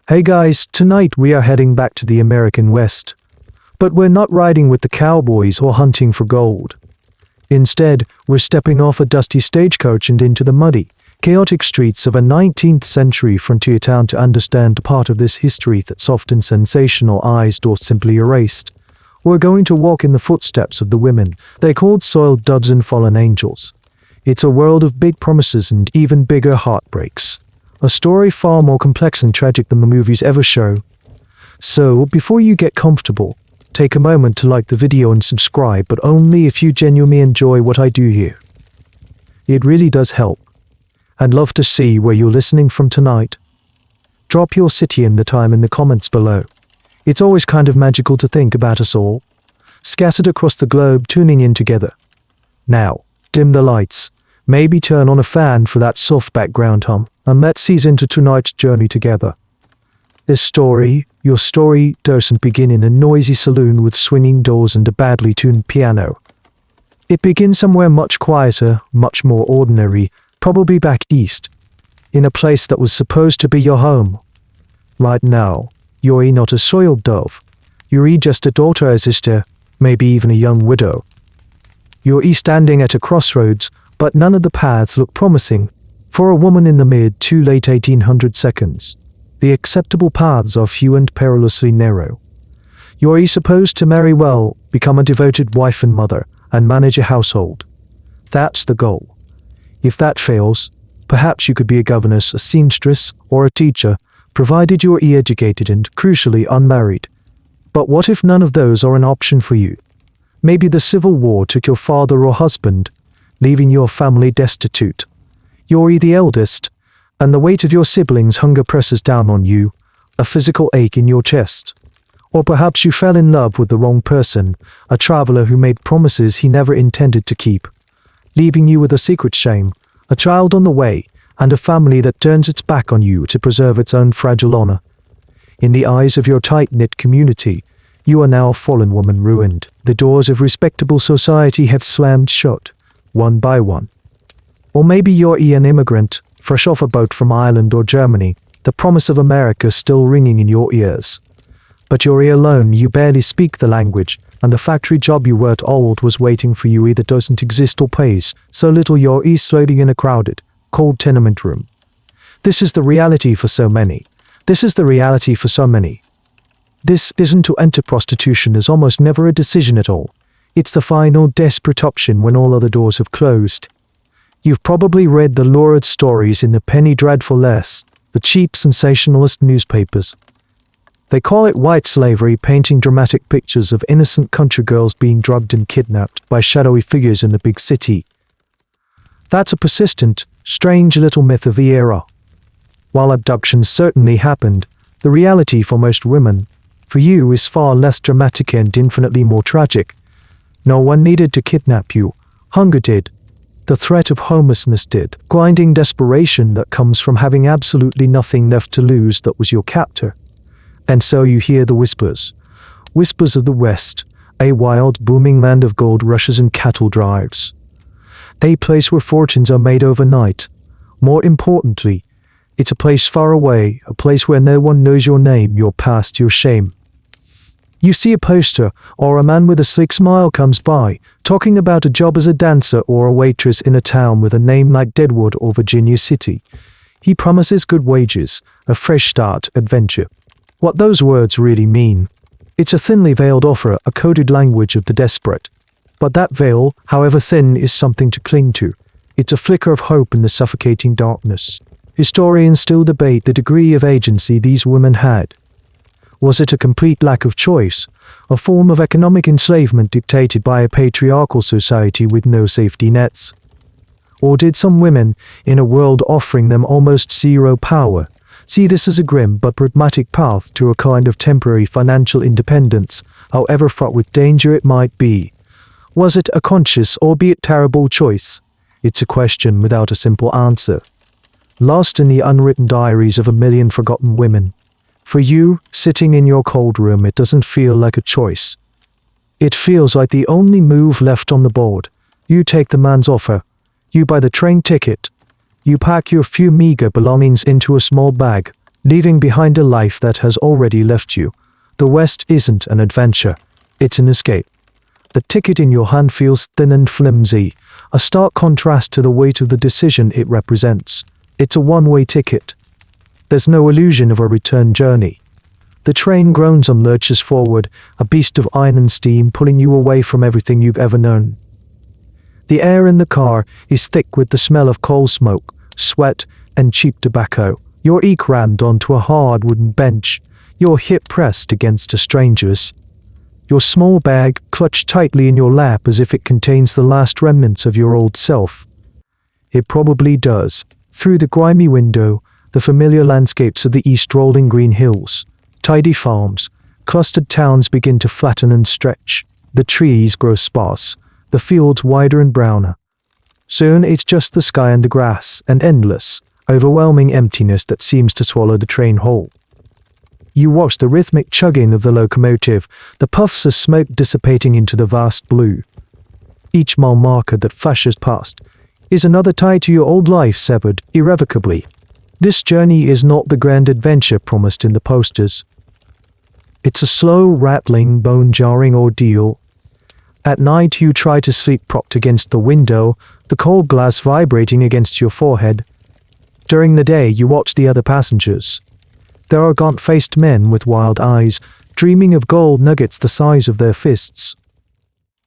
Hey guys, tonight we are heading back to the American West. But we're not riding with the cowboys or hunting for gold. Instead, we're stepping off a dusty stagecoach and into the muddy, chaotic streets of a 19th century frontier town to understand a part of this history that's often sensationalized or simply erased. We're going to walk in the footsteps of the women they called soiled duds and fallen angels. It's a world of big promises and even bigger heartbreaks. A story far more complex and tragic than the movies ever show. So, before you get comfortable, take a moment to like the video and subscribe, but only if you genuinely enjoy what I do here. It really does help. I'd love to see where you're listening from tonight. Drop your city and the time in the comments below. It's always kind of magical to think about us all, scattered across the globe, tuning in together. Now, dim the lights, maybe turn on a fan for that soft background hum, and let's ease into tonight's journey together. This story, your story, doesn't begin in a noisy saloon with swinging doors and a badly tuned piano. It begins somewhere much quieter, much more ordinary, probably back east, in a place that was supposed to be your home. Right now, you're not a soiled dove. You're just a daughter, a sister, maybe even a young widow. You're standing at a crossroads, but none of the paths look promising. For a woman in the mid to late 1800s, the acceptable paths are few and perilously narrow. You're supposed to marry well, become a devoted wife and mother, and manage a household. That's the goal. If that fails, perhaps you could be a governess, a seamstress, or a teacher, provided you're educated and, crucially, unmarried. But what if none of those are an option for you? Maybe the Civil War took your father or husband, leaving your family destitute. You're the eldest, and the weight of your siblings' hunger presses down on you, a physical ache in your chest. Or perhaps you fell in love with the wrong person, a traveler who made promises he never intended to keep, leaving you with a secret shame, a child on the way, and a family that turns its back on you to preserve its own fragile honor. In the eyes of your tight-knit community, you are now a fallen woman ruined. The doors of respectable society have slammed shut, one by one. Or maybe you're an immigrant, fresh off a boat from Ireland or Germany, the promise of America still ringing in your ears. But you're alone, you barely speak the language, and the factory job you were told was waiting for you either doesn't exist or pays so little you're floating in a crowded, cold tenement room. This is the reality for so many. This is the reality for so many. This isn't to enter prostitution is almost never a decision at all. It's the final desperate option when all other doors have closed. You've probably read the lurid stories in the penny dreadful less, the cheap sensationalist newspapers. They call it white slavery, painting dramatic pictures of innocent country girls being drugged and kidnapped by shadowy figures in the big city. That's a persistent, strange little myth of the era. While abductions certainly happened, the reality for most women, for you, is far less dramatic and infinitely more tragic. No one needed to kidnap you. Hunger did. The threat of homelessness did. Grinding desperation that comes from having absolutely nothing left to lose that was your captor. And so you hear the whispers. Whispers of the West, a wild, booming land of gold rushes and cattle drives. A place where fortunes are made overnight. More importantly, it's a place far away, a place where no one knows your name, your past, your shame. You see a poster, or a man with a slick smile comes by, talking about a job as a dancer or a waitress in a town with a name like Deadwood or Virginia City. He promises good wages, a fresh start, adventure. What those words really mean. It's a thinly veiled offer, a coded language of the desperate. But that veil, however thin, is something to cling to. It's a flicker of hope in the suffocating darkness. Historians still debate the degree of agency these women had. Was it a complete lack of choice, a form of economic enslavement dictated by a patriarchal society with no safety nets? Or did some women, in a world offering them almost zero power, see this as a grim but pragmatic path to a kind of temporary financial independence, however fraught with danger it might be? Was it a conscious, albeit terrible, choice? It's a question without a simple answer. Lost in the unwritten diaries of a million forgotten women. For you, sitting in your cold room, it doesn't feel like a choice. It feels like the only move left on the board. You take the man's offer. You buy the train ticket. You pack your few meager belongings into a small bag, leaving behind a life that has already left you. The West isn't an adventure, it's an escape. The ticket in your hand feels thin and flimsy, a stark contrast to the weight of the decision it represents. It's a one-way ticket. There's no illusion of a return journey. The train groans and lurches forward, a beast of iron and steam pulling you away from everything you've ever known. The air in the car is thick with the smell of coal smoke, sweat, and cheap tobacco. Your ear rammed onto a hard wooden bench, your hip pressed against a stranger's. Your small bag clutched tightly in your lap as if it contains the last remnants of your old self. It probably does. Through the grimy window, the familiar landscapes of the east rolling green hills, tidy farms, clustered towns begin to flatten and stretch. The trees grow sparse, the fields wider and browner. Soon it's just the sky and the grass, an endless, overwhelming emptiness that seems to swallow the train whole. You watch the rhythmic chugging of the locomotive, the puffs of smoke dissipating into the vast blue. Each mile marker that flashes past is another tie to your old life severed irrevocably. This journey is not the grand adventure promised in the posters. It's a slow, rattling, bone-jarring ordeal. At night you try to sleep propped against the window, the cold glass vibrating against your forehead. During the day you watch the other passengers. There are gaunt-faced men with wild eyes, dreaming of gold nuggets the size of their fists.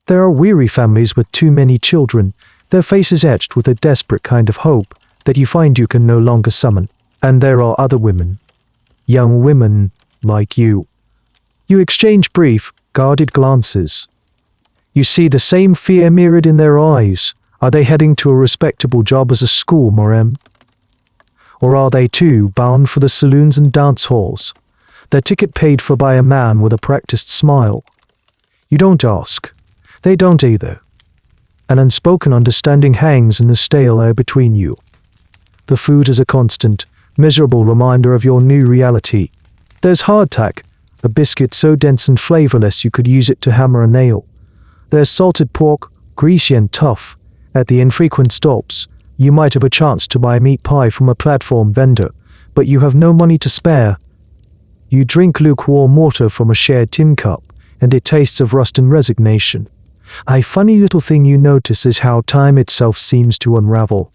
There are weary families with too many children, their faces etched with a desperate kind of hope that you find you can no longer summon. And there are other women. Young women like you. You exchange brief, guarded glances. You see the same fear mirrored in their eyes. Are they heading to a respectable job as a school marem? Or are they too bound for the saloons and dance halls, their ticket paid for by a man with a practiced smile? You don't ask. They don't either. An unspoken understanding hangs in the stale air between you. The food is a constant, miserable reminder of your new reality. There's hardtack, a biscuit so dense and flavorless you could use it to hammer a nail. There's salted pork, greasy and tough. At the infrequent stops, you might have a chance to buy a meat pie from a platform vendor, but you have no money to spare. You drink lukewarm water from a shared tin cup, and it tastes of rust and resignation. A funny little thing you notice is how time itself seems to unravel.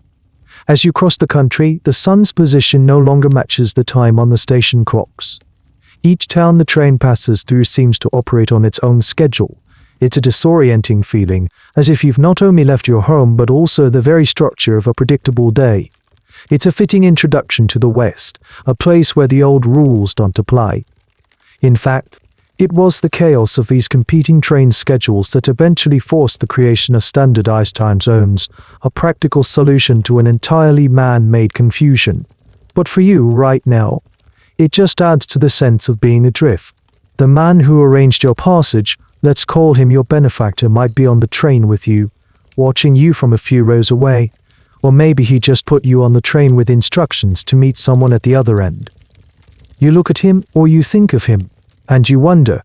As you cross the country, the sun's position no longer matches the time on the station clocks. Each town the train passes through seems to operate on its own schedule. It's a disorienting feeling, as if you've not only left your home but also the very structure of a predictable day. It's a fitting introduction to the West, a place where the old rules don't apply. In fact, it was the chaos of these competing train schedules that eventually forced the creation of standardized time zones, a practical solution to an entirely man-made confusion. But for you right now, it just adds to the sense of being adrift. The man who arranged your passage, let's call him your benefactor, might be on the train with you, watching you from a few rows away. Or maybe he just put you on the train with instructions to meet someone at the other end. You look at him, or you think of him, and you wonder.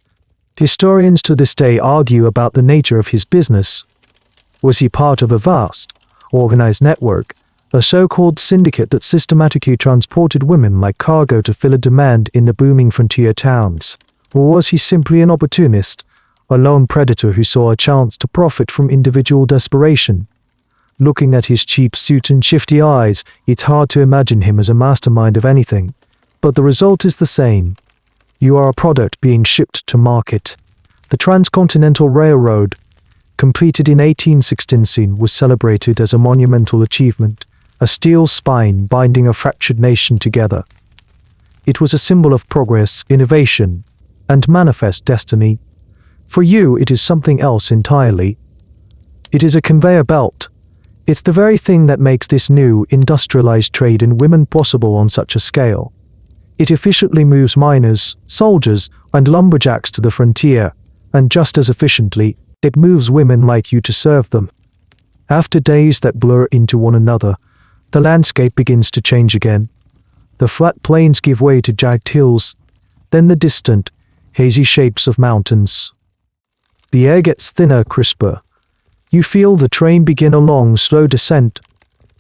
Historians to this day argue about the nature of his business. Was he part of a vast, organized network, a so-called syndicate that systematically transported women like cargo to fill a demand in the booming frontier towns? Or was he simply an opportunist, a lone predator who saw a chance to profit from individual desperation? Looking at his cheap suit and shifty eyes, it's hard to imagine him as a mastermind of anything. But the result is the same. You are a product being shipped to market. The Transcontinental Railroad, completed in 1816, was celebrated as a monumental achievement, a steel spine binding a fractured nation together. It was a symbol of progress, innovation, and manifest destiny. For you, it is something else entirely. It is a conveyor belt. It's the very thing that makes this new, industrialized trade in women possible on such a scale. It efficiently moves miners, soldiers, and lumberjacks to the frontier, and just as efficiently, it moves women like you to serve them. After days that blur into one another, the landscape begins to change again. The flat plains give way to jagged hills, then the distant, hazy shapes of mountains. The air gets thinner, crisper. You feel the train begin a long, slow descent.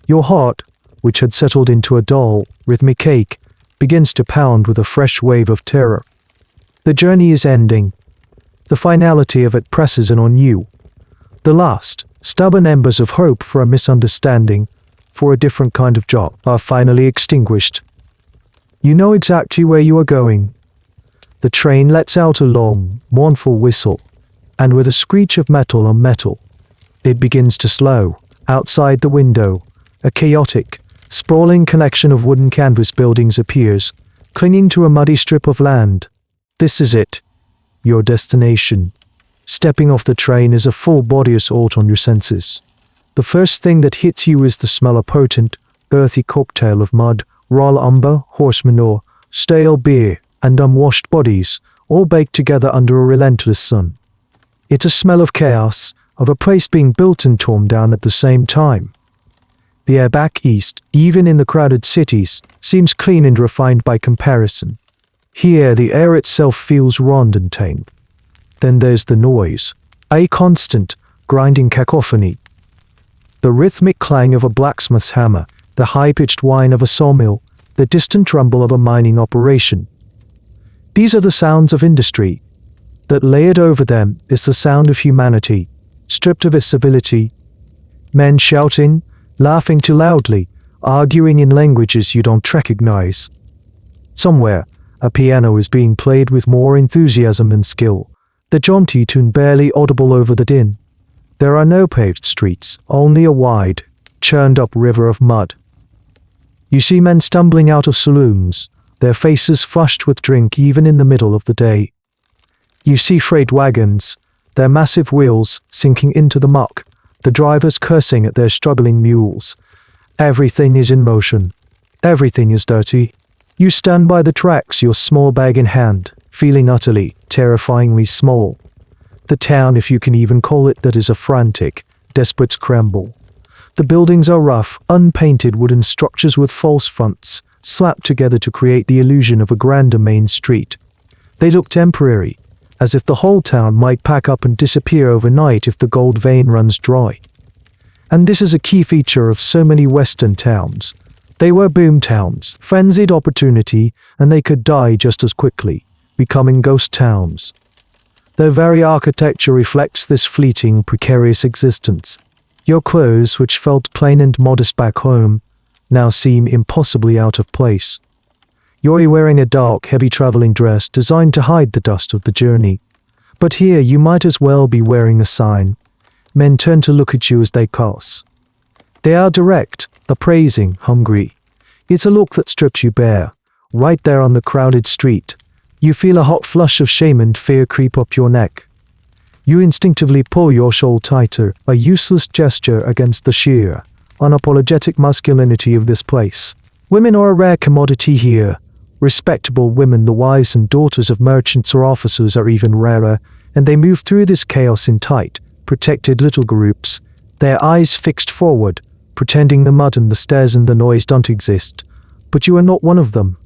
Your heart, which had settled into a dull, rhythmic ache, begins to pound with a fresh wave of terror. The journey is ending. The finality of it presses in on you. The last, stubborn embers of hope for a misunderstanding, for a different kind of job, are finally extinguished. You know exactly where you are going. The train lets out a long, mournful whistle, and with a screech of metal on metal, it begins to slow. Outside the window, a chaotic, sprawling collection of wooden canvas buildings appears, clinging to a muddy strip of land. This is it, your destination. Stepping off the train is a full-body assault on your senses. The first thing that hits you is the smell of potent, earthy cocktail of mud, raw lumber, horse manure, stale beer, and unwashed bodies, all baked together under a relentless sun. It's a smell of chaos, of a place being built and torn down at the same time. The air back east, even in the crowded cities, seems clean and refined by comparison. Here, the air itself feels raw and tame. Then there's the noise, a constant, grinding cacophony. The rhythmic clang of a blacksmith's hammer, the high-pitched whine of a sawmill, the distant rumble of a mining operation. These are the sounds of industry. That layered over them is the sound of humanity, stripped of its civility. Men shouting, laughing too loudly, arguing in languages you don't recognize. Somewhere, a piano is being played with more enthusiasm and skill, the jaunty tune barely audible over the din. There are no paved streets, only a wide, churned-up river of mud. You see men stumbling out of saloons, their faces flushed with drink even in the middle of the day. You see freight wagons, their massive wheels sinking into the muck, the drivers cursing at their struggling mules. Everything is in motion. Everything is dirty. You stand by the tracks, your small bag in hand, feeling utterly, terrifyingly small. The town, if you can even call it that, is a frantic, desperate scramble. The buildings are rough, unpainted wooden structures with false fronts, slapped together to create the illusion of a grander main street. They look temporary, as if the whole town might pack up and disappear overnight if the gold vein runs dry. And this is a key feature of so many Western towns. They were boom towns, frenzied opportunity, and they could die just as quickly, becoming ghost towns. Their very architecture reflects this fleeting, precarious existence. Your clothes, which felt plain and modest back home, now seem impossibly out of place. You're wearing a dark, heavy traveling dress designed to hide the dust of the journey. But here you might as well be wearing a sign. Men turn to look at you as they pass. They are direct, appraising, hungry. It's a look that strips you bare, right there on the crowded street. You feel a hot flush of shame and fear creep up your neck. You instinctively pull your shawl tighter, a useless gesture against the sheer, unapologetic masculinity of this place. Women are a rare commodity here. Respectable women, the wives and daughters of merchants or officers, are even rarer, and they move through this chaos in tight, protected little groups, their eyes fixed forward, pretending the mud and the stairs and the noise don't exist. But you are not one of them.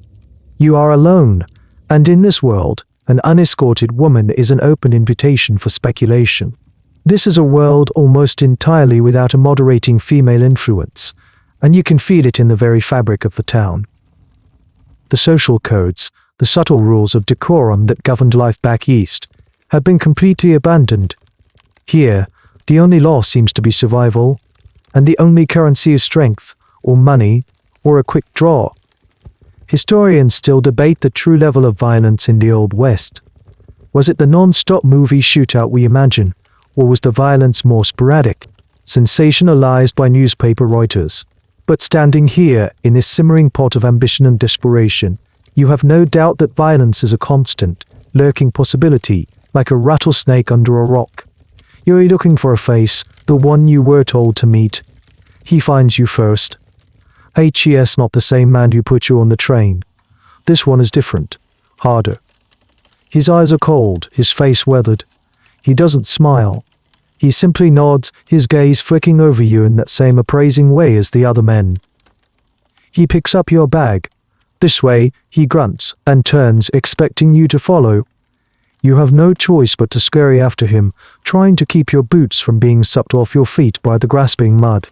You are alone, and in this world, an unescorted woman is an open invitation for speculation. This is a world almost entirely without a moderating female influence, and you can feel it in the very fabric of the town. The social codes, the subtle rules of decorum that governed life back east, have been completely abandoned. Here, the only law seems to be survival, and the only currency is strength, or money, or a quick draw. Historians still debate the true level of violence in the Old West. Was it the non-stop movie shootout we imagine, or was the violence more sporadic, sensationalized by newspaper writers? But standing here, in this simmering pot of ambition and desperation, you have no doubt that violence is a constant, lurking possibility, like a rattlesnake under a rock. You're looking for a face, the one you were told to meet. He finds you first. H.E.S. not the same man who put you on the train. This one is different, harder. His eyes are cold, his face weathered. He doesn't smile. He simply nods, his gaze flicking over you in that same appraising way as the other men. He picks up your bag. This way, he grunts, and turns, expecting you to follow. You have no choice but to scurry after him, trying to keep your boots from being sucked off your feet by the grasping mud.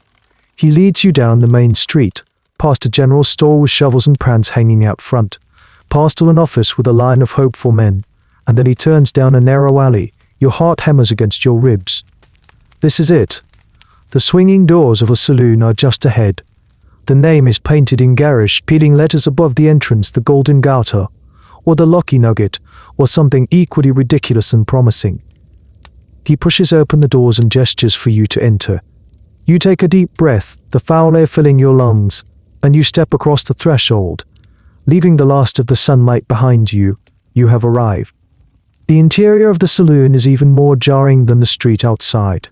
He leads you down the main street, past a general store with shovels and pans hanging out front, past an office with a line of hopeful men, and then he turns down a narrow alley. Your heart hammers against your ribs. This is it. The swinging doors of a saloon are just ahead. The name is painted in garish, peeling letters above the entrance, the Golden Garter, or the Lucky Nugget, or something equally ridiculous and promising. He pushes open the doors and gestures for you to enter. You take a deep breath, the foul air filling your lungs, and you step across the threshold. Leaving the last of the sunlight behind you, you have arrived. The interior of the saloon is even more jarring than the street outside.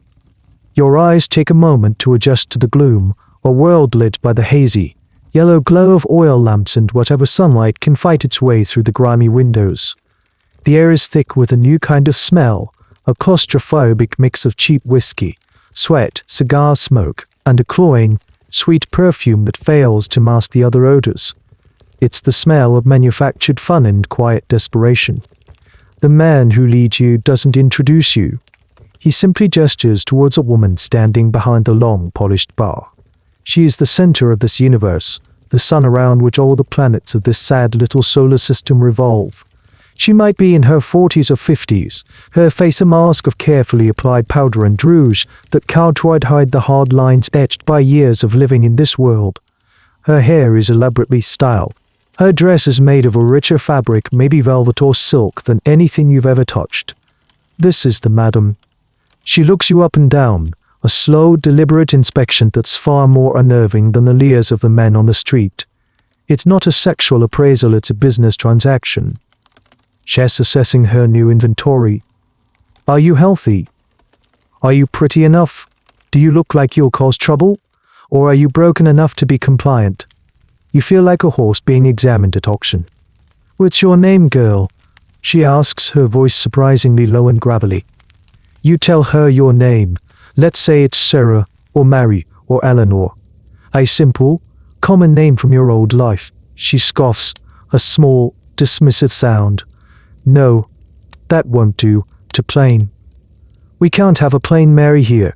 Your eyes take a moment to adjust to the gloom, a world lit by the hazy, yellow glow of oil lamps and whatever sunlight can fight its way through the grimy windows. The air is thick with a new kind of smell, a claustrophobic mix of cheap whiskey, sweat, cigar smoke, and a cloying, sweet perfume that fails to mask the other odors. It's the smell of manufactured fun and quiet desperation. The man who leads you doesn't introduce you. He simply gestures towards a woman standing behind a long, polished bar. She is the center of this universe, the sun around which all the planets of this sad little solar system revolve. She might be in her 40s or 50s, her face a mask of carefully applied powder and rouge that cow-tried hide the hard lines etched by years of living in this world. Her hair is elaborately styled. Her dress is made of a richer fabric, maybe velvet or silk, than anything you've ever touched. This is the madam. She looks you up and down, a slow, deliberate inspection that's far more unnerving than the leers of the men on the street. It's not a sexual appraisal, it's a business transaction. She's assessing her new inventory. Are you healthy? Are you pretty enough? Do you look like you'll cause trouble? Or are you broken enough to be compliant? You feel like a horse being examined at auction. What's your name, girl? She asks, her voice surprisingly low and gravelly. You tell her your name. Let's say it's Sarah, or Mary, or Eleanor. A simple, common name from your old life. She scoffs, a small, dismissive sound. No, that won't do. Too plain. We can't have a plain Mary here.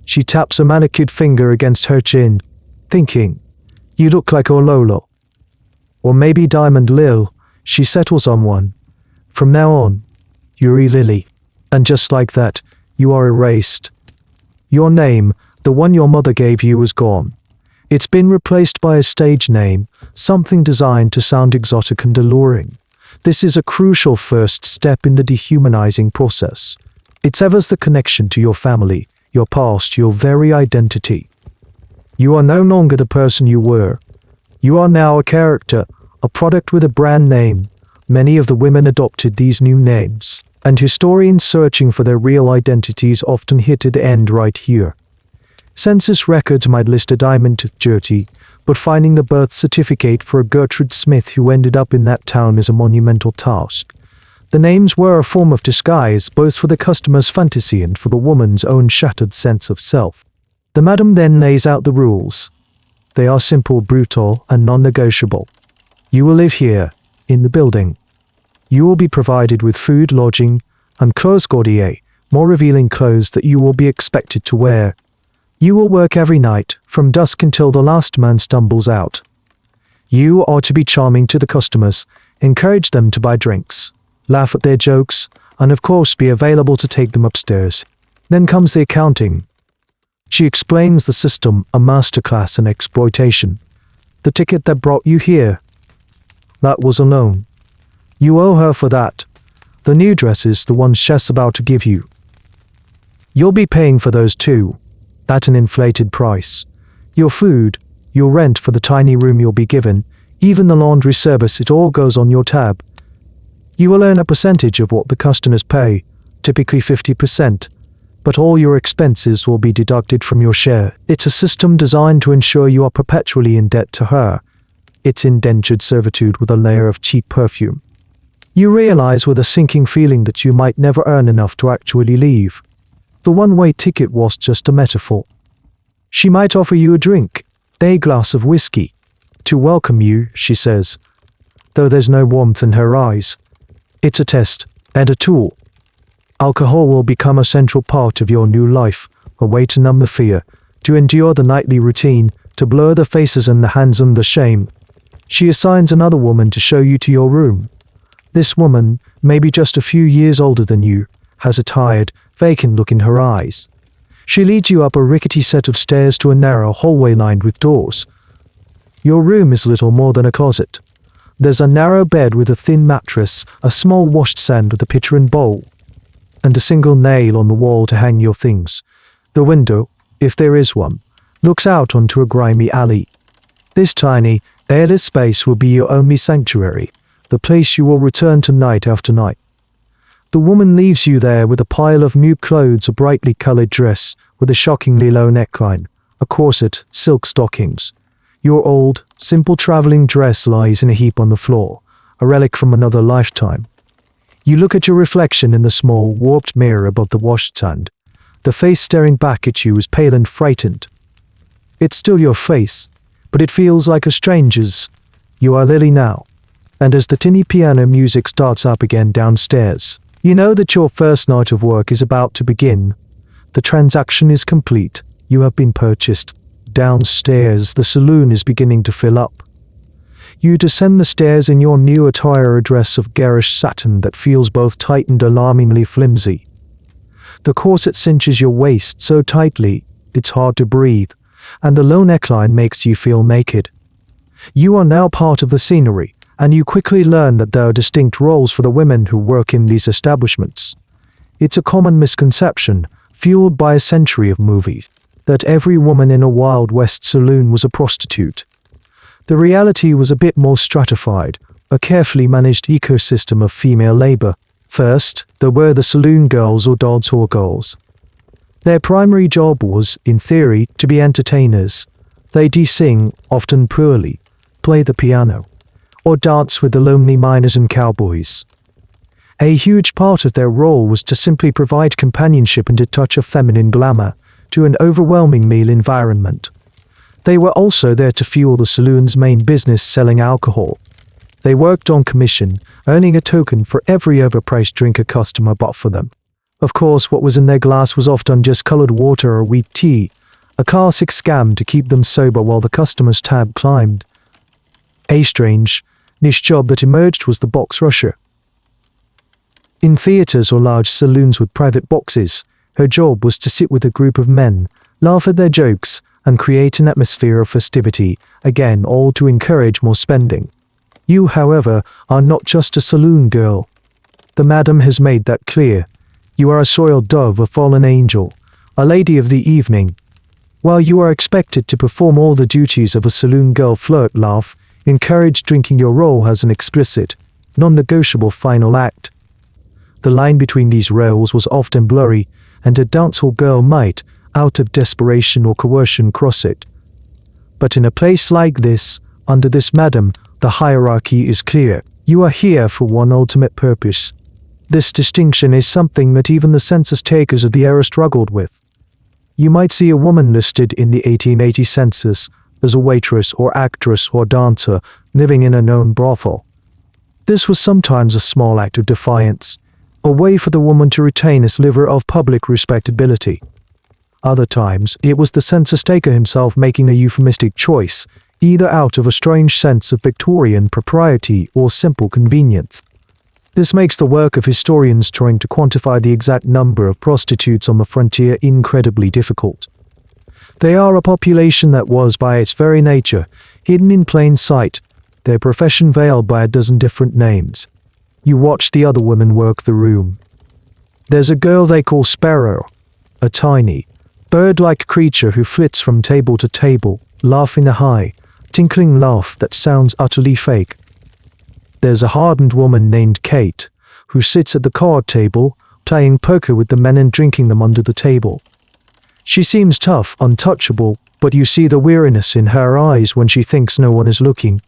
She taps a manicured finger against her chin, thinking, you look like Ololo. Or maybe Diamond Lil. She settles on one. From now on, you're Lily. And just like that, you are erased. Your name, the one your mother gave you, is gone. It's been replaced by a stage name, something designed to sound exotic and alluring. This is a crucial first step in the dehumanizing process. It severs the connection to your family, your past, your very identity. You are no longer the person you were. You are now a character, a product with a brand name. Many of the women adopted these new names, and historians searching for their real identities often hit the end right here. Census records might list a Diamond Tooth Jerty, but finding the birth certificate for a Gertrude Smith who ended up in that town is a monumental task. The names were a form of disguise, both for the customer's fantasy and for the woman's own shattered sense of self. The madam then lays out the rules. They are simple, brutal, and non-negotiable. You will live here, in the building. You will be provided with food, lodging, and clothes gaudier, more revealing clothes that you will be expected to wear. You will work every night, from dusk until the last man stumbles out. You are to be charming to the customers, encourage them to buy drinks, laugh at their jokes, and of course be available to take them upstairs. Then comes the accounting. She explains the system, a masterclass in exploitation. The ticket that brought you here, that was a loan. You owe her for that. The new dresses, the ones she's about to give you. You'll be paying for those too, at an inflated price. Your food, your rent for the tiny room you'll be given, even the laundry service, it all goes on your tab. You will earn a percentage of what the customers pay, typically 50%, but all your expenses will be deducted from your share. It's a system designed to ensure you are perpetually in debt to her. It's indentured servitude with a layer of cheap perfume. You realize with a sinking feeling that you might never earn enough to actually leave. The one-way ticket was just a metaphor. She might offer you a drink, a glass of whiskey, to welcome you, she says, though there's no warmth in her eyes. It's a test, and a tool. Alcohol will become a central part of your new life, a way to numb the fear, to endure the nightly routine, to blur the faces and the hands under shame. She assigns another woman to show you to your room. This woman, maybe just a few years older than you, has a tired, vacant look in her eyes. She leads you up a rickety set of stairs to a narrow hallway lined with doors. Your room is little more than a closet. There's a narrow bed with a thin mattress, a small washstand with a pitcher and bowl, and a single nail on the wall to hang your things. The window, if there is one, looks out onto a grimy alley. This tiny, airless space will be your only sanctuary, the place you will return to night after night. The woman leaves you there with a pile of new clothes, a brightly colored dress with a shockingly low neckline, a corset, silk stockings. Your old, simple traveling dress lies in a heap on the floor, a relic from another lifetime. You look at your reflection in the small, warped mirror above the washstand. The face staring back at you is pale and frightened. It's still your face, but it feels like a stranger's. You are Lily now, and as the tinny piano music starts up again downstairs, you know that your first night of work is about to begin. The transaction is complete. You have been purchased. Downstairs, the saloon is beginning to fill up. You descend the stairs in your new attire, a dress of garish satin that feels both tight and alarmingly flimsy. The corset cinches your waist so tightly, it's hard to breathe, and the low neckline makes you feel naked. You are now part of the scenery, and you quickly learn that there are distinct roles for the women who work in these establishments. It's a common misconception, fueled by a century of movies, that every woman in a Wild West saloon was a prostitute. The reality was a bit more stratified, a carefully managed ecosystem of female labor. First, there were the saloon girls or dance hall girls. Their primary job was, in theory, to be entertainers. They'd sing, often poorly, play the piano, or dance with the lonely miners and cowboys. A huge part of their role was to simply provide companionship and a touch of feminine glamour to an overwhelming male environment. They were also there to fuel the saloon's main business, selling alcohol. They worked on commission, earning a token for every overpriced drink a customer bought for them. Of course, what was in their glass was often just colored water or weak tea, a classic scam to keep them sober while the customer's tab climbed. A strange, niche job that emerged was the box rusher. In theaters or large saloons with private boxes, her job was to sit with a group of men, laugh at their jokes, and create an atmosphere of festivity, again all to encourage more spending. You, however, are not just a saloon girl. The madam has made that clear. You are a soiled dove, a fallen angel, a lady of the evening. While you are expected to perform all the duties of a saloon girl, flirt, laugh, encourage, drinking, your role has an explicit, non-negotiable final act. The line between these roles was often blurry, and a dancehall girl might, out of desperation or coercion, cross it. But in a place like this, under this madam, the hierarchy is clear. You are here for one ultimate purpose. This distinction is something that even the census takers of the era struggled with. You might see a woman listed in the 1880 census as a waitress or actress or dancer living in a known brothel. This was sometimes a small act of defiance, a way for the woman to retain a sliver of public respectability. Other times, it was the census taker himself making a euphemistic choice, either out of a strange sense of Victorian propriety or simple convenience. This makes the work of historians trying to quantify the exact number of prostitutes on the frontier incredibly difficult. They are a population that was, by its very nature, hidden in plain sight, their profession veiled by a dozen different names. You watch the other women work the room. There's a girl they call Sparrow, a tiny, bird-like creature who flits from table to table, laughing a high, tinkling laugh that sounds utterly fake. There's a hardened woman named Kate, who sits at the card table, playing poker with the men and drinking them under the table. She seems tough, untouchable, but you see the weariness in her eyes when she thinks no one is looking.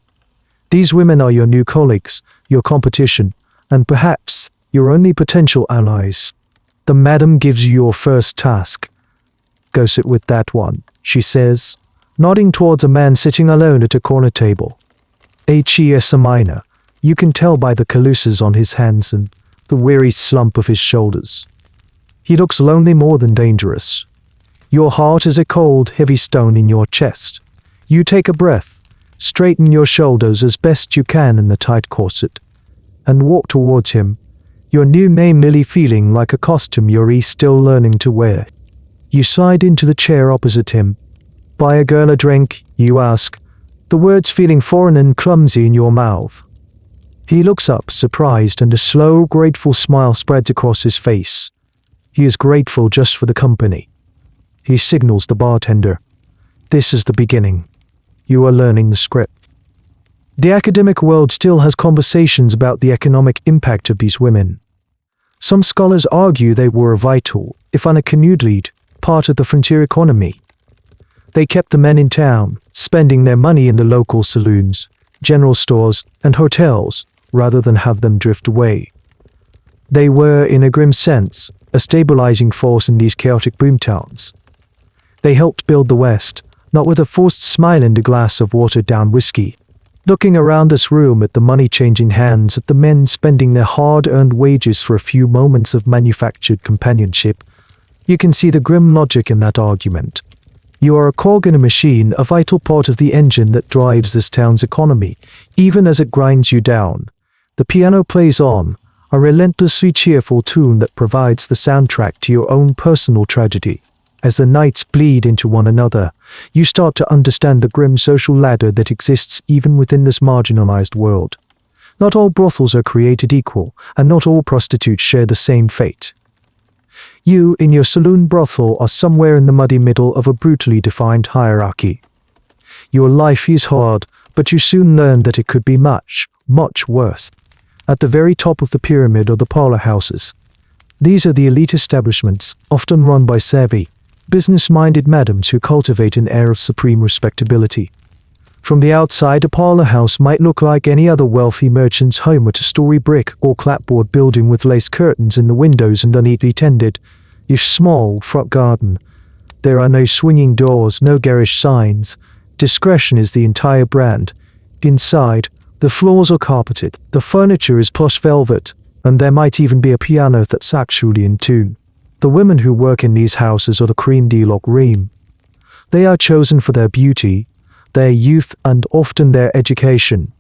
These women are your new colleagues, your competition, and perhaps your only potential allies. The madam gives you your first task. Go sit with that one, she says, nodding towards a man sitting alone at a corner table. H.E.S. a minor. You can tell by the calluses on his hands and the weary slump of his shoulders. He looks lonely more than dangerous. Your heart is a cold, heavy stone in your chest. You take a breath, straighten your shoulders as best you can in the tight corset, and walk towards him, your new name nearly feeling like a costume you're still learning to wear. You slide into the chair opposite him. Buy a girl a drink, you ask, the words feeling foreign and clumsy in your mouth. He looks up, surprised, and a slow, grateful smile spreads across his face. He is grateful just for the company. He signals the bartender. This is the beginning. You are learning the script. The academic world still has conversations about the economic impact of these women. Some scholars argue they were a vital, if unaccompanied, part of the frontier economy. They kept the men in town, spending their money in the local saloons, general stores, and hotels, rather than have them drift away. They were, in a grim sense, a stabilizing force in these chaotic boomtowns. They helped build the West, not with a forced smile and a glass of watered-down whiskey. Looking around this room at the money-changing hands, at the men spending their hard-earned wages for a few moments of manufactured companionship, you can see the grim logic in that argument. You are a cog in a machine, a vital part of the engine that drives this town's economy, even as it grinds you down. The piano plays on, a relentlessly cheerful tune that provides the soundtrack to your own personal tragedy. As the nights bleed into one another, you start to understand the grim social ladder that exists even within this marginalized world. Not all brothels are created equal, and not all prostitutes share the same fate. You, in your saloon brothel, are somewhere in the muddy middle of a brutally defined hierarchy. Your life is hard, but you soon learn that it could be much, much worse. At the very top of the pyramid are the parlor houses. These are the elite establishments, often run by savvy, business-minded madams who cultivate an air of supreme respectability. From the outside, a parlor house might look like any other wealthy merchant's home, a two-story brick or clapboard building with lace curtains in the windows and unneatly tended, if small, front garden. There are no swinging doors, no garish signs. Discretion is the entire brand. Inside, the floors are carpeted, the furniture is plush velvet, and there might even be a piano that's actually in tune. The women who work in these houses are the creme de la creme. They are chosen for their beauty, their youth, and often their education.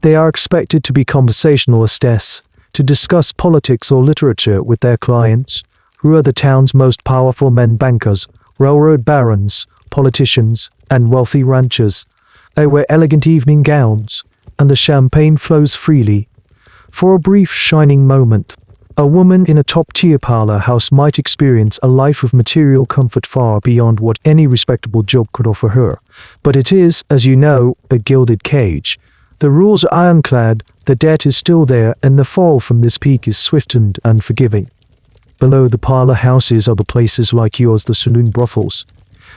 They are expected to be conversationalists, to discuss politics or literature with their clients, who are the town's most powerful men, bankers, railroad barons, politicians, and wealthy ranchers. They wear elegant evening gowns, and the champagne flows freely. For a brief shining moment, a woman in a top-tier parlor house might experience a life of material comfort far beyond what any respectable job could offer her. But it is, as you know, a gilded cage. The rules are ironclad, the debt is still there, and the fall from this peak is swift and unforgiving. Below the parlor houses are the places like yours, the saloon brothels.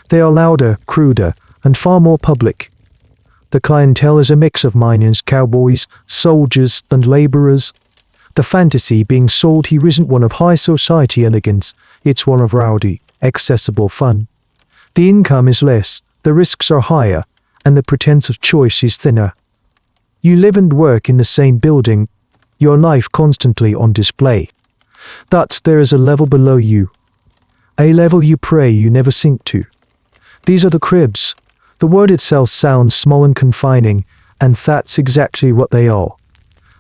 They are louder, cruder, and far more public. The clientele is a mix of miners, cowboys, soldiers, and laborers. The fantasy being sold here isn't one of high society elegance, it's one of rowdy, accessible fun. The income is less, the risks are higher, and the pretense of choice is thinner. You live and work in the same building, your life constantly on display. But there is a level below you. A level you pray you never sink to. These are the cribs. The word itself sounds small and confining, and that's exactly what they are.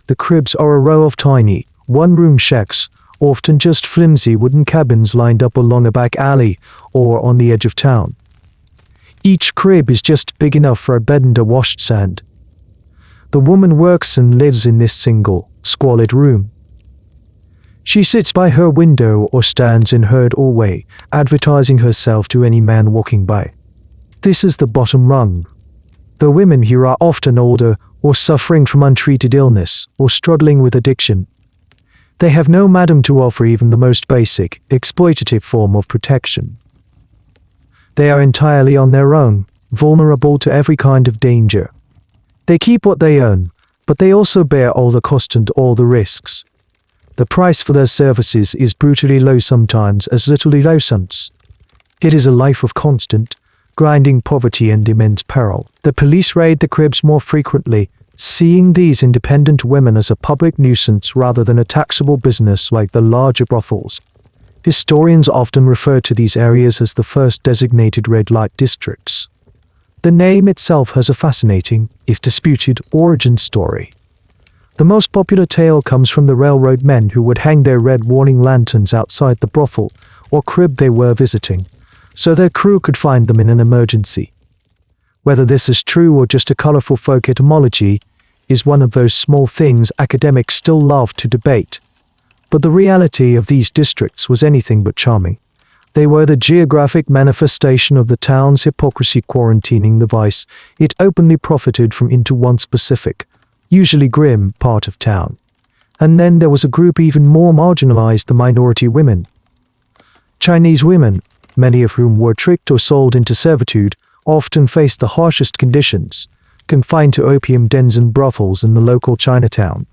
The cribs are a row of tiny, one-room shacks, often just flimsy wooden cabins lined up along a back alley or on the edge of town. Each crib is just big enough for a bed and a washstand. The woman works and lives in this single, squalid room. She sits by her window or stands in her doorway, advertising herself to any man walking by. This is the bottom rung. The women here are often older, or suffering from untreated illness, or struggling with addiction. They have no madam to offer even the most basic, exploitative form of protection. They are entirely on their own, vulnerable to every kind of danger. They keep what they earn, but they also bear all the cost and all the risks. The price for their services is brutally low, sometimes as little as $0. It is a life of constant, grinding poverty and immense peril. The police raid the cribs more frequently, seeing these independent women as a public nuisance rather than a taxable business like the larger brothels. Historians often refer to these areas as the first designated red light districts. The name itself has a fascinating, if disputed, origin story. The most popular tale comes from the railroad men who would hang their red warning lanterns outside the brothel or crib they were visiting, so their crew could find them in an emergency. Whether this is true or just a colorful folk etymology is one of those small things academics still love to debate. But the reality of these districts was anything but charming. They were the geographic manifestation of the town's hypocrisy, quarantining the vice it openly profited from into one specific, usually grim, part of town. And then there was a group even more marginalized, the minority women. Chinese women, many of whom were tricked or sold into servitude, often faced the harshest conditions, confined to opium dens and brothels in the local Chinatown,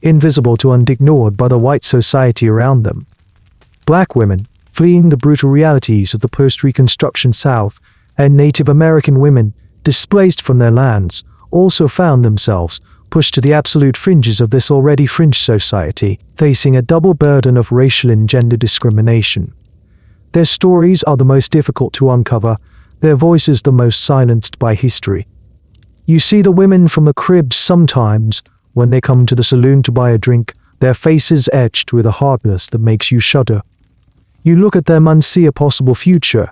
invisible to and ignored by the white society around them. Black women, fleeing the brutal realities of the post-Reconstruction South, and Native American women, displaced from their lands, also found themselves pushed to the absolute fringes of this already fringe society, facing a double burden of racial and gender discrimination. Their stories are the most difficult to uncover, their voices the most silenced by history. You see the women from the cribs sometimes, when they come to the saloon to buy a drink, their faces etched with a hardness that makes you shudder. You look at them and see a possible future.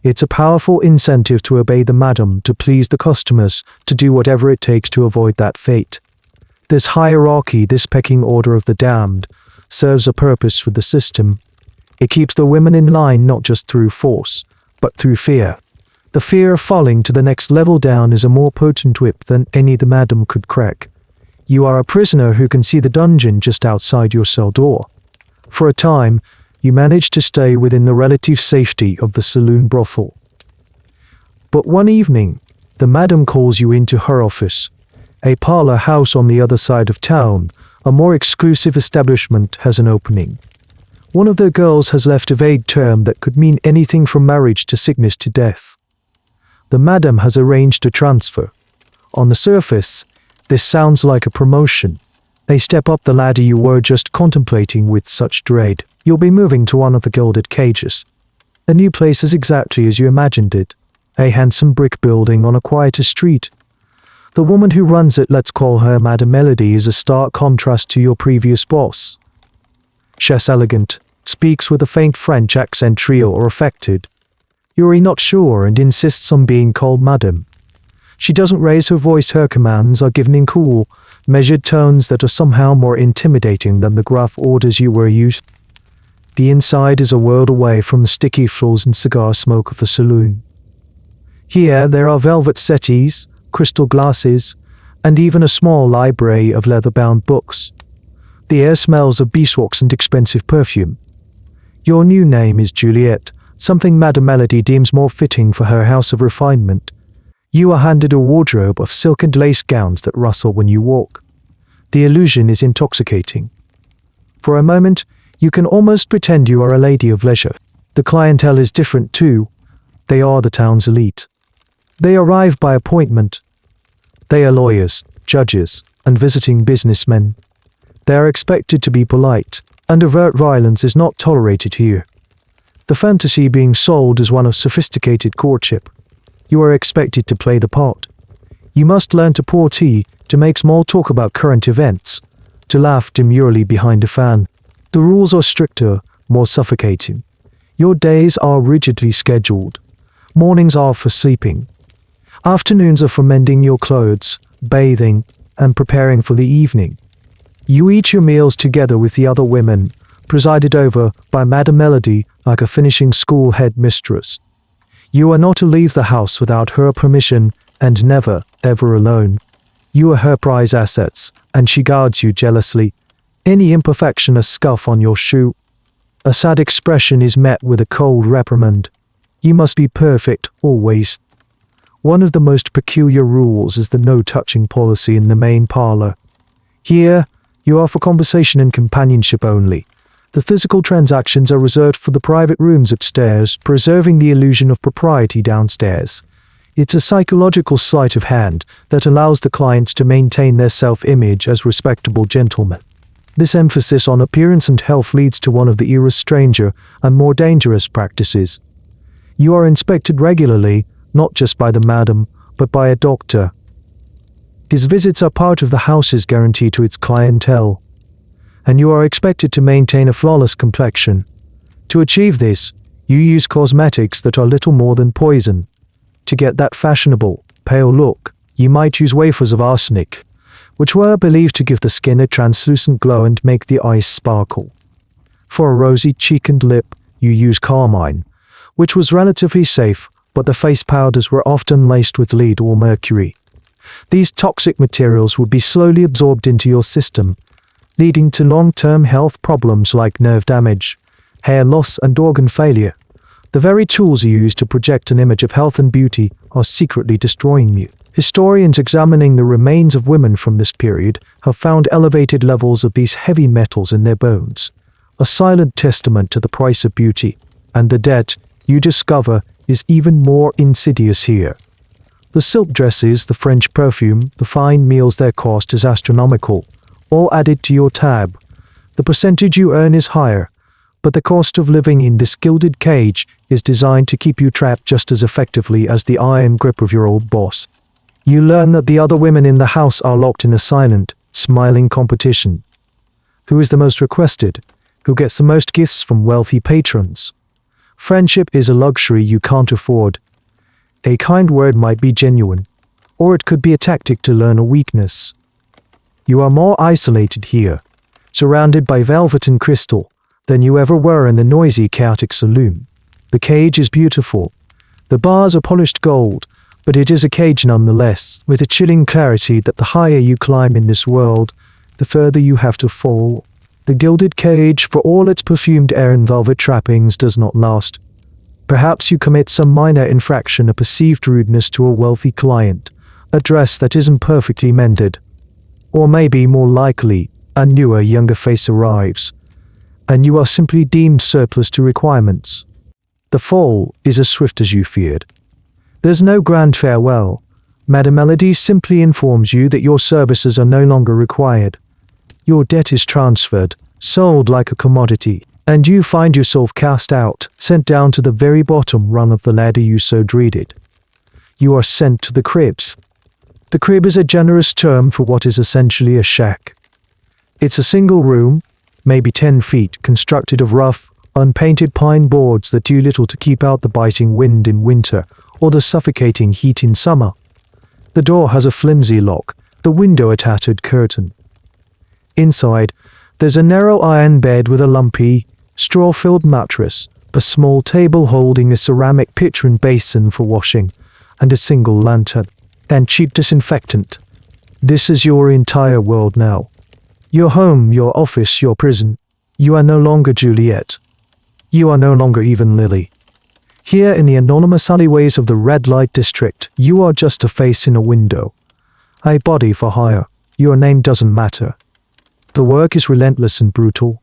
It's a powerful incentive to obey the madam, to please the customers, to do whatever it takes to avoid that fate. This hierarchy, this pecking order of the damned, serves a purpose for the system. It keeps the women in line not just through force, but through fear. The fear of falling to the next level down is a more potent whip than any the madam could crack. You are a prisoner who can see the dungeon just outside your cell door. For a time, you manage to stay within the relative safety of the saloon brothel. But one evening, the madam calls you into her office. A parlor house on the other side of town, a more exclusive establishment, has an opening. One of their girls has left a vague term that could mean anything from marriage to sickness to death. The madam has arranged a transfer. On the surface, this sounds like a promotion. A step up the ladder you were just contemplating with such dread. You'll be moving to one of the gilded cages. A new place is exactly as you imagined it. A handsome brick building on a quieter street. The woman who runs it, let's call her Madame Melody, is a stark contrast to your previous boss. She's elegant, speaks with a faint French accent, trio or affected. You're not sure and insists on being called Madame. She doesn't raise her voice, her commands are given in cool, measured tones that are somehow more intimidating than the gruff orders you were used. The inside is a world away from the sticky floors and cigar smoke of the saloon. Here there are velvet settees, crystal glasses, and even a small library of leather-bound books. The air smells of beeswax and expensive perfume. Your new name is Juliet, something Madame Melody deems more fitting for her house of refinement. You are handed a wardrobe of silk and lace gowns that rustle when you walk. The illusion is intoxicating. For a moment, you can almost pretend you are a lady of leisure. The clientele is different too. They are the town's elite. They arrive by appointment. They are lawyers, judges, and visiting businessmen. They are expected to be polite, and overt violence is not tolerated here. The fantasy being sold is one of sophisticated courtship. You are expected to play the part. You must learn to pour tea, to make small talk about current events, to laugh demurely behind a fan. The rules are stricter, more suffocating. Your days are rigidly scheduled. Mornings are for sleeping. Afternoons are for mending your clothes, bathing, and preparing for the evening. You eat your meals together with the other women, presided over by Madame Melody like a finishing school headmistress. You are not to leave the house without her permission, and never, ever alone. You are her prize assets, and she guards you jealously. Any imperfection, a scuff on your shoe, a sad expression is met with a cold reprimand. You must be perfect, always. One of the most peculiar rules is the no-touching policy in the main parlor. Here, you are for conversation and companionship only. The physical transactions are reserved for the private rooms upstairs, preserving the illusion of propriety downstairs. It's a psychological sleight of hand that allows the clients to maintain their self-image as respectable gentlemen. This emphasis on appearance and health leads to one of the era's stranger and more dangerous practices. You are inspected regularly, not just by the madam, but by a doctor. His visits are part of the house's guarantee to its clientele, and you are expected to maintain a flawless complexion. To achieve this, you use cosmetics that are little more than poison. To get that fashionable, pale look, you might use wafers of arsenic, which were believed to give the skin a translucent glow and make the eyes sparkle. For a rosy cheek and lip, you use carmine, which was relatively safe, but the face powders were often laced with lead or mercury. These toxic materials would be slowly absorbed into your system, leading to long-term health problems like nerve damage, hair loss and organ failure. The very tools you use to project an image of health and beauty are secretly destroying you. Historians examining the remains of women from this period have found elevated levels of these heavy metals in their bones, a silent testament to the price of beauty, and the debt, you discover, is even more insidious here. The silk dresses, the French perfume, the fine meals, their cost is astronomical, all added to your tab. The percentage you earn is higher, but the cost of living in this gilded cage is designed to keep you trapped just as effectively as the iron grip of your old boss. You learn that the other women in the house are locked in a silent, smiling competition. Who is the most requested? Who gets the most gifts from wealthy patrons? Friendship is a luxury you can't afford. A kind word might be genuine, or it could be a tactic to learn a weakness. You are more isolated here, surrounded by velvet and crystal, than you ever were in the noisy, chaotic saloon. The cage is beautiful. The bars are polished gold, but it is a cage nonetheless, with a chilling clarity that the higher you climb in this world, the further you have to fall. The gilded cage, for all its perfumed air and velvet trappings, does not last. Perhaps you commit some minor infraction, a perceived rudeness to a wealthy client, a dress that isn't perfectly mended. Or maybe, more likely, a newer, younger face arrives, and you are simply deemed surplus to requirements. The fall is as swift as you feared. There's no grand farewell. Madame Melody simply informs you that your services are no longer required. Your debt is transferred, sold like a commodity, and you find yourself cast out, sent down to the very bottom rung of the ladder you so dreaded. You are sent to the cribs. The crib is a generous term for what is essentially a shack. It's a single room, maybe 10 feet, constructed of rough, unpainted pine boards that do little to keep out the biting wind in winter or the suffocating heat in summer. The door has a flimsy lock, the window a tattered curtain. Inside, there's a narrow iron bed with a lumpy, straw-filled mattress, a small table holding a ceramic pitcher and basin for washing, and a single lantern, and cheap disinfectant. This is your entire world now. Your home, your office, your prison. You are no longer Juliet. You are no longer even Lily. Here in the anonymous alleyways of the red light district, you are just a face in a window. A body for hire. Your name doesn't matter. The work is relentless and brutal.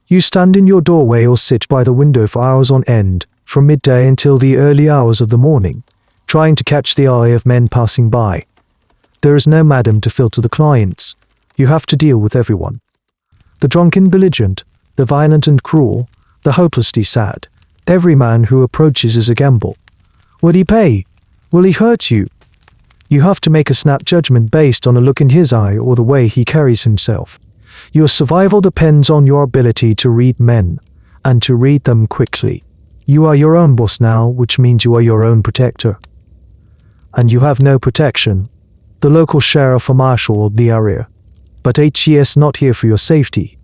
You stand in your doorway or sit by the window for hours on end, from midday until the early hours of the morning, trying to catch the eye of men passing by. There is no madam to filter the clients. You have to deal with everyone. The drunken belligerent, the violent and cruel, the hopelessly sad. Every man who approaches is a gamble. Will he pay? Will he hurt you? You have to make a snap judgment based on a look in his eye or the way he carries himself. Your survival depends on your ability to read men, and to read them quickly. You are your own boss now, which means you are your own protector. And you have no protection. The local sheriff or marshal of the area. But HES not here for your safety.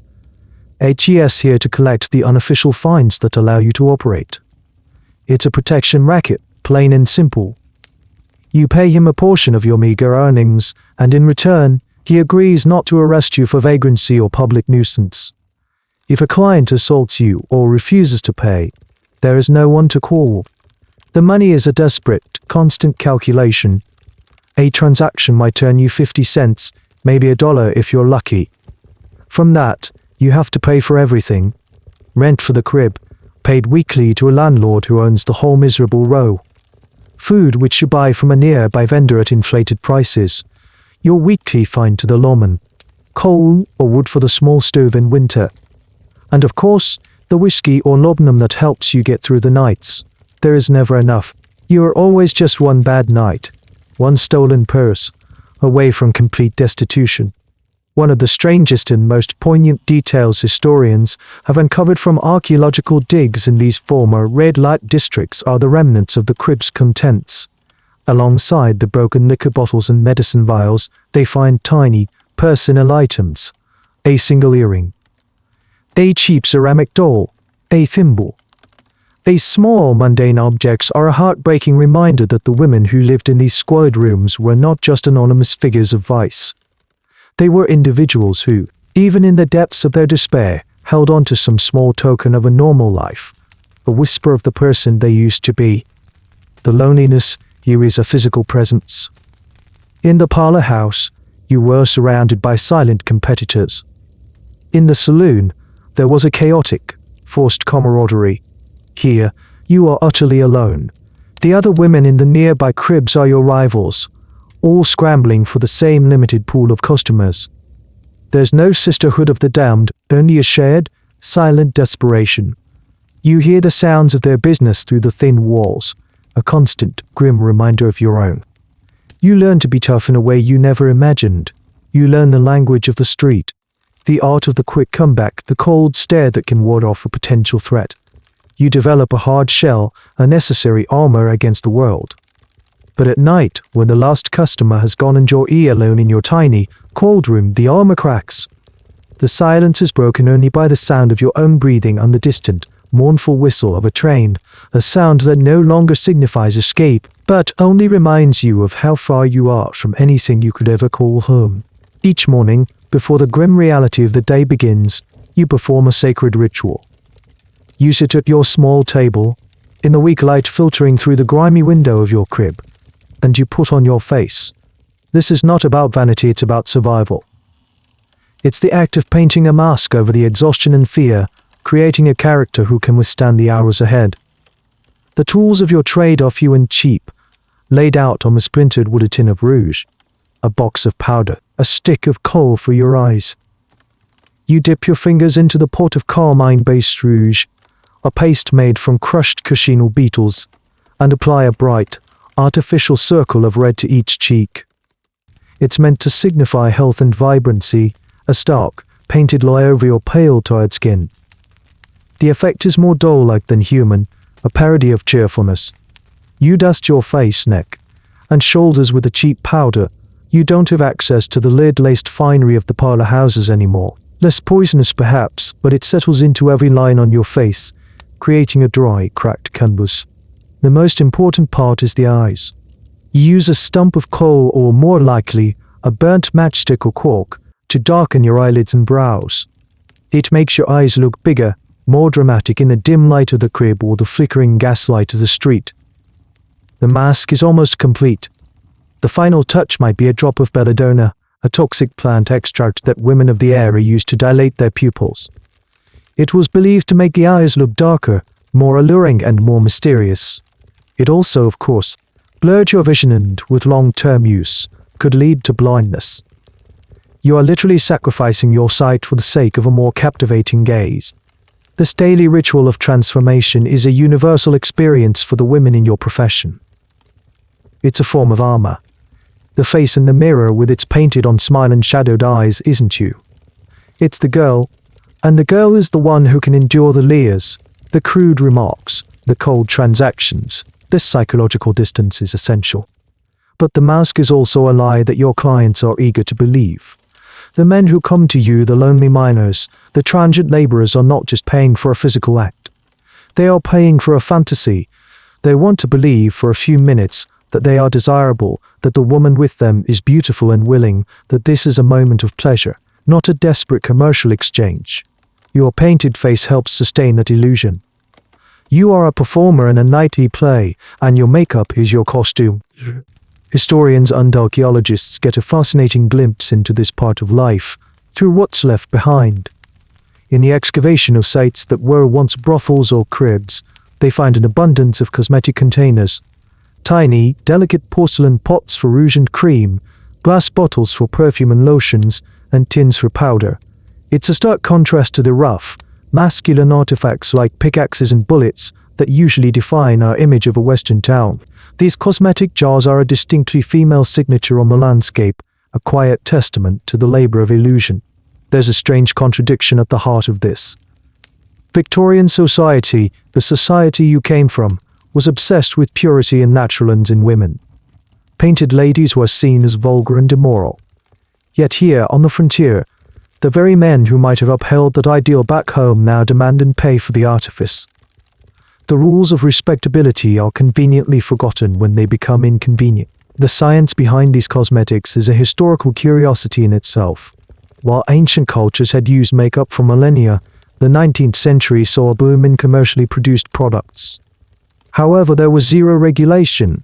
HES here to collect the unofficial fines that allow you to operate. It's a protection racket, plain and simple. You pay him a portion of your meager earnings, and in return, he agrees not to arrest you for vagrancy or public nuisance. If a client assaults you or refuses to pay, there is no one to call. The money is a desperate, constant calculation. A transaction might turn you 50 cents, maybe $1 if you're lucky. From that, you have to pay for everything. Rent for the crib, paid weekly to a landlord who owns the whole miserable row. Food which you buy from a nearby vendor at inflated prices. Your weekly fine to the lawman. Coal or wood for the small stove in winter. And of course, the whiskey or laudanum that helps you get through the nights. There is never enough. You are always just one bad night, one stolen purse, away from complete destitution. One of the strangest and most poignant details historians have uncovered from archaeological digs in these former red light districts are the remnants of the crib's contents. Alongside the broken liquor bottles and medicine vials, they find tiny, personal items. A single earring, a cheap ceramic doll, a thimble. These small, mundane objects are a heartbreaking reminder that the women who lived in these squalid rooms were not just anonymous figures of vice. They were individuals who, even in the depths of their despair, held on to some small token of a normal life, a whisper of the person they used to be. The loneliness here is a physical presence. In the parlor house, you were surrounded by silent competitors. In the saloon, there was a chaotic, forced camaraderie. Here, you are utterly alone. The other women in the nearby cribs are your rivals, all scrambling for the same limited pool of customers. There's no sisterhood of the damned, only a shared, silent desperation. You hear the sounds of their business through the thin walls, a constant, grim reminder of your own. You learn to be tough in a way you never imagined. You learn the language of the street, the art of the quick comeback, the cold stare that can ward off a potential threat. You develop a hard shell, a necessary armor against the world. But at night, when the last customer has gone and you're alone in your tiny, cold room, the armor cracks. The silence is broken only by the sound of your own breathing and the distant, mournful whistle of a train, a sound that no longer signifies escape, but only reminds you of how far you are from anything you could ever call home. Each morning, before the grim reality of the day begins, you perform a sacred ritual. You sit at your small table, in the weak light filtering through the grimy window of your crib, and you put on your face. This is not about vanity, it's about survival. It's the act of painting a mask over the exhaustion and fear, creating a character who can withstand the hours ahead. The tools of your trade are few and cheap, laid out on a splintered wooden tin of rouge, a box of powder, a stick of coal for your eyes. You dip your fingers into the pot of carmine-based rouge, a paste made from crushed cochineal beetles, and apply a bright, artificial circle of red to each cheek. It's meant to signify health and vibrancy, a stark, painted lie over your pale, tired skin. The effect is more doll-like than human, a parody of cheerfulness. You dust your face, neck, and shoulders with a cheap powder. You don't have access to the lead-laced finery of the parlor houses anymore. Less poisonous perhaps, but it settles into every line on your face, creating a dry, cracked canvas. The most important part is the eyes. You use a stump of coal or, more likely, a burnt matchstick or cork to darken your eyelids and brows. It makes your eyes look bigger, more dramatic in the dim light of the crib or the flickering gaslight of the street. The mask is almost complete. The final touch might be a drop of belladonna, a toxic plant extract that women of the area use to dilate their pupils. It was believed to make the eyes look darker, more alluring and more mysterious. It also, of course, blurred your vision and, with long-term use, could lead to blindness. You are literally sacrificing your sight for the sake of a more captivating gaze. This daily ritual of transformation is a universal experience for the women in your profession. It's a form of armor. The face in the mirror with its painted-on smile and shadowed eyes isn't you. It's the girl, and the girl is the one who can endure the leers, the crude remarks, the cold transactions. This psychological distance is essential. But the mask is also a lie that your clients are eager to believe. The men who come to you, the lonely miners, the transient laborers, are not just paying for a physical act. They are paying for a fantasy. They want to believe for a few minutes that they are desirable, that the woman with them is beautiful and willing, that this is a moment of pleasure, not a desperate commercial exchange. Your painted face helps sustain that illusion. You are a performer in a nightly play, and your makeup is your costume. Historians and archaeologists get a fascinating glimpse into this part of life through what's left behind. In the excavation of sites that were once brothels or cribs, they find an abundance of cosmetic containers. Tiny, delicate porcelain pots for rouge and cream, glass bottles for perfume and lotions, and tins for powder. It's a stark contrast to the rough, masculine artifacts like pickaxes and bullets that usually define our image of a Western town. These cosmetic jars are a distinctly female signature on the landscape, a quiet testament to the labor of illusion. There's a strange contradiction at the heart of this. Victorian society, the society you came from, was obsessed with purity and naturalness in women. Painted ladies were seen as vulgar and immoral. Yet here, on the frontier, the very men who might have upheld that ideal back home now demand and pay for the artifice. The rules of respectability are conveniently forgotten when they become inconvenient. The science behind these cosmetics is a historical curiosity in itself. While ancient cultures had used makeup for millennia, the 19th century saw a boom in commercially produced products. However, there was zero regulation.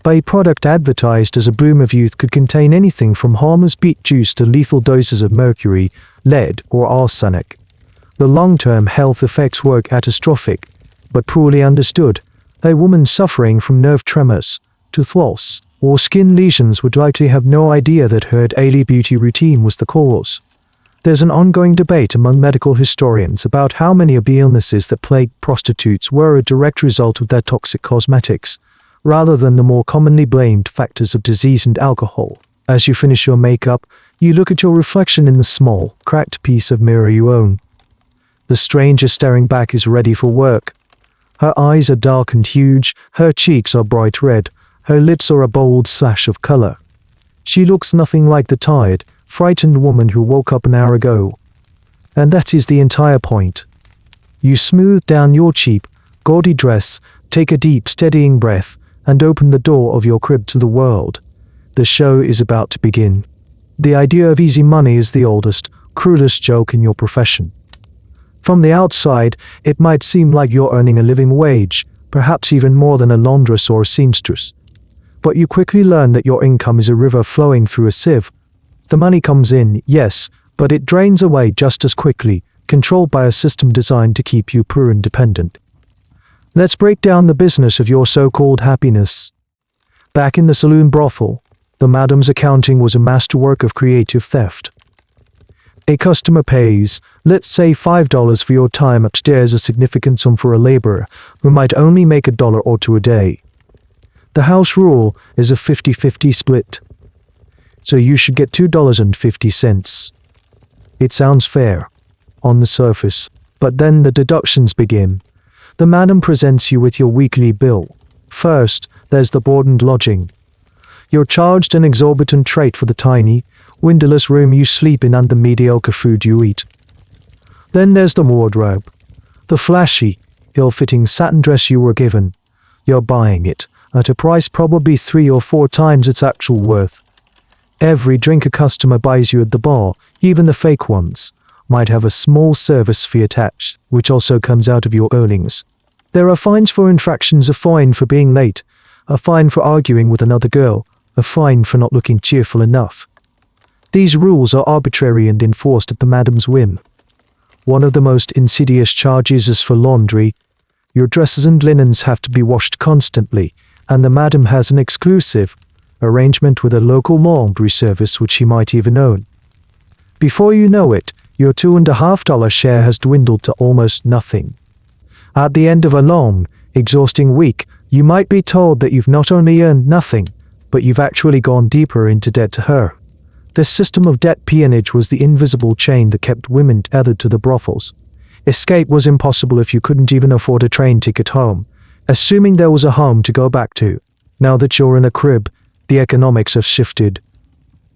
A product advertised as a bloom of youth could contain anything from harmless beet juice to lethal doses of mercury, lead, or arsenic. The long-term health effects were catastrophic, but poorly understood. A woman suffering from nerve tremors, tooth loss, or skin lesions would likely have no idea that her daily beauty routine was the cause. There's an ongoing debate among medical historians about how many of the illnesses that plagued prostitutes were a direct result of their toxic cosmetics, rather than the more commonly blamed factors of disease and alcohol. As you finish your makeup, you look at your reflection in the small, cracked piece of mirror you own. The stranger staring back is ready for work. Her eyes are dark and huge, her cheeks are bright red, her lips are a bold slash of color. She looks nothing like the tired, frightened woman who woke up an hour ago. And that is the entire point. You smooth down your cheap, gaudy dress, take a deep, steadying breath, and open the door of your crib to the world. The show is about to begin. The idea of easy money is the oldest, cruelest joke in your profession. From the outside, it might seem like you're earning a living wage, perhaps even more than a laundress or a seamstress. But you quickly learn that your income is a river flowing through a sieve. The money comes in, yes, but it drains away just as quickly, controlled by a system designed to keep you poor and dependent. Let's break down the business of your so-called happiness. Back in the saloon brothel, the madam's accounting was a masterwork of creative theft. A customer pays, let's say $5 for your time upstairs, a significant sum for a laborer who might only make $1 or $2 a day. The house rule is a 50-50 split. So you should get $2.50. It sounds fair, on the surface, but then the deductions begin. The madam presents you with your weekly bill. First, there's the board and lodging. You're charged an exorbitant rate for the tiny, windowless room you sleep in and the mediocre food you eat. Then there's the wardrobe. The flashy, ill-fitting satin dress you were given. You're buying it, at a price probably 3 or 4 times its actual worth. Every drink a customer buys you at the bar, even the fake ones, might have a small service fee attached, which also comes out of your earnings. There are fines for infractions, a fine for being late, a fine for arguing with another girl, a fine for not looking cheerful enough. These rules are arbitrary and enforced at the madam's whim. One of the most insidious charges is for laundry. Your dresses and linens have to be washed constantly, and the madam has an exclusive arrangement with a local laundry service which she might even own. Before you know it, your $2.50 share has dwindled to almost nothing. At the end of a long, exhausting week, you might be told that you've not only earned nothing, but you've actually gone deeper into debt to her. This system of debt peonage was the invisible chain that kept women tethered to the brothels. Escape was impossible if you couldn't even afford a train ticket home, assuming there was a home to go back to. Now that you're in a crib, the economics have shifted.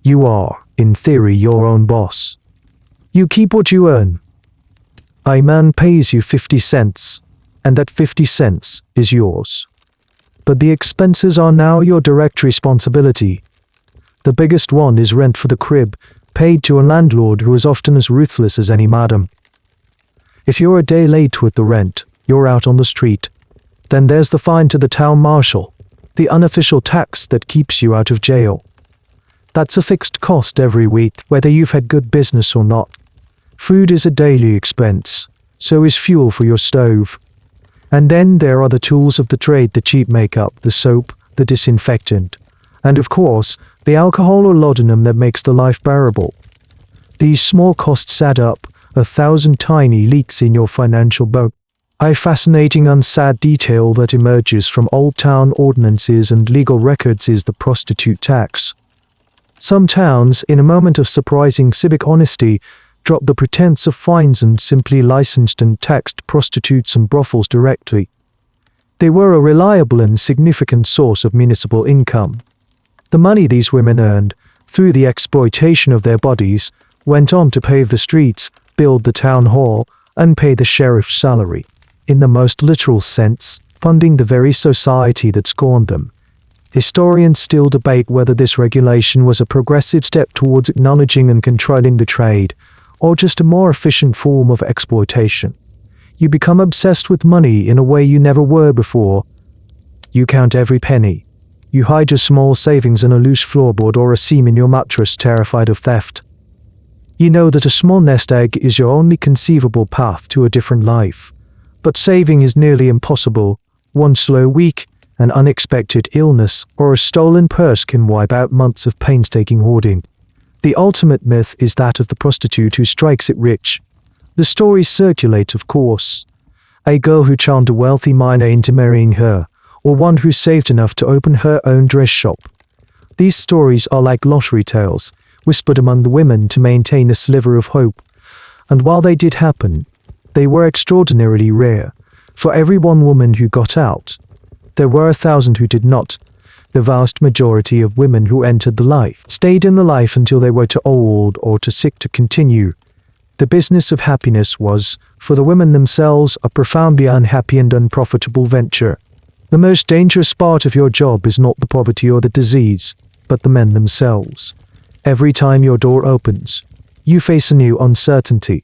You are, in theory, your own boss. You keep what you earn. A man pays you 50 cents, and that 50 cents is yours. But the expenses are now your direct responsibility. The biggest one is rent for the crib, paid to a landlord who is often as ruthless as any madam. If you're a day late with the rent, you're out on the street. Then there's the fine to the town marshal, the unofficial tax that keeps you out of jail. That's a fixed cost every week, whether you've had good business or not. Food is a daily expense, so is fuel for your stove. And then there are the tools of the trade, the cheap makeup, the soap, the disinfectant, and of course, the alcohol or laudanum that makes the life bearable. These small costs add up, 1,000 tiny leaks in your financial boat. A fascinating and sad detail that emerges from old town ordinances and legal records is the prostitute tax. Some towns, in a moment of surprising civic honesty, dropped the pretense of fines and simply licensed and taxed prostitutes and brothels directly. They were a reliable and significant source of municipal income. The money these women earned, through the exploitation of their bodies, went on to pave the streets, build the town hall, and pay the sheriff's salary. In the most literal sense, funding the very society that scorned them. Historians still debate whether this regulation was a progressive step towards acknowledging and controlling the trade, or just a more efficient form of exploitation. You become obsessed with money in a way you never were before. You count every penny. You hide your small savings in a loose floorboard or a seam in your mattress, terrified of theft. You know that a small nest egg is your only conceivable path to a different life. But saving is nearly impossible. One slow week, an unexpected illness, or a stolen purse can wipe out months of painstaking hoarding. The ultimate myth is that of the prostitute who strikes it rich. The stories circulate, of course. A girl who charmed a wealthy miner into marrying her, or one who saved enough to open her own dress shop. These stories are like lottery tales, whispered among the women to maintain a sliver of hope. And while they did happen, they were extraordinarily rare. For every one woman who got out, there were 1,000 who did not. The vast majority of women who entered the life stayed in the life until they were too old or too sick to continue. The business of happiness was, for the women themselves, a profoundly unhappy and unprofitable venture. The most dangerous part of your job is not the poverty or the disease, but the men themselves. Every time your door opens, you face a new uncertainty.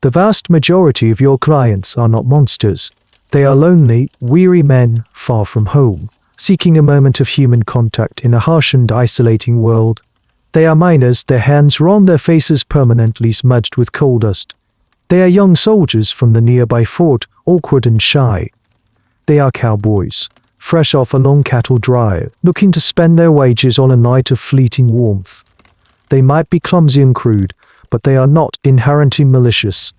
The vast majority of your clients are not monsters. They are lonely, weary men, far from home, seeking a moment of human contact in a harsh and isolating world. They are miners, their hands are on their faces permanently smudged with coal dust. They are young soldiers from the nearby fort, awkward and shy. They are cowboys, fresh off a long cattle drive, looking to spend their wages on a night of fleeting warmth. They might be clumsy and crude, but they are not inherently malicious.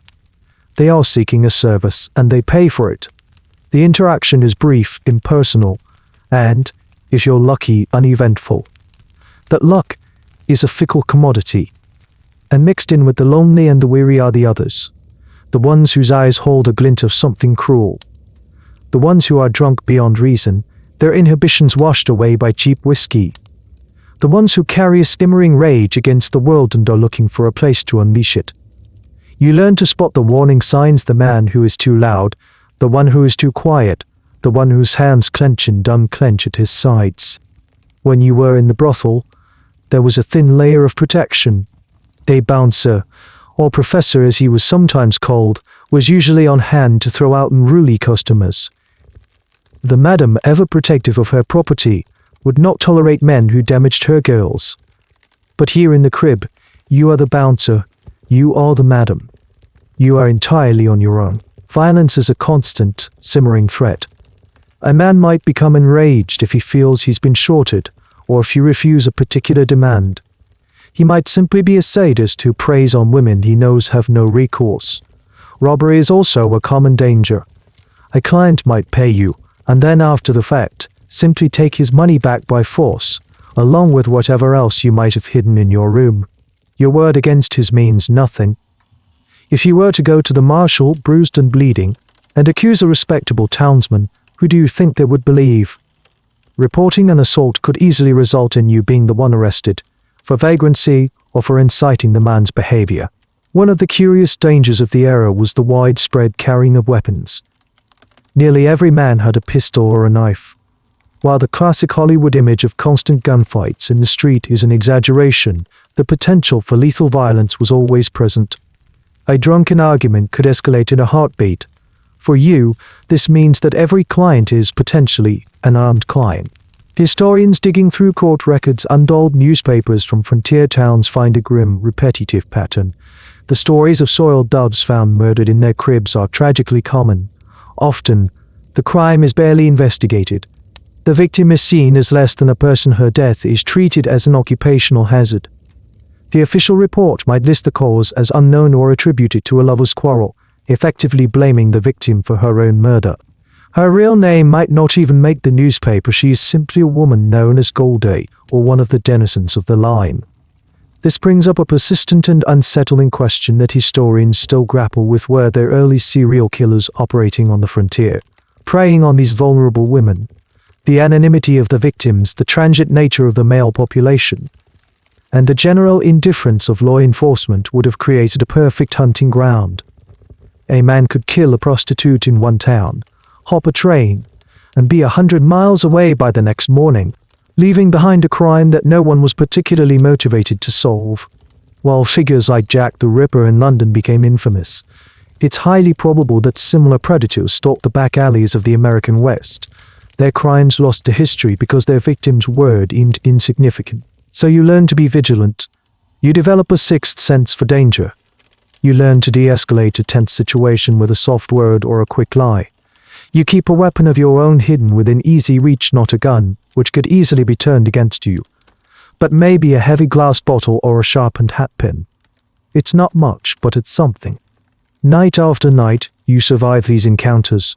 They are seeking a service, and they pay for it. The interaction is brief, impersonal, and, if you're lucky, uneventful. That luck is a fickle commodity, and mixed in with the lonely and the weary are the others, the ones whose eyes hold a glint of something cruel, the ones who are drunk beyond reason, their inhibitions washed away by cheap whiskey, the ones who carry a simmering rage against the world and are looking for a place to unleash it. You learn to spot the warning signs: the man who is too loud, the one who is too quiet, the one whose hands clench and unclench at his sides. When you were in the brothel, there was a thin layer of protection. A bouncer, or professor as he was sometimes called, was usually on hand to throw out unruly customers. The madam, ever protective of her property, would not tolerate men who damaged her girls. But here in the crib, you are the bouncer, you are the madam. You are entirely on your own. Violence is a constant, simmering threat. A man might become enraged if he feels he's been shorted, or if you refuse a particular demand. He might simply be a sadist who preys on women he knows have no recourse. Robbery is also a common danger. A client might pay you, and then after the fact, simply take his money back by force, along with whatever else you might have hidden in your room. Your word against his means nothing. If you were to go to the marshal, bruised and bleeding, and accuse a respectable townsman, who do you think they would believe? Reporting an assault could easily result in you being the one arrested, for vagrancy or for inciting the man's behavior. One of the curious dangers of the era was the widespread carrying of weapons. Nearly every man had a pistol or a knife. While the classic Hollywood image of constant gunfights in the street is an exaggeration, the potential for lethal violence was always present. A drunken argument could escalate in a heartbeat. For you, this means that every client is potentially an armed client. Historians digging through court records and old newspapers from frontier towns find a grim, repetitive pattern. The stories of soiled doves found murdered in their cribs are tragically common. Often, the crime is barely investigated. The victim is seen as less than a person. Her death is treated as an occupational hazard. The official report might list the cause as unknown or attribute it to a lover's quarrel. effectively blaming the victim for her own murder. Her real name might not even make the newspaper. She is simply a woman known as Golday, or one of the denizens of the line. This brings up a persistent and unsettling question that historians still grapple with: were there early serial killers operating on the frontier, preying on these vulnerable women? The anonymity of the victims, the transient nature of the male population, and the general indifference of law enforcement would have created a perfect hunting ground. A man could kill a prostitute in one town, hop a train, and be 100 miles away by the next morning, leaving behind a crime that no one was particularly motivated to solve. While figures like Jack the Ripper in London became infamous, it's highly probable that similar predators stalked the back alleys of the American West. Their crimes lost to history because their victims were deemed insignificant. So you learn to be vigilant. You develop a sixth sense for danger. You learn to de-escalate a tense situation with a soft word or a quick lie. You keep a weapon of your own hidden within easy reach, not a gun, which could easily be turned against you, but maybe a heavy glass bottle or a sharpened hat pin. It's not much, but it's something. Night after night, you survive these encounters.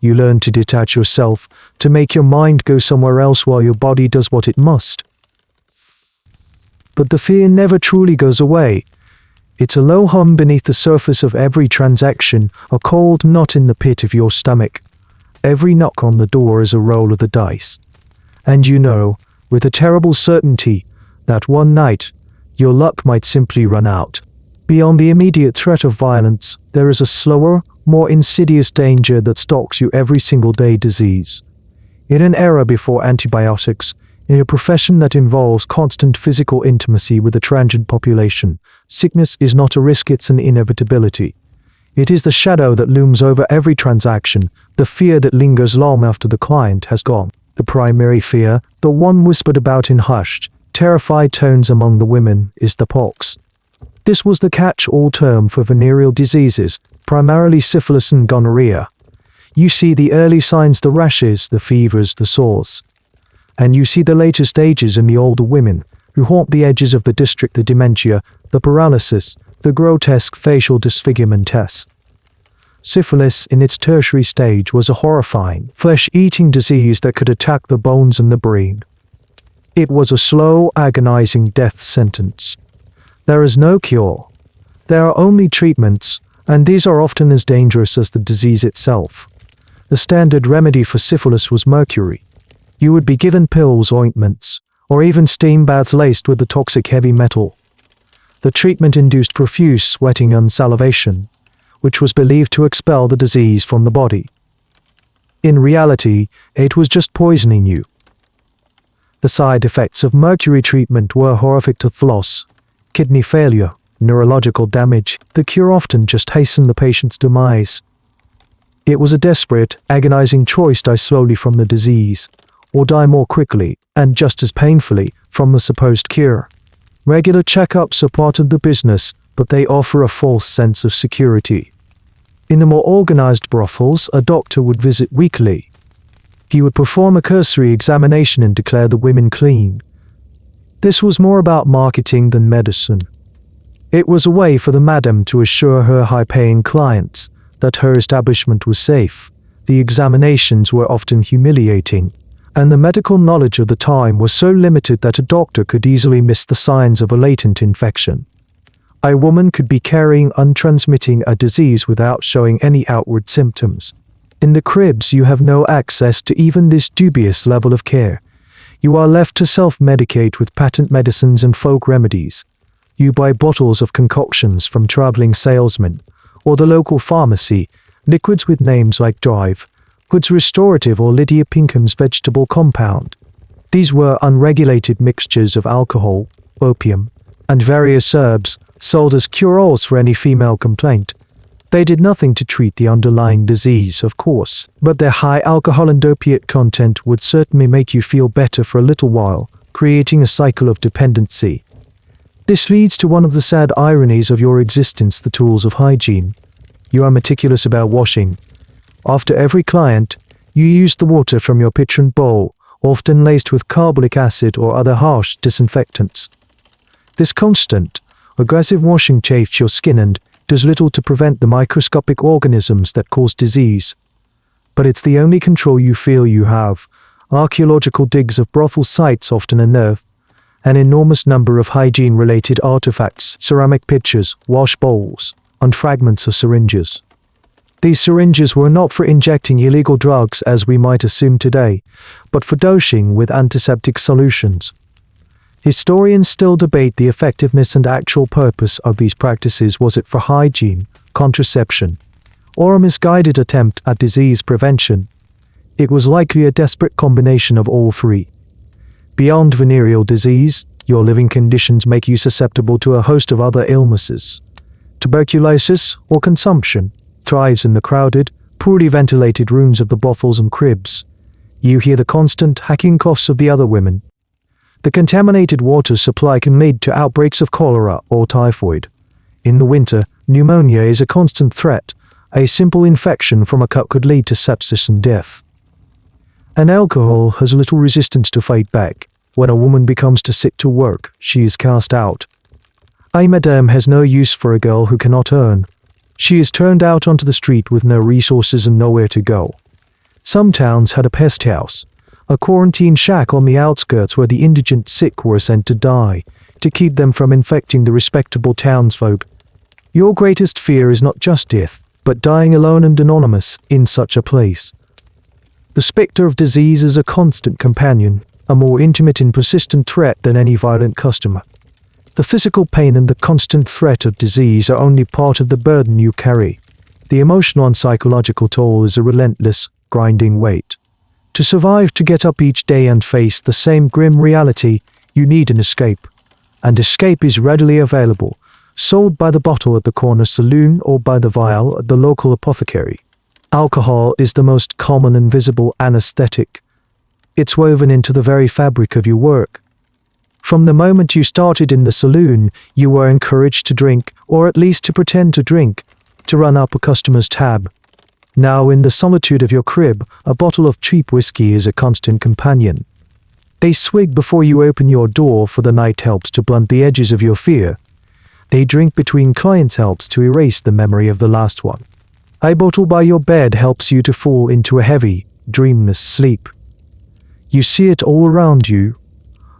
You learn to detach yourself, to make your mind go somewhere else while your body does what it must. But the fear never truly goes away. It's a low hum beneath the surface of every transaction, a cold knot in the pit of your stomach. Every knock on the door is a roll of the dice. And you know, with a terrible certainty, that one night, your luck might simply run out. Beyond the immediate threat of violence, there is a slower, more insidious danger that stalks you every single day: disease. In an era before antibiotics, in a profession that involves constant physical intimacy with a transient population, sickness is not a risk, it's an inevitability. It is the shadow that looms over every transaction, the fear that lingers long after the client has gone. The primary fear, the one whispered about in hushed, terrified tones among the women, is the pox. This was the catch-all term for venereal diseases, primarily syphilis and gonorrhea. You see the early signs, the rashes, the fevers, the sores. And you see the later stages in the older women, who haunt the edges of the district: the dementia, the paralysis, the grotesque facial disfigurements. Syphilis, in its tertiary stage, was a horrifying, flesh-eating disease that could attack the bones and the brain. It was a slow, agonizing death sentence. There is no cure. There are only treatments, and these are often as dangerous as the disease itself. The standard remedy for syphilis was mercury. You would be given pills, ointments, or even steam baths laced with the toxic heavy metal. The treatment induced profuse sweating and salivation, which was believed to expel the disease from the body. In reality, it was just poisoning you. The side effects of mercury treatment were horrific: tooth loss, kidney failure, neurological damage. The cure often just hastened the patient's demise. It was a desperate, agonizing choice: die slowly from the disease, or die more quickly, and just as painfully, from the supposed cure. Regular checkups are part of the business, but they offer a false sense of security. In the more organized brothels, a doctor would visit weekly. He would perform a cursory examination and declare the women clean. This was more about marketing than medicine. It was a way for the madam to assure her high-paying clients that her establishment was safe. The examinations were often humiliating, and the medical knowledge of the time was so limited that a doctor could easily miss the signs of a latent infection. A woman could be carrying untransmitting a disease without showing any outward symptoms. In the cribs, you have no access to even this dubious level of care. You are left to self-medicate with patent medicines and folk remedies. You buy bottles of concoctions from traveling salesmen or the local pharmacy, liquids with names like Drive, Hood's Restorative, or Lydia Pinkham's Vegetable Compound. These were unregulated mixtures of alcohol, opium, and various herbs, sold as cure-alls for any female complaint. They did nothing to treat the underlying disease, of course, but their high alcohol and opiate content would certainly make you feel better for a little while, creating a cycle of dependency. This leads to one of the sad ironies of your existence: the tools of hygiene. You are meticulous about washing. After every client, you use the water from your pitcher and bowl, often laced with carbolic acid or other harsh disinfectants. This constant, aggressive washing chafes your skin and, does little to prevent the microscopic organisms that cause disease. But it's the only control you feel you have. Archaeological digs of brothel sites often unearth an enormous number of hygiene-related artifacts, ceramic pitchers, wash bowls, and fragments of syringes. These syringes were not for injecting illegal drugs as we might assume today, but for dosing with antiseptic solutions. Historians still debate the effectiveness and actual purpose of these practices. Was it for hygiene, contraception, or a misguided attempt at disease prevention? It was likely a desperate combination of all three. Beyond venereal disease, your living conditions make you susceptible to a host of other illnesses. Tuberculosis, or consumption, thrives in the crowded, poorly ventilated rooms of the brothels and cribs. You hear the constant hacking coughs of the other women. The contaminated water supply can lead to outbreaks of cholera or typhoid. In the winter, pneumonia is a constant threat. A simple infection from a cut could lead to sepsis and death. And alcohol has little resistance to fight back. When a woman becomes too sick to work, she is cast out. A madame has no use for a girl who cannot earn. She is turned out onto the street with no resources and nowhere to go. Some towns had a pest house, a quarantine shack on the outskirts where the indigent sick were sent to die, to keep them from infecting the respectable townsfolk. Your greatest fear is not just death, but dying alone and anonymous in such a place. The specter of disease is a constant companion, a more intimate and persistent threat than any violent customer. The physical pain and the constant threat of disease are only part of the burden you carry. The emotional and psychological toll is a relentless, grinding weight. To survive, to get up each day and face the same grim reality, you need an escape. And escape is readily available, sold by the bottle at the corner saloon or by the vial at the local apothecary. Alcohol is the most common and visible anesthetic. It's woven into the very fabric of your work. From the moment you started in the saloon, you were encouraged to drink, or at least to pretend to drink, to run up a customer's tab. Now, in the solitude of your crib, a bottle of cheap whiskey is a constant companion. A swig before you open your door for the night helps to blunt the edges of your fear. A drink between clients helps to erase the memory of the last one. A bottle by your bed helps you to fall into a heavy, dreamless sleep. You see it all around you.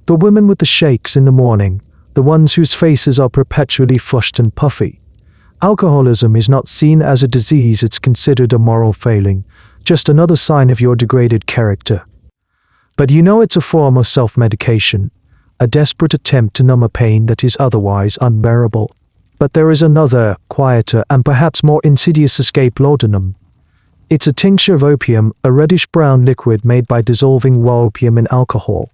The women with the shakes in the morning, the ones whose faces are perpetually flushed and puffy. Alcoholism is not seen as a disease, it's considered a moral failing, just another sign of your degraded character. But you know it's a form of self-medication, a desperate attempt to numb a pain that is otherwise unbearable. But there is another, quieter, and perhaps more insidious escape: laudanum. It's a tincture of opium, a reddish-brown liquid made by dissolving raw opium in alcohol.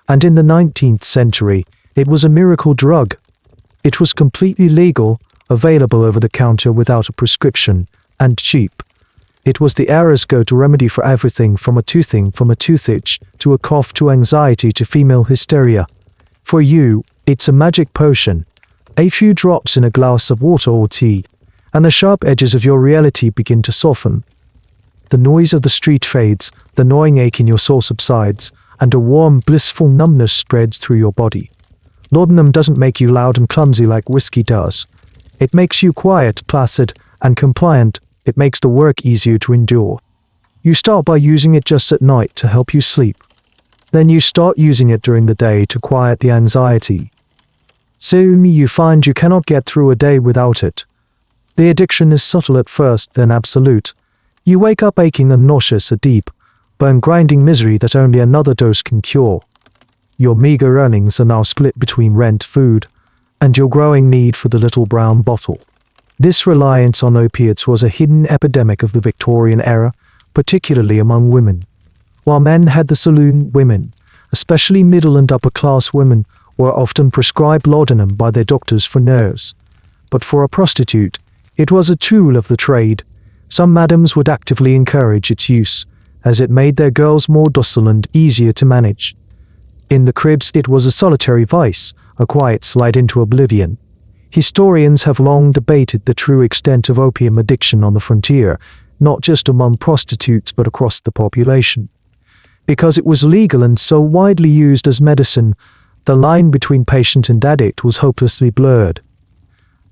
And in the 19th century, it was a miracle drug. It was completely legal, available over the counter without a prescription, and cheap. It was the era's go-to remedy for everything from a toothache, to a cough, to anxiety, to female hysteria. For you, it's a magic potion. A few drops in a glass of water or tea, and the sharp edges of your reality begin to soften. The noise of the street fades, the gnawing ache in your soul subsides, and a warm, blissful numbness spreads through your body. Laudanum doesn't make you loud and clumsy like whiskey does. It makes you quiet, placid, and compliant. It makes the work easier to endure. You start by using it just at night to help you sleep. Then you start using it during the day to quiet the anxiety. Soon you find you cannot get through a day without it. The addiction is subtle at first, then absolute. You wake up aching and nauseous, a deep, bone-grinding misery that only another dose can cure. Your meager earnings are now split between rent, food, and your growing need for the little brown bottle. This reliance on opiates was a hidden epidemic of the Victorian era, particularly among women. While men had the saloon, women, especially middle and upper-class women, were often prescribed laudanum by their doctors for nerves. But for a prostitute, it was a tool of the trade. Some madams would actively encourage its use, as it made their girls more docile and easier to manage. In the cribs, it was a solitary vice, a quiet slide into oblivion. Historians have long debated the true extent of opium addiction on the frontier, not just among prostitutes but across the population. Because it was legal and so widely used as medicine, the line between patient and addict was hopelessly blurred.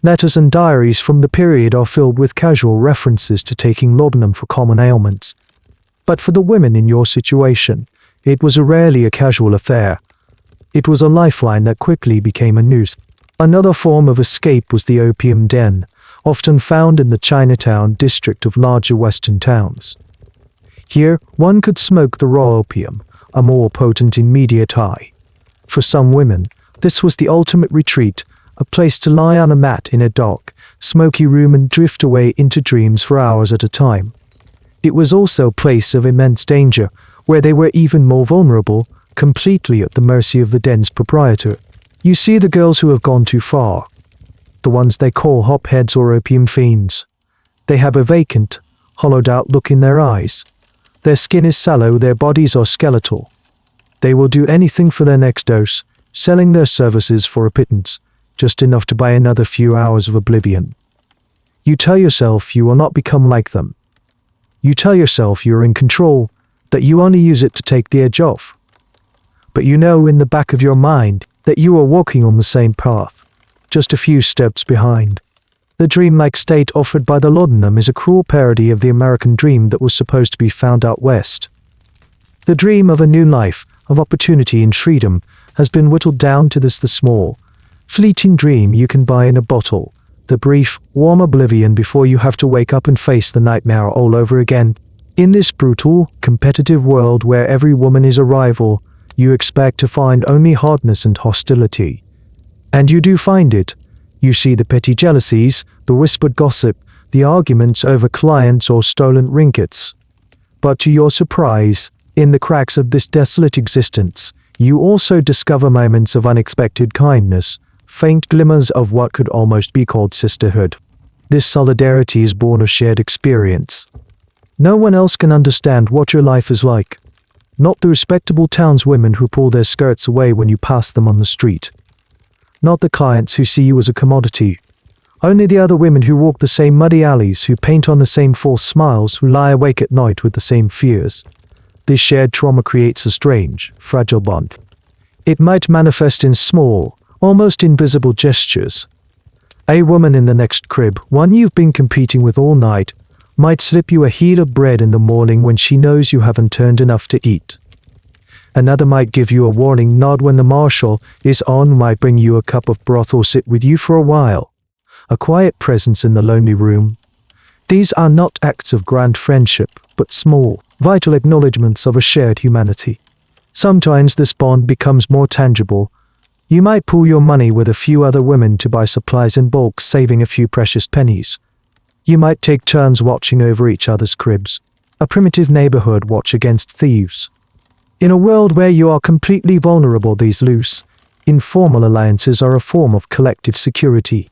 Letters and diaries from the period are filled with casual references to taking laudanum for common ailments. But for the women in your situation, it was rarely a casual affair. It was a lifeline that quickly became a noose. Another form of escape was the opium den, often found in the Chinatown district of larger western towns. Here, one could smoke the raw opium, a more potent immediate high. For some women, this was the ultimate retreat, a place to lie on a mat in a dark, smoky room and drift away into dreams for hours at a time. It was also a place of immense danger, where they were even more vulnerable, completely at the mercy of the den's proprietor. You see the girls who have gone too far, the ones they call hopheads or opium fiends. They have a vacant, hollowed-out look in their eyes. Their skin is sallow, their bodies are skeletal. They will do anything for their next dose, selling their services for a pittance, just enough to buy another few hours of oblivion. You tell yourself you will not become like them. You tell yourself you are in control, that you only use it to take the edge off. But you know in the back of your mind that you are walking on the same path, just a few steps behind. The dreamlike state offered by the laudanum is a cruel parody of the American dream that was supposed to be found out west. The dream of a new life, of opportunity and freedom, has been whittled down to the small, fleeting dream you can buy in a bottle, the brief, warm oblivion before you have to wake up and face the nightmare all over again. In this brutal, competitive world where every woman is a rival, you expect to find only hardness and hostility. And you do find it. You see the petty jealousies, the whispered gossip, the arguments over clients or stolen trinkets. But to your surprise, in the cracks of this desolate existence, you also discover moments of unexpected kindness, faint glimmers of what could almost be called sisterhood. This solidarity is born of shared experience. No one else can understand what your life is like. Not the respectable townswomen who pull their skirts away when you pass them on the street. Not the clients who see you as a commodity. Only the other women who walk the same muddy alleys, who paint on the same false smiles, who lie awake at night with the same fears. This shared trauma creates a strange, fragile bond. It might manifest in small, almost invisible gestures. A woman in the next crib, one you've been competing with all night, might slip you a heel of bread in the morning when she knows you haven't turned enough to eat. Another might give you a warning nod when the marshal is on, might bring you a cup of broth or sit with you for a while. A quiet presence in the lonely room. These are not acts of grand friendship, but small, vital acknowledgments of a shared humanity. Sometimes this bond becomes more tangible. You might pool your money with a few other women to buy supplies in bulk, saving a few precious pennies. You might take turns watching over each other's cribs, a primitive neighborhood watch against thieves. In a world where you are completely vulnerable, these loose, informal alliances are a form of collective security.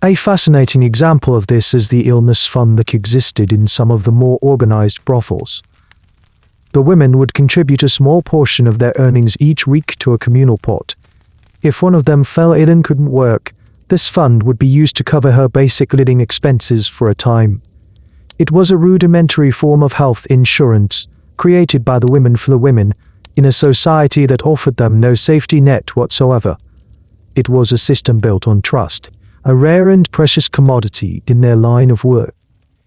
A fascinating example of this is the illness fund that existed in some of the more organized brothels. The women would contribute a small portion of their earnings each week to a communal pot. If one of them fell ill and couldn't work, this fund would be used to cover her basic living expenses for a time. It was a rudimentary form of health insurance, created by the women for the women, in a society that offered them no safety net whatsoever. It was a system built on trust, a rare and precious commodity in their line of work.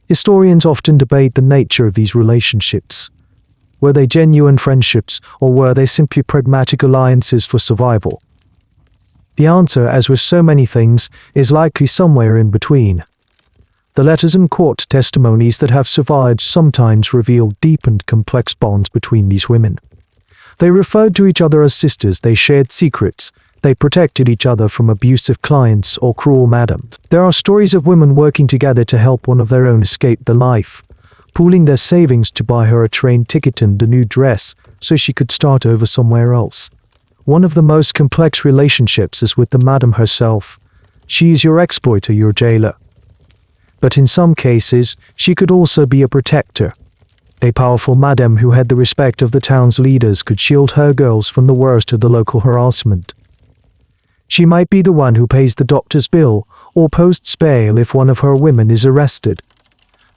Historians often debate the nature of these relationships. Were they genuine friendships, or were they simply pragmatic alliances for survival? The answer, as with so many things, is likely somewhere in between. The letters and court testimonies that have survived sometimes reveal deep and complex bonds between these women. They referred to each other as sisters, they shared secrets, they protected each other from abusive clients or cruel madams. There are stories of women working together to help one of their own escape the life, pooling their savings to buy her a train ticket and a new dress so she could start over somewhere else. One of the most complex relationships is with the madam herself. She is your exploiter, your jailer. But in some cases, she could also be a protector. A powerful madam who had the respect of the town's leaders could shield her girls from the worst of the local harassment. She might be the one who pays the doctor's bill or posts bail if one of her women is arrested.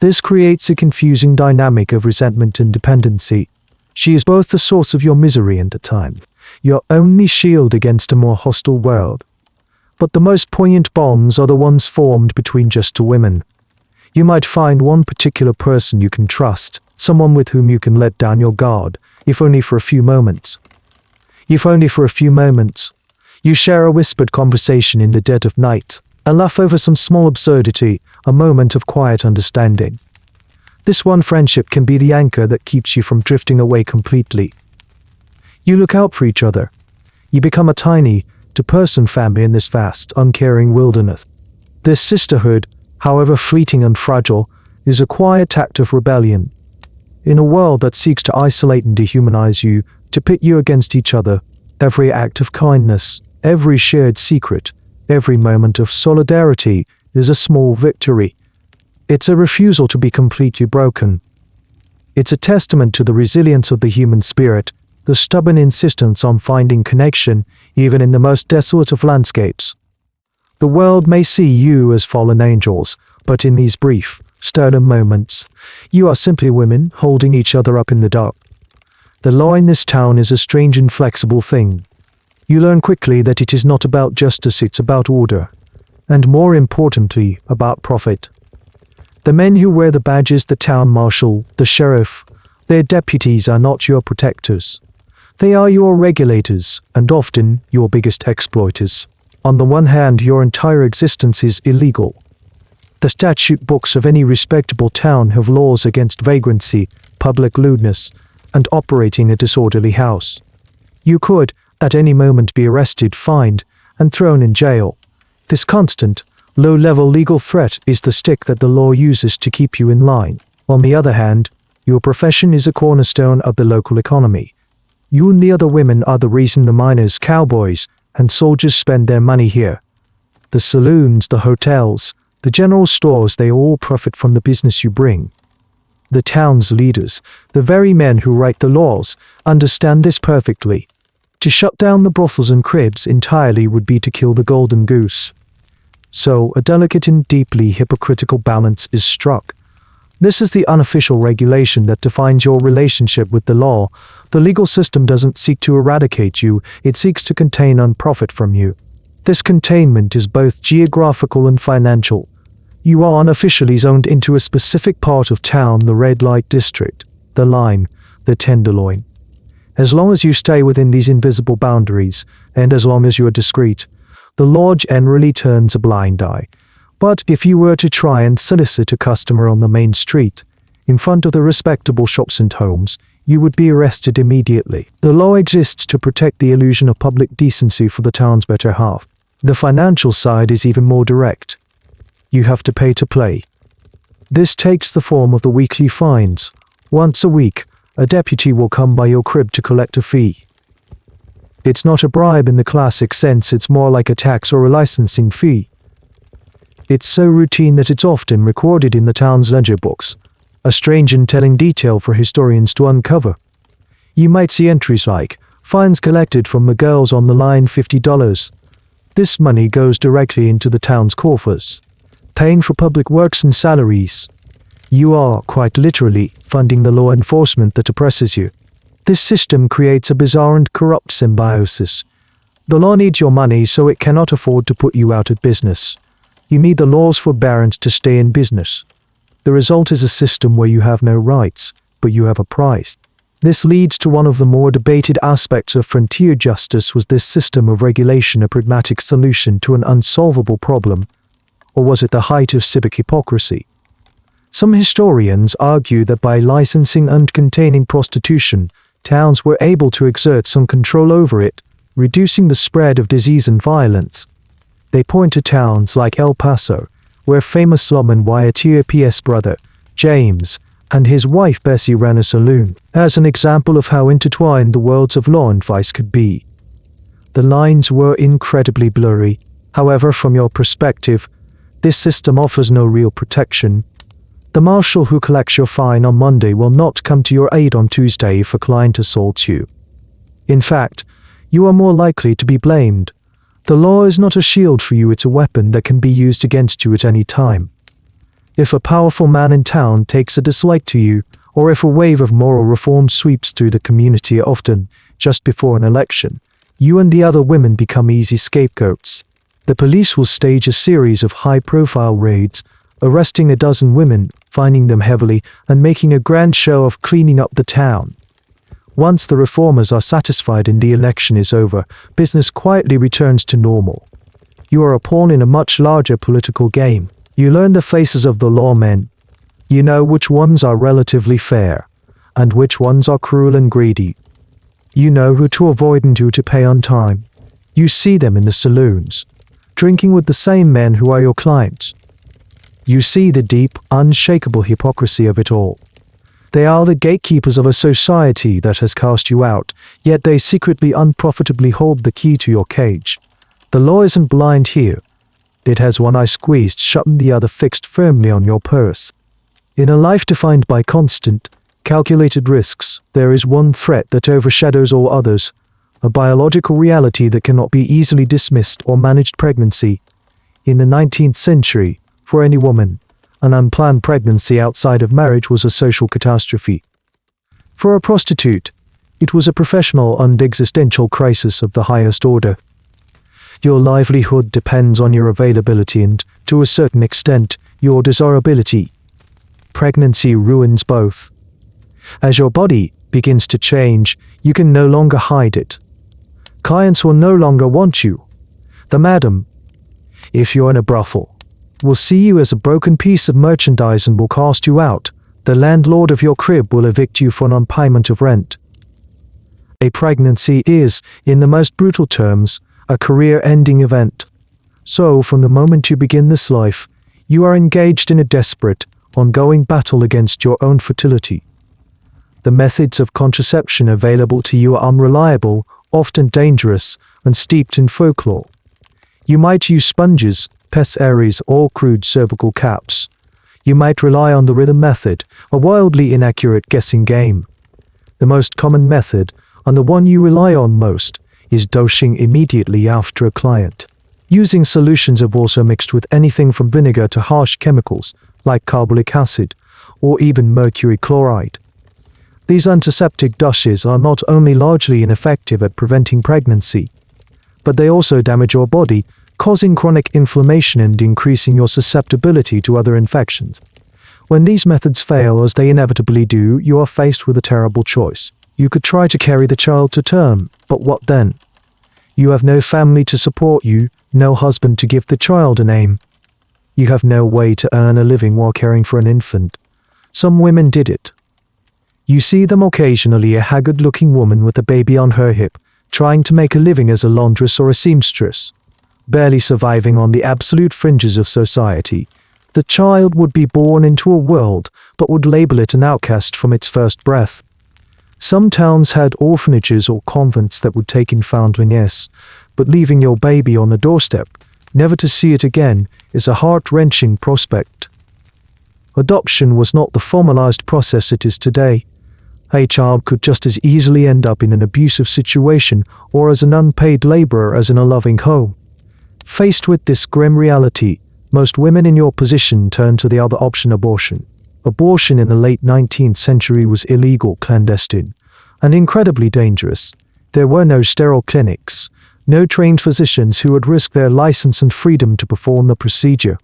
This creates a confusing dynamic of resentment and dependency. She is both the source of your misery and, at times, your only shield against a more hostile world. But the most poignant bonds are the ones formed between just two women. You might find one particular person you can trust, someone with whom you can let down your guard, if only for a few moments. If only for a few moments. You share a whispered conversation in the dead of night, a laugh over some small absurdity, a moment of quiet understanding. This one friendship can be the anchor that keeps you from drifting away completely. You look out for each other. You become a tiny, two-person family in this vast, uncaring wilderness. This sisterhood, however fleeting and fragile, is a quiet act of rebellion. In a world that seeks to isolate and dehumanize you, to pit you against each other, every act of kindness, every shared secret, every moment of solidarity is a small victory. It's a refusal to be completely broken. It's a testament to the resilience of the human spirit, the stubborn insistence on finding connection even in the most desolate of landscapes. The world may see you as fallen angels, but in these brief, stern moments, you are simply women holding each other up in the dark. The law in this town is a strange and flexible thing. You learn quickly that it is not about justice, it's about order, and more importantly, about profit. The men who wear the badges, the town marshal, the sheriff, their deputies are not your protectors. They are your regulators, and often your biggest exploiters. On the one hand, your entire existence is illegal. The statute books of any respectable town have laws against vagrancy, public lewdness, and operating a disorderly house. You could, at any moment, be arrested, fined, and thrown in jail. This constant, low-level legal threat is the stick that the law uses to keep you in line. On the other hand, your profession is a cornerstone of the local economy. You and the other women are the reason the miners, cowboys, and soldiers spend their money here. The saloons, the hotels, the general stores, they all profit from the business you bring. The town's leaders, the very men who write the laws, understand this perfectly. To shut down the brothels and cribs entirely would be to kill the golden goose. So, a delicate and deeply hypocritical balance is struck. This is the unofficial regulation that defines your relationship with the law. The legal system doesn't seek to eradicate you, it seeks to contain and profit from you. This containment is both geographical and financial. You are unofficially zoned into a specific part of town, the red light district, the line, the tenderloin. As long as you stay within these invisible boundaries, and as long as you are discreet, the law generally turns a blind eye. But if you were to try and solicit a customer on the main street, in front of the respectable shops and homes, you would be arrested immediately. The law exists to protect the illusion of public decency for the town's better half. The financial side is even more direct. You have to pay to play. This takes the form of the weekly fines. Once a week, a deputy will come by your crib to collect a fee. It's not a bribe in the classic sense, it's more like a tax or a licensing fee. It's so routine that it's often recorded in the town's ledger books, a strange and telling detail for historians to uncover. You might see entries like, fines collected from the girls on the line $50. This money goes directly into the town's coffers, paying for public works and salaries. You are, quite literally, funding the law enforcement that oppresses you. This system creates a bizarre and corrupt symbiosis. The law needs your money, so it cannot afford to put you out of business. You need the law's forbearance to stay in business. The result is a system where you have no rights, but you have a price. This leads to one of the more debated aspects of frontier justice. Was this system of regulation a pragmatic solution to an unsolvable problem, or was it the height of civic hypocrisy? Some historians argue that by licensing and containing prostitution, towns were able to exert some control over it, reducing the spread of disease and violence. They point to towns like El Paso, where famous lawman Wyatt brother, James, and his wife Bessie ran a saloon, as an example of how intertwined the worlds of law and vice could be. The lines were incredibly blurry. However, from your perspective, this system offers no real protection. The marshal who collects your fine on Monday will not come to your aid on Tuesday if a client assaults you. In fact, you are more likely to be blamed. The law is not a shield for you, it's a weapon that can be used against you at any time. If a powerful man in town takes a dislike to you, or if a wave of moral reform sweeps through the community, often just before an election, you and the other women become easy scapegoats. The police will stage a series of high-profile raids, arresting a dozen women, fining them heavily, and making a grand show of cleaning up the town. Once the reformers are satisfied and the election is over, business quietly returns to normal. You are a pawn in a much larger political game. You learn the faces of the lawmen. You know which ones are relatively fair, and which ones are cruel and greedy. You know who to avoid and who to pay on time. You see them in the saloons, drinking with the same men who are your clients. You see the deep, unshakable hypocrisy of it all. They are the gatekeepers of a society that has cast you out, yet they secretly unprofitably hold the key to your cage. The law isn't blind here. It has one eye squeezed shut and the other fixed firmly on your purse. In a life defined by constant, calculated risks, there is one threat that overshadows all others, a biological reality that cannot be easily dismissed or managed: pregnancy. In the 19th century, for any woman, an unplanned pregnancy outside of marriage was a social catastrophe. For a prostitute, it was a professional and existential crisis of the highest order. Your livelihood depends on your availability and, to a certain extent, your desirability. Pregnancy ruins both. As your body begins to change, you can no longer hide it. Clients will no longer want you. The madam, if you're in a brothel, will see you as a broken piece of merchandise and will cast you out. The landlord of your crib will evict you for non-payment of rent. A pregnancy is, in the most brutal terms, a career-ending event. So, from the moment you begin this life, you are engaged in a desperate, ongoing battle against your own fertility. The methods of contraception available to you are unreliable, often dangerous, and steeped in folklore. You might use sponges, pessaries, or crude cervical caps. You might rely on the rhythm method, a wildly inaccurate guessing game. The most common method, and the one you rely on most, is dosing immediately after a client, using solutions of water mixed with anything from vinegar to harsh chemicals like carbolic acid or even mercury chloride. These antiseptic douches are not only largely ineffective at preventing pregnancy, but they also damage your body, causing chronic inflammation and increasing your susceptibility to other infections. When these methods fail, as they inevitably do, you are faced with a terrible choice. You could try to carry the child to term, but what then? You have no family to support you, no husband to give the child a name. You have no way to earn a living while caring for an infant. Some women did it. You see them occasionally, a haggard-looking woman with a baby on her hip, trying to make a living as a laundress or a seamstress, barely surviving on the absolute fringes of society. The child would be born into a world, but would label it an outcast from its first breath. Some towns had orphanages or convents that would take in foundlings, but leaving your baby on the doorstep, never to see it again, is a heart-wrenching prospect. Adoption was not the formalized process it is today. A child could just as easily end up in an abusive situation or as an unpaid laborer as in a loving home. Faced with this grim reality, most women in your position turn to the other option: abortion. Abortion in the late 19th century was illegal, clandestine, and incredibly dangerous. There were no sterile clinics, no trained physicians who would risk their license and freedom to perform the procedure.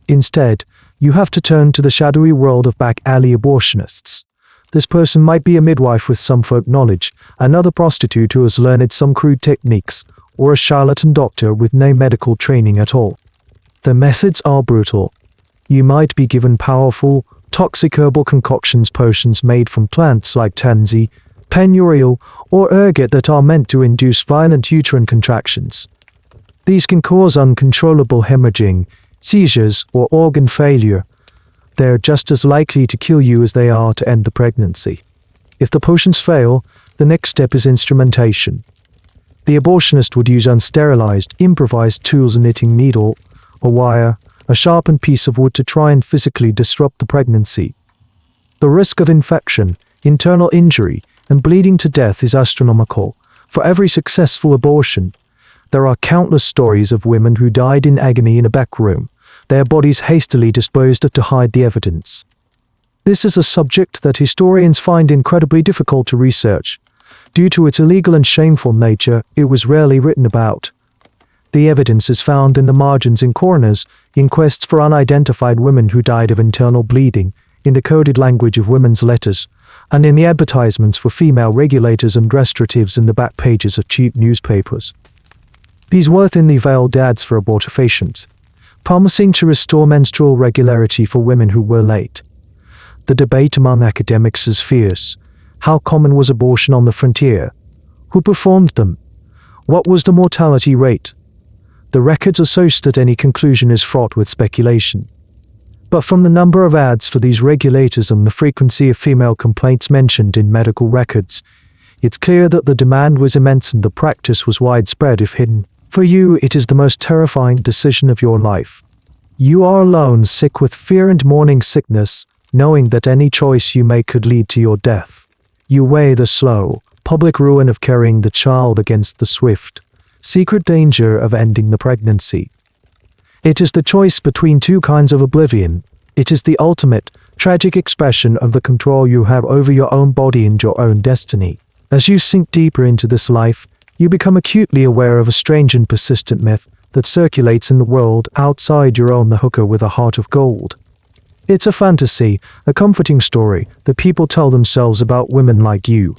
Instead, you have to turn to the shadowy world of back-alley abortionists. This person might be a midwife with some folk knowledge, another prostitute who has learned some crude techniques, or a charlatan doctor with no medical training at all. The methods are brutal. You might be given powerful, toxic herbal concoctions, potions made from plants like tansy, penurial, or ergot that are meant to induce violent uterine contractions. These can cause uncontrollable hemorrhaging, seizures, or organ failure. They're just as likely to kill you as they are to end the pregnancy. If the potions fail, the next step is instrumentation. The abortionist would use unsterilized, improvised tools: a knitting needle, a wire, a sharpened piece of wood to try and physically disrupt the pregnancy. The risk of infection, internal injury, and bleeding to death is astronomical. For every successful abortion, there are countless stories of women who died in agony in a back room, their bodies hastily disposed of to hide the evidence. This is a subject that historians find incredibly difficult to research. Due to its illegal and shameful nature, it was rarely written about. The evidence is found in the margins in corners, inquests for unidentified women who died of internal bleeding, in the coded language of women's letters, and in the advertisements for female regulators and restoratives in the back pages of cheap newspapers. These were thinly veiled ads for abortifacients, promising to restore menstrual regularity for women who were late. The debate among academics is fierce. How common was abortion on the frontier? Who performed them? What was the mortality rate? The records are such that any conclusion is fraught with speculation. But from the number of ads for these regulators and the frequency of female complaints mentioned in medical records, it's clear that the demand was immense and the practice was widespread if hidden. For you, it is the most terrifying decision of your life. You are alone, sick with fear and morning sickness, knowing that any choice you make could lead to your death. You weigh the slow, public ruin of carrying the child against the swift, secret danger of ending the pregnancy. It is the choice between two kinds of oblivion. It is the ultimate, tragic expression of the control you have over your own body and your own destiny. As you sink deeper into this life, you become acutely aware of a strange and persistent myth that circulates in the world outside your own, the hooker with a heart of gold. It's a fantasy, a comforting story that people tell themselves about women like you.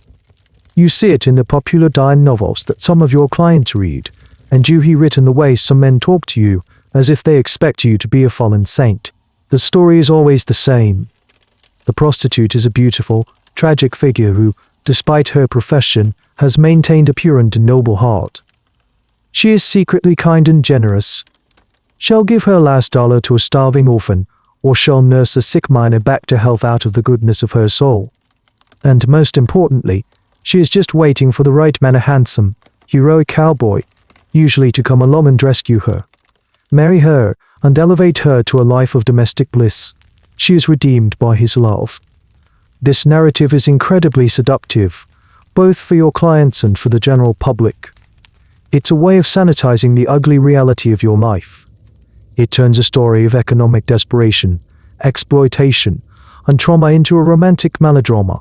You see it in the popular dime novels that some of your clients read, and you hear it in the way some men talk to you, as if they expect you to be a fallen saint. The story is always the same. The prostitute is a beautiful, tragic figure who, despite her profession, has maintained a pure and noble heart. She is secretly kind and generous. She'll give her last dollar to a starving orphan, or she'll nurse a sick miner back to health out of the goodness of her soul. And most importantly, she is just waiting for the right man, a handsome, heroic cowboy, usually to come along and rescue her. Marry her, and elevate her to a life of domestic bliss. She is redeemed by his love. This narrative is incredibly seductive, both for your clients and for the general public. It's a way of sanitizing the ugly reality of your life. It turns a story of economic desperation, exploitation, and trauma into a romantic melodrama.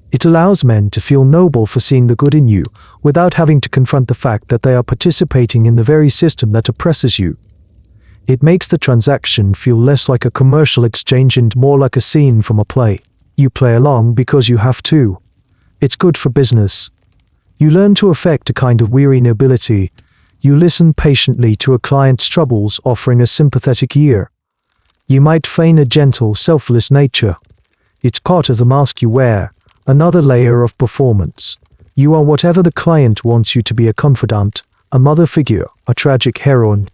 It allows men to feel noble for seeing the good in you without having to confront the fact that they are participating in the very system that oppresses you. It makes the transaction feel less like a commercial exchange and more like a scene from a play. You play along because you have to. It's good for business. You learn to affect a kind of weary nobility. You listen patiently to a client's troubles, offering a sympathetic ear. You might feign a gentle, selfless nature. It's part of the mask you wear, another layer of performance. You are whatever the client wants you to be: a confidant, a mother figure, a tragic heroine.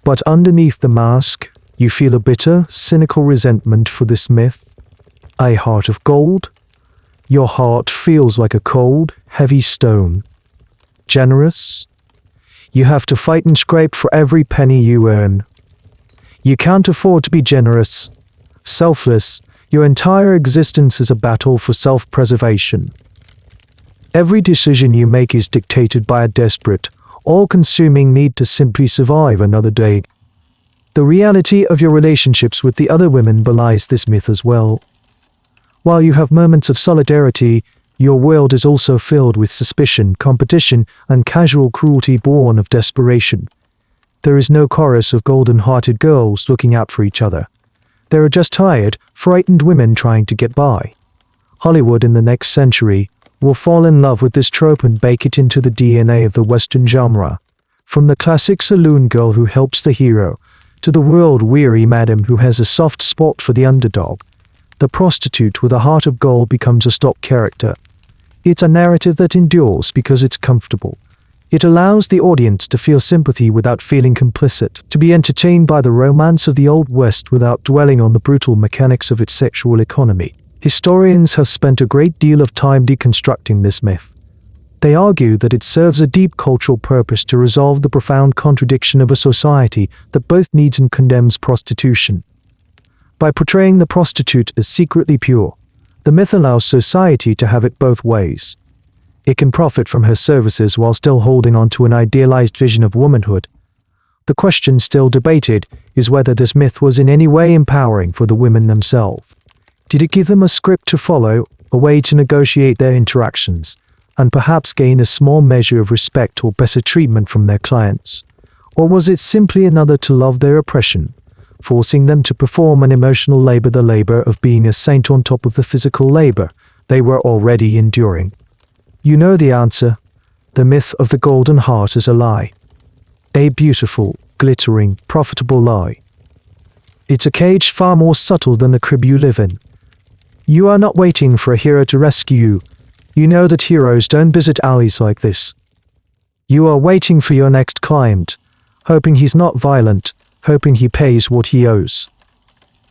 But underneath the mask, you feel a bitter, cynical resentment for this myth. A heart of gold? Your heart feels like a cold, heavy stone. Generous? You have to fight and scrape for every penny you earn. You can't afford to be generous. Selfless, your entire existence is a battle for self-preservation. Every decision you make is dictated by a desperate, all-consuming need to simply survive another day. The reality of your relationships with the other women belies this myth as well. While you have moments of solidarity, your world is also filled with suspicion, competition, and casual cruelty born of desperation. There is no chorus of golden-hearted girls looking out for each other. There are just tired, frightened women trying to get by. Hollywood in the next century will fall in love with this trope and bake it into the DNA of the Western genre. From the classic saloon girl who helps the hero, to the world-weary madam who has a soft spot for the underdog, the prostitute with a heart of gold becomes a stock character. It's a narrative that endures because it's comfortable. It allows the audience to feel sympathy without feeling complicit, to be entertained by the romance of the Old West without dwelling on the brutal mechanics of its sexual economy. Historians have spent a great deal of time deconstructing this myth. They argue that it serves a deep cultural purpose to resolve the profound contradiction of a society that both needs and condemns prostitution. By portraying the prostitute as secretly pure, the myth allows society to have it both ways. It can profit from her services while still holding on to an idealized vision of womanhood. The question still debated is whether this myth was in any way empowering for the women themselves. Did it give them a script to follow, a way to negotiate their interactions, and perhaps gain a small measure of respect or better treatment from their clients? Or was it simply another to love their oppression, forcing them to perform an emotional labor, the labor of being a saint on top of the physical labor they were already enduring? You know the answer. The myth of the golden heart is a lie. A beautiful, glittering, profitable lie. It's a cage far more subtle than the crib you live in. You are not waiting for a hero to rescue you. You know that heroes don't visit alleys like this. You are waiting for your next client, hoping he's not violent, hoping he pays what he owes.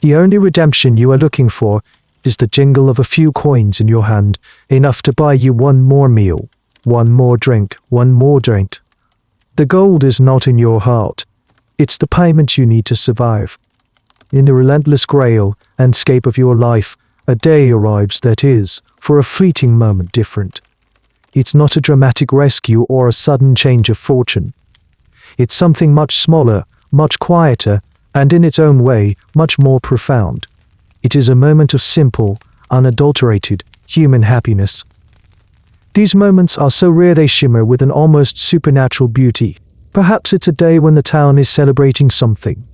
The only redemption you are looking for is the jingle of a few coins in your hand, enough to buy you one more meal, one more drink, one more drink. The gold is not in your heart. It's the payment you need to survive. In the relentless grail and scape of your life, a day arrives that is, for a fleeting moment, different. It's not a dramatic rescue or a sudden change of fortune. It's something much smaller, much quieter, and in its own way, much more profound. It is a moment of simple, unadulterated, human happiness. These moments are so rare they shimmer with an almost supernatural beauty. Perhaps it's a day when the town is celebrating something.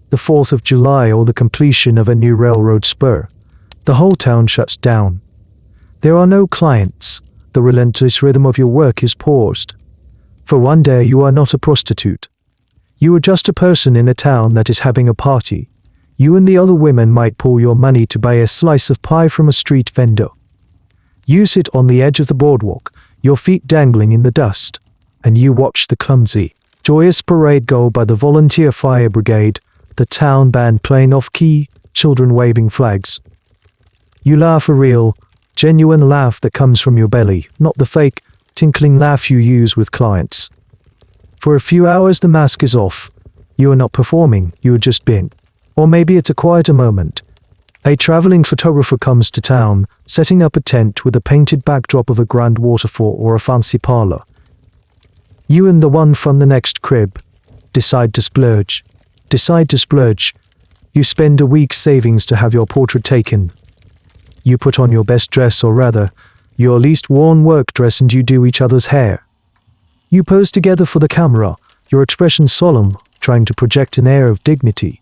The 4th of July or the completion of a new railroad spur. The whole town shuts down. There are no clients. The relentless rhythm of your work is paused. For one day you are not a prostitute. You are just a person in a town that is having a party. You and the other women might pool your money to buy a slice of pie from a street vendor. You sit on the edge of the boardwalk, your feet dangling in the dust, and you watch the clumsy, joyous parade go by the volunteer fire brigade, the town band playing off-key, children waving flags. You laugh a real, genuine laugh that comes from your belly, not the fake, tinkling laugh you use with clients. For a few hours the mask is off. You are not performing, you are just being. Or maybe it's a quieter moment. A traveling photographer comes to town, setting up a tent with a painted backdrop of a grand waterfall or a fancy parlor. You and the one from the next crib decide to splurge. You spend a week's savings to have your portrait taken. You put on your best dress, or rather, your least worn work dress, and you do each other's hair. You pose together for the camera, your expression solemn, trying to project an air of dignity.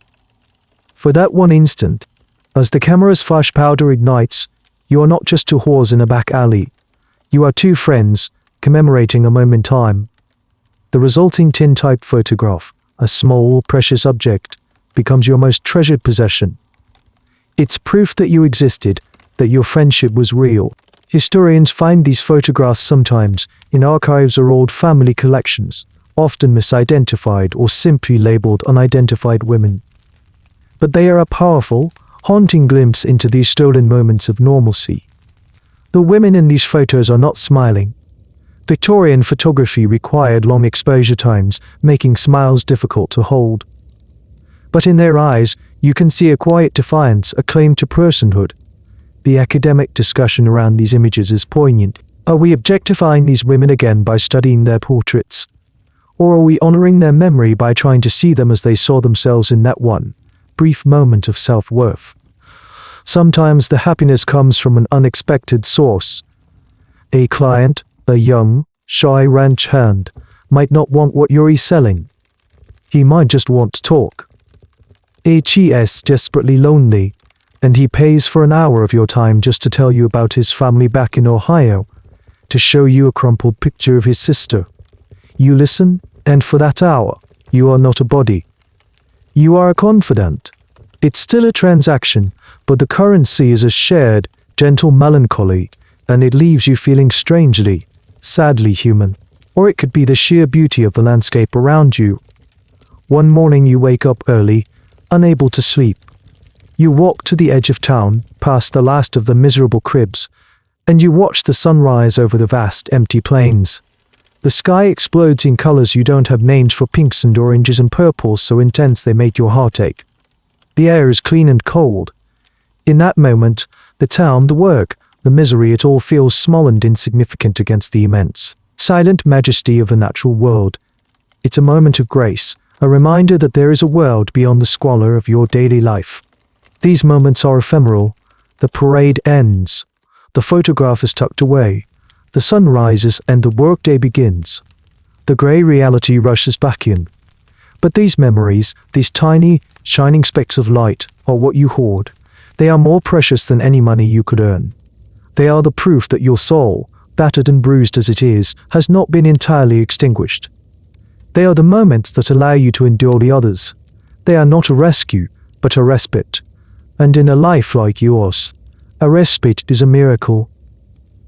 For that one instant, as the camera's flash powder ignites, you are not just two whores in a back alley. You are two friends, commemorating a moment in time. The resulting tin-type photograph, a small, precious object, becomes your most treasured possession. It's proof that you existed, that your friendship was real. Historians find these photographs sometimes in archives or old family collections, often misidentified or simply labeled unidentified women. But they are a powerful, haunting glimpse into these stolen moments of normalcy. The women in these photos are not smiling. Victorian photography required long exposure times, making smiles difficult to hold. But in their eyes, you can see a quiet defiance, a claim to personhood. The academic discussion around these images is poignant. Are we objectifying these women again by studying their portraits? Or are we honoring their memory by trying to see them as they saw themselves in that one brief moment of self-worth? Sometimes the happiness comes from an unexpected source. A client, a young, shy ranch hand, might not want what you're selling. He might just want to talk. He's desperately lonely, and he pays for an hour of your time just to tell you about his family back in Ohio, to show you a crumpled picture of his sister. You listen, and for that hour, you are not a body. You are a confidant. It's still a transaction, but the currency is a shared, gentle melancholy, and it leaves you feeling strangely, sadly human. Or it could be the sheer beauty of the landscape around you. One morning you wake up early, unable to sleep. You walk to the edge of town, past the last of the miserable cribs, and you watch the sun rise over the vast, empty plains. The sky explodes in colors you don't have names for, pinks and oranges and purples so intense they make your heart ache. The air is clean and cold. In that moment, the town, the work, the misery, it all feels small and insignificant against the immense, silent majesty of the natural world. It's a moment of grace, a reminder that there is a world beyond the squalor of your daily life. These moments are ephemeral. The parade ends. The photograph is tucked away. The sun rises and the workday begins. The grey reality rushes back in. But these memories, these tiny, shining specks of light, are what you hoard. They are more precious than any money you could earn. They are the proof that your soul, battered and bruised as it is, has not been entirely extinguished. They are the moments that allow you to endure the others. They are not a rescue, but a respite. And in a life like yours, a respite is a miracle.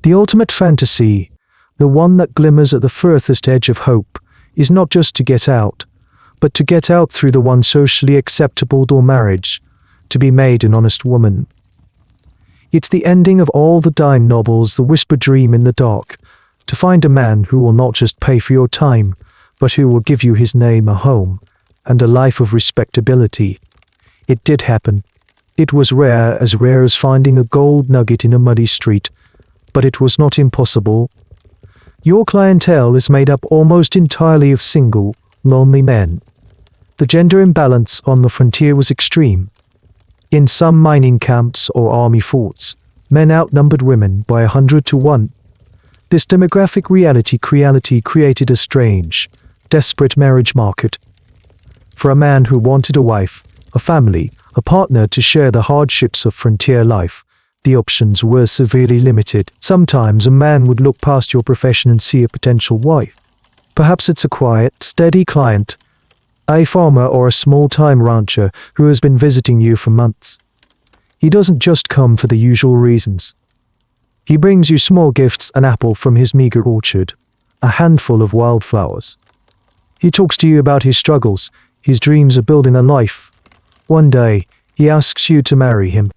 The ultimate fantasy, the one that glimmers at the furthest edge of hope, is not just to get out, but to get out through the one socially acceptable door marriage, to be made an honest woman. It's the ending of all the dime novels, the whispered dream in the dark, to find a man who will not just pay for your time, but who will give you his name, a home, and a life of respectability. It did happen. It was rare as finding a gold nugget in a muddy street, but it was not impossible. Your clientele is made up almost entirely of single, lonely men. The gender imbalance on the frontier was extreme. In some mining camps or army forts, men outnumbered women by 100 to 1. This demographic reality created a strange, desperate marriage market. For a man who wanted a wife, a family, a partner to share the hardships of frontier life, the options were severely limited. Sometimes a man would look past your profession and see a potential wife. Perhaps it's a quiet, steady client, a farmer or a small-time rancher who has been visiting you for months. He doesn't just come for the usual reasons. He brings you small gifts, an apple from his meager orchard, a handful of wildflowers. He talks to you about his struggles, his dreams of building a life. One day, he asks you to marry him.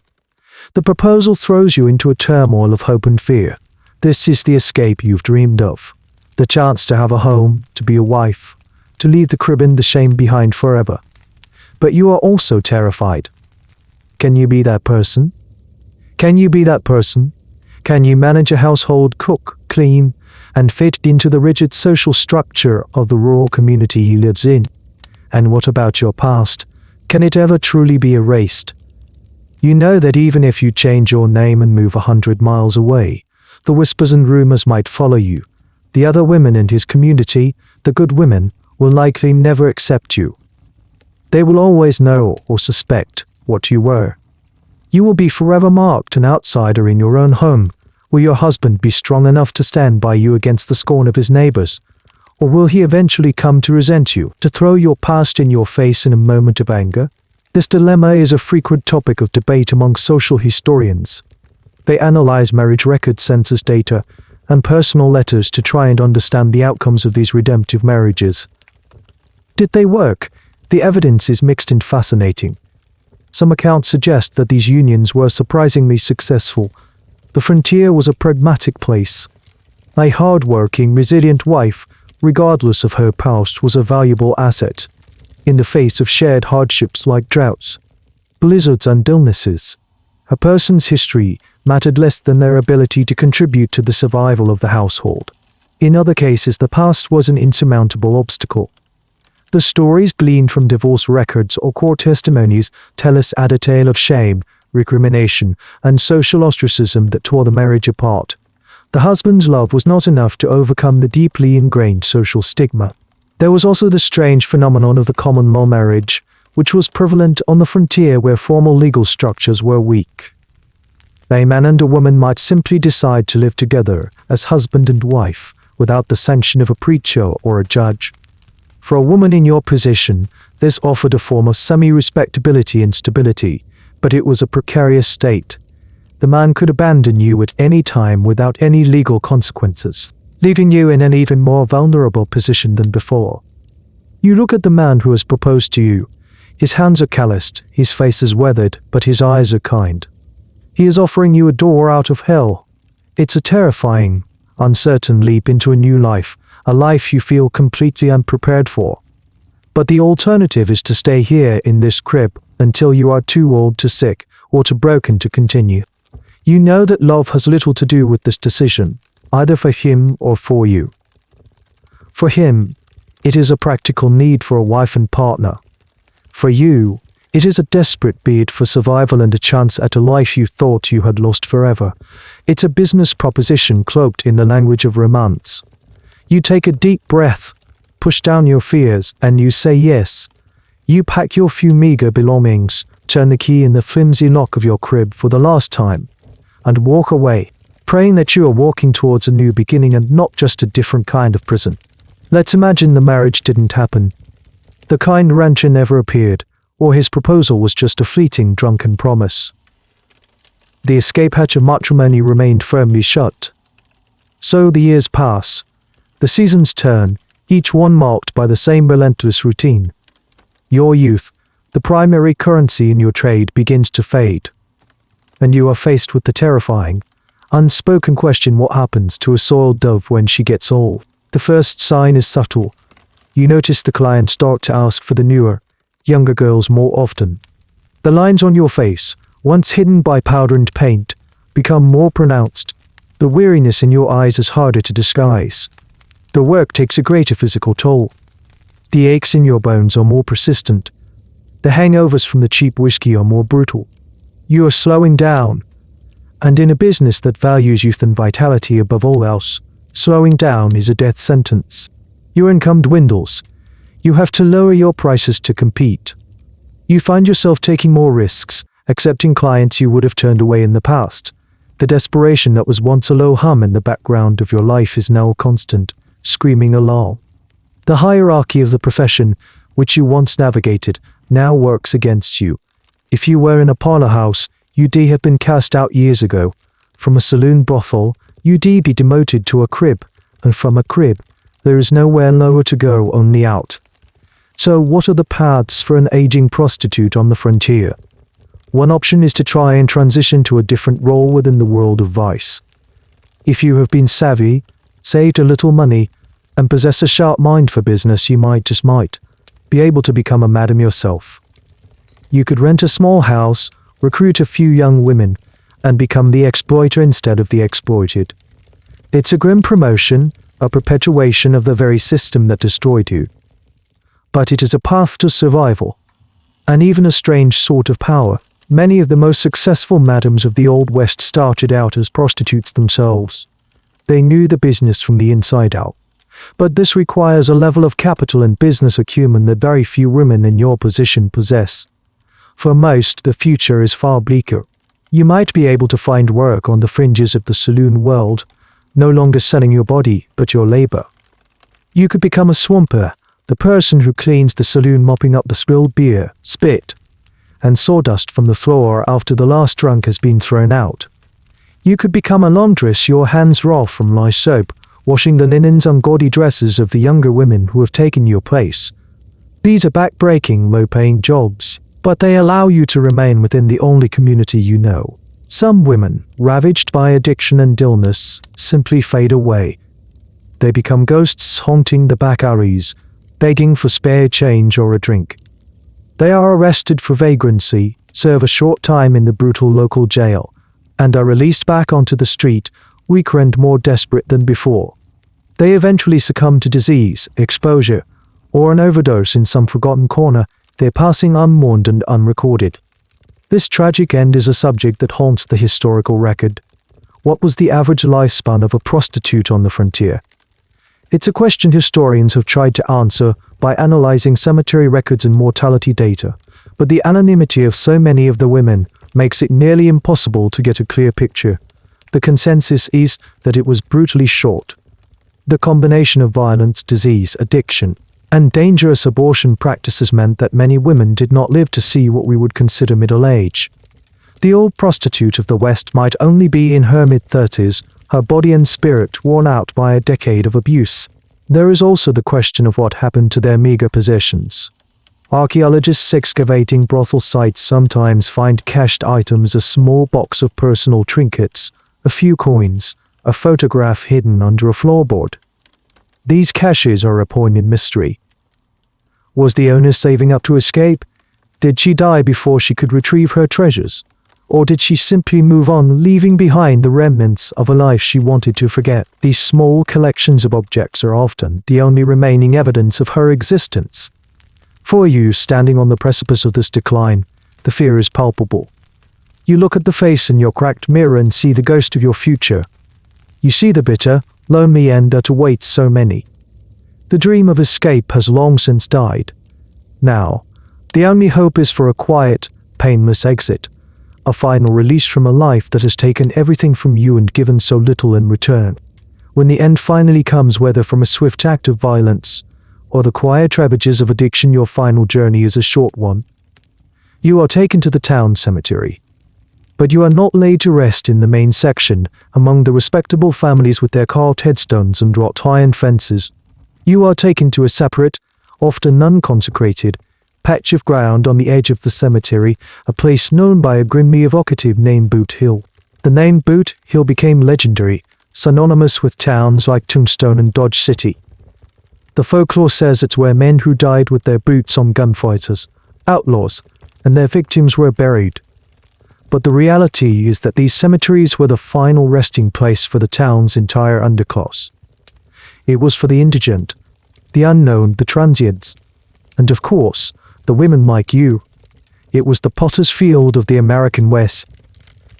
The proposal throws you into a turmoil of hope and fear. This is the escape you've dreamed of. The chance to have a home, to be a wife, to leave the crib and the shame behind forever. But you are also terrified. Can you be that person? Can you be that person? Can you manage a household, cook, clean, and fit into the rigid social structure of the rural community he lives in? And what about your past? Can it ever truly be erased? You know that even if you change your name and move 100 miles away, the whispers and rumors might follow you. The other women in his community, the good women, will likely never accept you. They will always know or suspect what you were. You will be forever marked an outsider in your own home. Will your husband be strong enough to stand by you against the scorn of his neighbors? Or will he eventually come to resent you, to throw your past in your face in a moment of anger? This dilemma is a frequent topic of debate among social historians. They analyze marriage records, census data, and personal letters to try and understand the outcomes of these redemptive marriages. Did they work? The evidence is mixed and fascinating. Some accounts suggest that these unions were surprisingly successful. The frontier was a pragmatic place. A hard-working, resilient wife, regardless of her past, was a valuable asset. In the face of shared hardships like droughts, blizzards and illnesses, a person's history mattered less than their ability to contribute to the survival of the household. In other cases, the past was an insurmountable obstacle. The stories gleaned from divorce records or court testimonies tell us a tale of shame, recrimination, and social ostracism that tore the marriage apart. The husband's love was not enough to overcome the deeply ingrained social stigma. There was also the strange phenomenon of the common law marriage, which was prevalent on the frontier where formal legal structures were weak. A man and a woman might simply decide to live together as husband and wife without the sanction of a preacher or a judge. For a woman in your position, this offered a form of semi-respectability and stability, but it was a precarious state. The man could abandon you at any time without any legal consequences, leaving you in an even more vulnerable position than before. You look at the man who has proposed to you. His hands are calloused, his face is weathered, but his eyes are kind. He is offering you a door out of hell. It's a terrifying, uncertain leap into a new life, a life you feel completely unprepared for. But the alternative is to stay here in this crib until you are too old to sick or too broken to continue. You know that love has little to do with this decision, either for him or for you. For him, it is a practical need for a wife and partner. For you, It is a desperate bid for survival and a chance at a life you thought you had lost forever. It's a business proposition cloaked in the language of romance. You take a deep breath, push down your fears, and you say yes. You pack your few meager belongings, turn the key in the flimsy lock of your crib for the last time, and walk away, praying that you are walking towards a new beginning and not just a different kind of prison. Let's imagine the marriage didn't happen. The kind rancher never appeared, or his proposal was just a fleeting drunken promise. The escape hatch of matrimony remained firmly shut. So the years pass. The seasons turn, each one marked by the same relentless routine. Your youth, the primary currency in your trade, begins to fade. And you are faced with the terrifying, unspoken question: what happens to a soiled dove when she gets old? The first sign is subtle. You notice the clients start to ask for the newer, younger girls more often. The lines on your face, once hidden by powder and paint, become more pronounced. The weariness in your eyes is harder to disguise. The work takes a greater physical toll. The aches in your bones are more persistent. The hangovers from the cheap whiskey are more brutal. You are slowing down. And in a business that values youth and vitality above all else, slowing down is a death sentence. Your income dwindles. You have to lower your prices to compete. You find yourself taking more risks, accepting clients you would have turned away in the past. The desperation that was once a low hum in the background of your life is now constant, screaming alarm. The hierarchy of the profession, which you once navigated, now works against you. If you were in a parlor house, you'd have been cast out years ago. From a saloon brothel, you'd be demoted to a crib, and from a crib, there is nowhere lower to go, only out. So what are the paths for an aging prostitute on the frontier? One option is to try and transition to a different role within the world of vice. If you have been savvy, saved a little money, and possess a sharp mind for business, you might be able to become a madam yourself. You could rent a small house, recruit a few young women, and become the exploiter instead of the exploited. It's a grim promotion, a perpetuation of the very system that destroyed you. But it is a path to survival, and even a strange sort of power. Many of the most successful madams of the Old West started out as prostitutes themselves. They knew the business from the inside out. But this requires a level of capital and business acumen that very few women in your position possess. For most, the future is far bleaker. You might be able to find work on the fringes of the saloon world, no longer selling your body, but your labor. You could become a swamper, the person who cleans the saloon, mopping up the spilled beer, spit, and sawdust from the floor after the last drunk has been thrown out. You could become a laundress, your hands raw from lye soap, washing the linens and gaudy dresses of the younger women who have taken your place. These are back-breaking, low-paying jobs, but they allow you to remain within the only community you know. Some women, ravaged by addiction and illness, simply fade away. They become ghosts haunting the back alleys, begging for spare change or a drink. They are arrested for vagrancy, serve a short time in the brutal local jail, and are released back onto the street, weaker and more desperate than before. They eventually succumb to disease, exposure, or an overdose in some forgotten corner, their passing unmourned and unrecorded. This tragic end is a subject that haunts the historical record. What was the average lifespan of a prostitute on the frontier? It's a question historians have tried to answer by analyzing cemetery records and mortality data, but the anonymity of so many of the women makes it nearly impossible to get a clear picture. The consensus is that it was brutally short. The combination of violence, disease, addiction, and dangerous abortion practices meant that many women did not live to see what we would consider middle age. The old prostitute of the West might only be in her mid-30s, her body and spirit worn out by a decade of abuse. There is also the question of what happened to their meager possessions. Archaeologists excavating brothel sites sometimes find cached items: a small box of personal trinkets, a few coins, a photograph hidden under a floorboard. These caches are a poignant mystery. Was the owner saving up to escape? Did she die before she could retrieve her treasures? Or did she simply move on, leaving behind the remnants of a life she wanted to forget? These small collections of objects are often the only remaining evidence of her existence. For you, standing on the precipice of this decline, the fear is palpable. You look at the face in your cracked mirror and see the ghost of your future. You see the bitter, lonely end that awaits so many. The dream of escape has long since died. Now, the only hope is for a quiet, painless exit, a final release from a life that has taken everything from you and given so little in return. When the end finally comes, whether from a swift act of violence or the quiet ravages of addiction, your final journey is a short one. You are taken to the town cemetery. But you are not laid to rest in the main section, among the respectable families with their carved headstones and wrought iron fences. You are taken to a separate, often unconsecrated, patch of ground on the edge of the cemetery, a place known by a grimly evocative name, Boot Hill. The name Boot Hill became legendary, synonymous with towns like Tombstone and Dodge City. The folklore says it's where men who died with their boots on gunfighters, outlaws, and their victims were buried. But the reality is that these cemeteries were the final resting place for the town's entire underclass. It was for the indigent, the unknown, the transients, and of course, the women like you. It was the potter's field of the American West.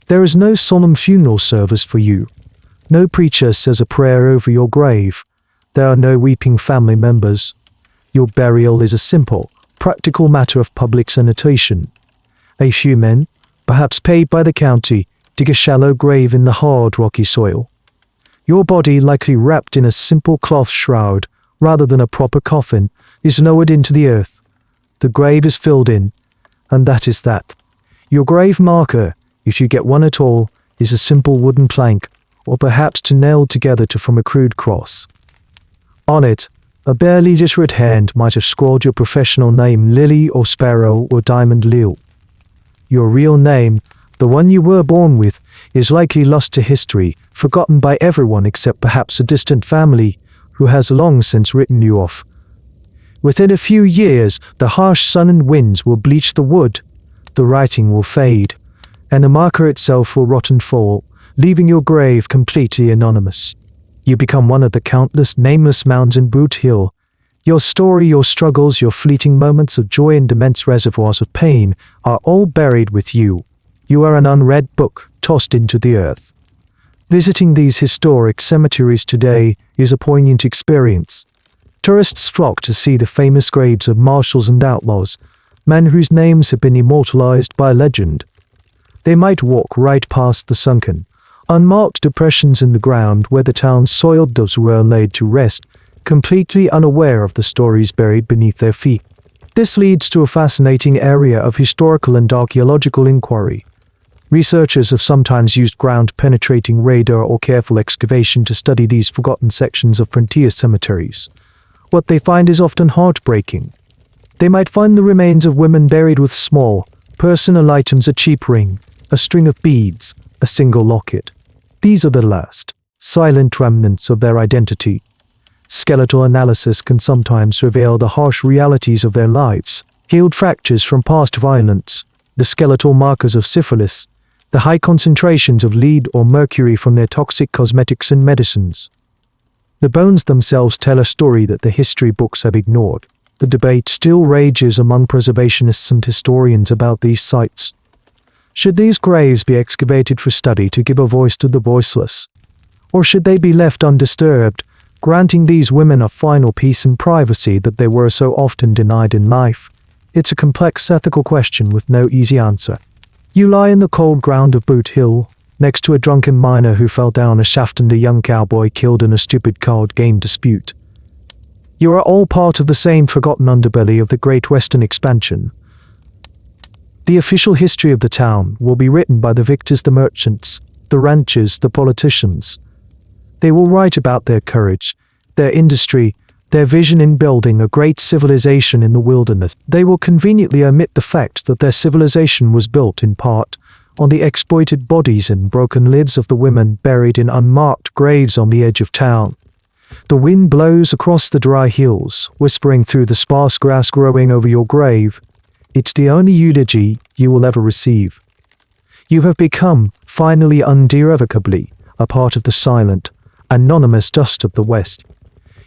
There is no solemn funeral service for you. No preacher says a prayer over your grave. There are no weeping family members. Your burial is a simple, practical matter of public sanitation. A few men, perhaps paid by the county, dig a shallow grave in the hard, rocky soil. Your body, likely wrapped in a simple cloth shroud, rather than a proper coffin, is lowered into the earth. The grave is filled in, and that is that. Your grave marker, if you get one at all, is a simple wooden plank, or perhaps nailed together to form a crude cross. On it, a barely literate hand might have scrawled your professional name, Lily or Sparrow or Diamond Lil. Your real name, the one you were born with, is likely lost to history, forgotten by everyone except perhaps a distant family who has long since written you off. Within a few years, the harsh sun and winds will bleach the wood, the writing will fade, and the marker itself will rot and fall, leaving your grave completely anonymous. You become one of the countless nameless mounds in Boot Hill. Your story, your struggles, your fleeting moments of joy and immense reservoirs of pain are all buried with you. You are an unread book, tossed into the earth. Visiting these historic cemeteries today is a poignant experience. Tourists flock to see the famous graves of marshals and outlaws, men whose names have been immortalized by legend. They might walk right past the sunken, unmarked depressions in the ground where the town's soiled doves were laid to rest, completely unaware of the stories buried beneath their feet. This leads to a fascinating area of historical and archaeological inquiry. Researchers have sometimes used ground-penetrating radar or careful excavation to study these forgotten sections of frontier cemeteries. What they find is often heartbreaking. They might find the remains of women buried with small, personal items, a cheap ring, a string of beads, a single locket. These are the last, silent remnants of their identity. Skeletal analysis can sometimes reveal the harsh realities of their lives: healed fractures from past violence, the skeletal markers of syphilis, the high concentrations of lead or mercury from their toxic cosmetics and medicines. The bones themselves tell a story that the history books have ignored. The debate still rages among preservationists and historians about these sites. Should these graves be excavated for study to give a voice to the voiceless? Or should they be left undisturbed, granting these women a final peace and privacy that they were so often denied in life? It's a complex ethical question with no easy answer. You lie in the cold ground of Boot Hill, next to a drunken miner who fell down a shaft and a young cowboy killed in a stupid card game dispute. You are all part of the same forgotten underbelly of the Great Western Expansion. The official history of the town will be written by the victors, the merchants, the ranchers, the politicians. They will write about their courage, their industry, their vision in building a great civilization in the wilderness. They will conveniently omit the fact that their civilization was built in part on the exploited bodies and broken lives of the women buried in unmarked graves on the edge of town. The wind blows across the dry hills, whispering through the sparse grass growing over your grave. It's the only eulogy you will ever receive. You have become, finally irrevocably, a part of the silent, anonymous dust of the West.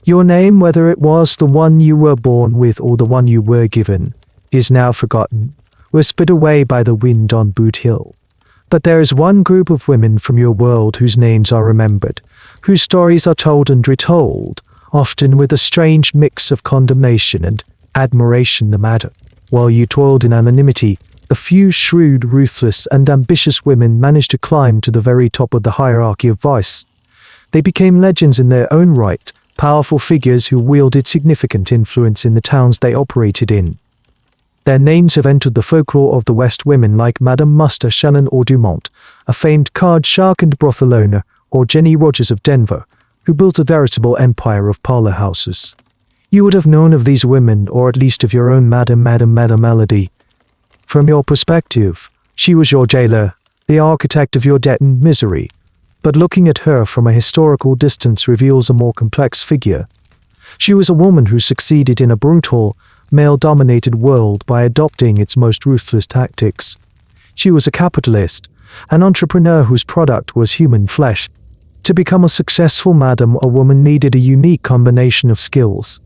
Your name, whether it was the one you were born with or the one you were given, is now forgotten, whispered away by the wind on Boot Hill. But there is one group of women from your world whose names are remembered, whose stories are told and retold, often with a strange mix of condemnation and admiration the matter. While you toiled in anonymity, a few shrewd, ruthless, and ambitious women managed to climb to the very top of the hierarchy of vice. They became legends in their own right, powerful figures who wielded significant influence in the towns they operated in. Their names have entered the folklore of the West, women like Madame Muster Shannon or Dumont, a famed card shark and brothel owner, or Jenny Rogers of Denver, who built a veritable empire of parlor houses. You would have known of these women, or at least of your own Madame Melody. From your perspective, she was your jailer, the architect of your debt and misery. But looking at her from a historical distance reveals a more complex figure. She was a woman who succeeded in a brutal, male-dominated world by adopting its most ruthless tactics. She was a capitalist, an entrepreneur whose product was human flesh. To become a successful madam, a woman needed a unique combination of skills.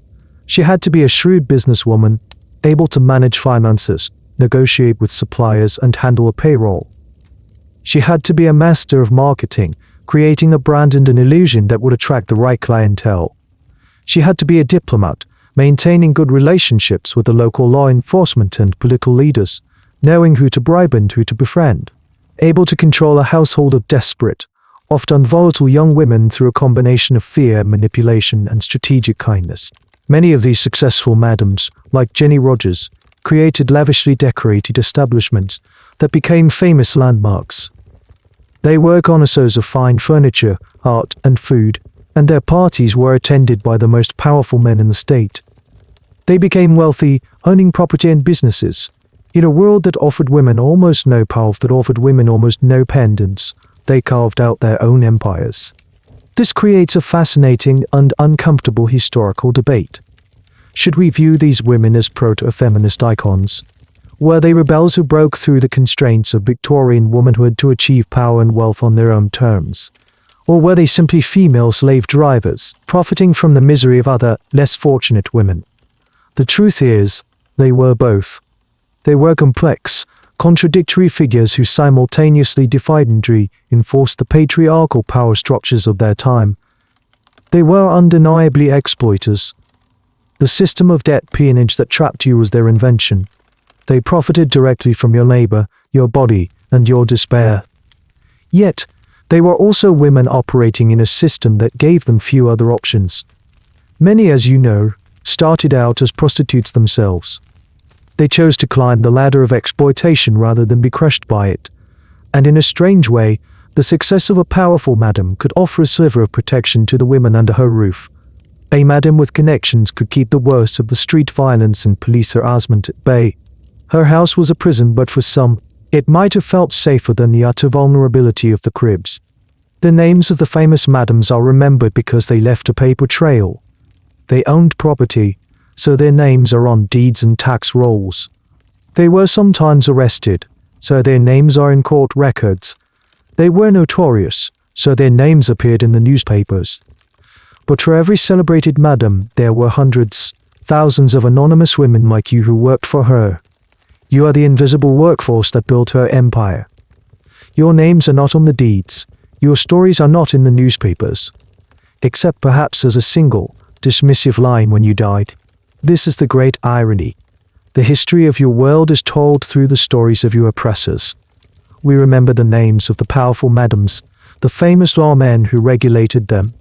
She had to be a shrewd businesswoman, able to manage finances, negotiate with suppliers, and handle a payroll. She had to be a master of marketing, creating a brand and an illusion that would attract the right clientele. She had to be a diplomat, maintaining good relationships with the local law enforcement and political leaders, knowing who to bribe and who to befriend, able to control a household of desperate, often volatile young women through a combination of fear, manipulation, and strategic kindness. Many of these successful madams, like Jenny Rogers, created lavishly decorated establishments that became famous landmarks. They were connoisseurs of fine furniture, art, and food, and their parties were attended by the most powerful men in the state. They became wealthy, owning property and businesses. In a world that offered women almost no power, that offered women almost no pendants, they carved out their own empires. This creates a fascinating and uncomfortable historical debate. Should we view these women as proto-feminist icons? Were they rebels who broke through the constraints of Victorian womanhood to achieve power and wealth on their own terms? Or were they simply female slave drivers, profiting from the misery of other, less fortunate women? The truth is, they were both. They were complex, contradictory figures who simultaneously defied and reinforced the patriarchal power structures of their time. They were undeniably exploiters. The system of debt peonage that trapped you was their invention. They profited directly from your labor, your body, and your despair. Yet, they were also women operating in a system that gave them few other options. Many, as you know, started out as prostitutes themselves. They chose to climb the ladder of exploitation rather than be crushed by it. And in a strange way, the success of a powerful madam could offer a sliver of protection to the women under her roof. A madam with connections could keep the worst of the street violence and police harassment at bay. Her house was a prison, but for some, it might have felt safer than the utter vulnerability of the cribs. The names of the famous madams are remembered because they left a paper trail. They owned property, so their names are on deeds and tax rolls. They were sometimes arrested, so their names are in court records. They were notorious, so their names appeared in the newspapers. But for every celebrated madam, there were hundreds, thousands of anonymous women like you who worked for her. You are the invisible workforce that built her empire. Your names are not on the deeds. Your stories are not in the newspapers. Except perhaps as a single, dismissive line when you died. This is the great irony. The history of your world is told through the stories of your oppressors. We remember the names of the powerful madams, the famous lawmen who regulated them,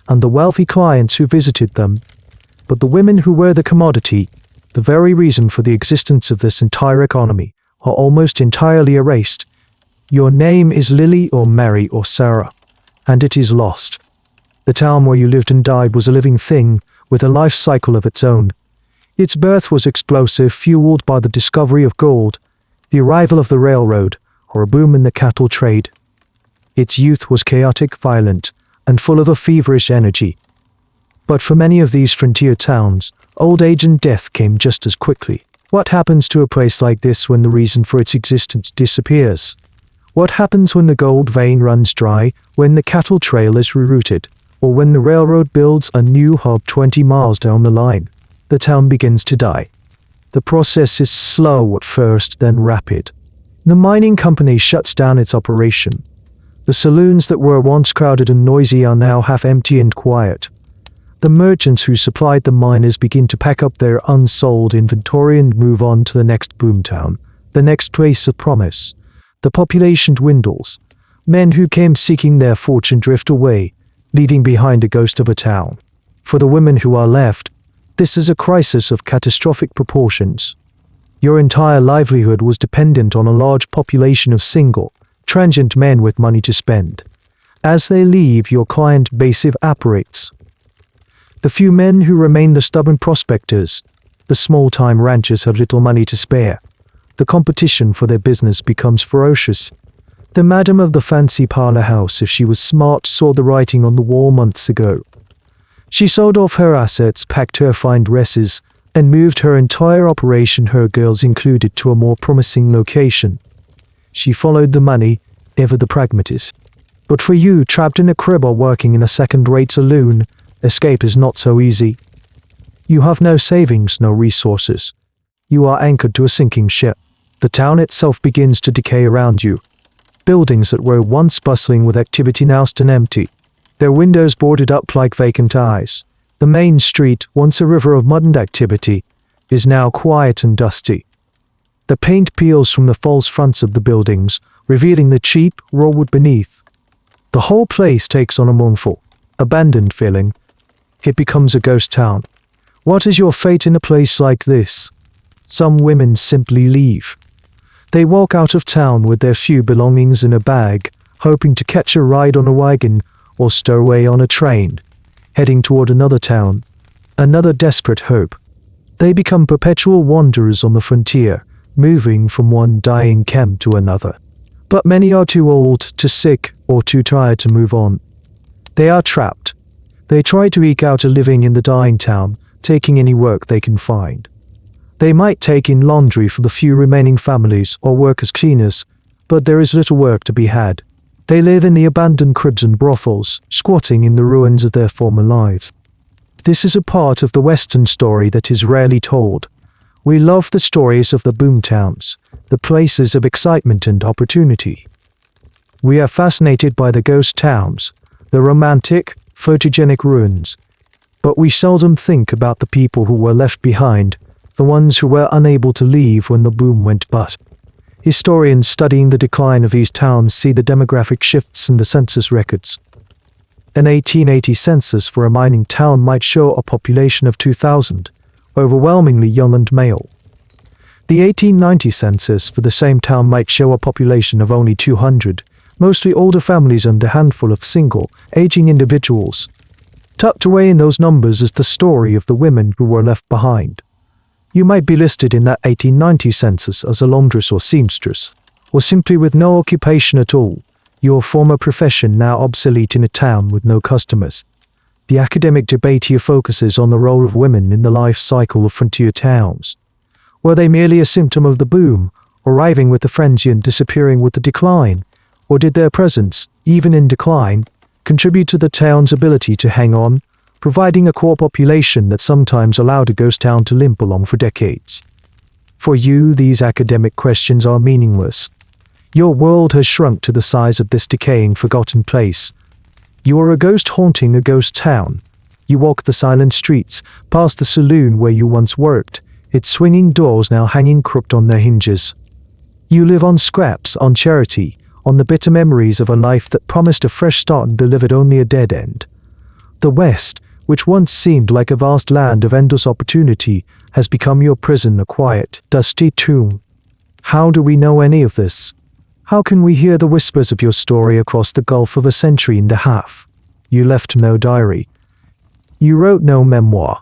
and the wealthy clients who visited them. But the women who were the commodity, the very reason for the existence of this entire economy, are almost entirely erased. Your name is Lily or Mary or Sarah, and it is lost. The town where you lived and died was a living thing with a life cycle of its own. Its birth was explosive, fueled by the discovery of gold, the arrival of the railroad, or a boom in the cattle trade. Its youth was chaotic, violent, and full of a feverish energy. But for many of these frontier towns, old age and death came just as quickly. What happens to a place like this when the reason for its existence disappears? What happens when the gold vein runs dry, when the cattle trail is rerouted? or when the railroad builds a new hub 20 miles down the line, the town begins to die. The process is slow at first, then rapid. The mining company shuts down its operation. The saloons that were once crowded and noisy are now half empty and quiet. The merchants who supplied the miners begin to pack up their unsold inventory and move on to the next boomtown, the next place of promise. The population dwindles. Men who came seeking their fortune drift away, leaving behind a ghost of a town. For the women who are left, this is a crisis of catastrophic proportions. Your entire livelihood was dependent on a large population of single, transient men with money to spend. As they leave, your client base evaporates. The few men who remain, the stubborn prospectors, the small-time ranchers, have little money to spare. The competition for their business becomes ferocious. The madam of the fancy parlor house, if she was smart, saw the writing on the wall months ago. She sold off her assets, packed her fine dresses, and moved her entire operation, her girls included, to a more promising location. She followed the money, ever the pragmatist. But for you, trapped in a crib or working in a second-rate saloon, escape is not so easy. You have no savings, no resources. You are anchored to a sinking ship. The town itself begins to decay around you. Buildings that were once bustling with activity now stand empty, their windows boarded up like vacant eyes. The main street, once a river of mud and activity, is now quiet and dusty. The paint peels from the false fronts of the buildings, revealing the cheap, raw wood beneath. The whole place takes on a mournful, abandoned feeling. It becomes a ghost town. What is your fate in a place like this? Some women simply leave. They walk out of town with their few belongings in a bag, hoping to catch a ride on a wagon or stow away on a train, heading toward another town, another desperate hope. They become perpetual wanderers on the frontier, moving from one dying camp to another. But many are too old, too sick, or too tired to move on. They are trapped. They try to eke out a living in the dying town, taking any work they can find. They might take in laundry for the few remaining families or work as cleaners, but there is little work to be had. They live in the abandoned cribs and brothels, squatting in the ruins of their former lives. This is a part of the Western story that is rarely told. We love the stories of the boomtowns, the places of excitement and opportunity. We are fascinated by the ghost towns, the romantic, photogenic ruins, but we seldom think about the people who were left behind, the ones who were unable to leave when the boom went bust. Historians studying the decline of these towns see the demographic shifts in the census records. An 1880 census for a mining town might show a population of 2,000, overwhelmingly young and male. The 1890 census for the same town might show a population of only 200, mostly older families and a handful of single, aging individuals. Tucked away in those numbers is the story of the women who were left behind. You might be listed in that 1890 census as a laundress or seamstress, or simply with no occupation at all, your former profession now obsolete in a town with no customers. The academic debate here focuses on the role of women in the life cycle of frontier towns. Were they merely a symptom of the boom, arriving with the frenzy and disappearing with the decline? Or did their presence, even in decline, contribute to the town's ability to hang on, providing a core population that sometimes allowed a ghost town to limp along for decades? For you, these academic questions are meaningless. Your world has shrunk to the size of this decaying, forgotten place. You are a ghost haunting a ghost town. You walk the silent streets, past the saloon where you once worked, its swinging doors now hanging crooked on their hinges. You live on scraps, on charity, on the bitter memories of a life that promised a fresh start and delivered only a dead end. The West, which once seemed like a vast land of endless opportunity, has become your prison, a quiet, dusty tomb. How do we know any of this? How can we hear the whispers of your story across the gulf of a century and a half? You left no diary. You wrote no memoir.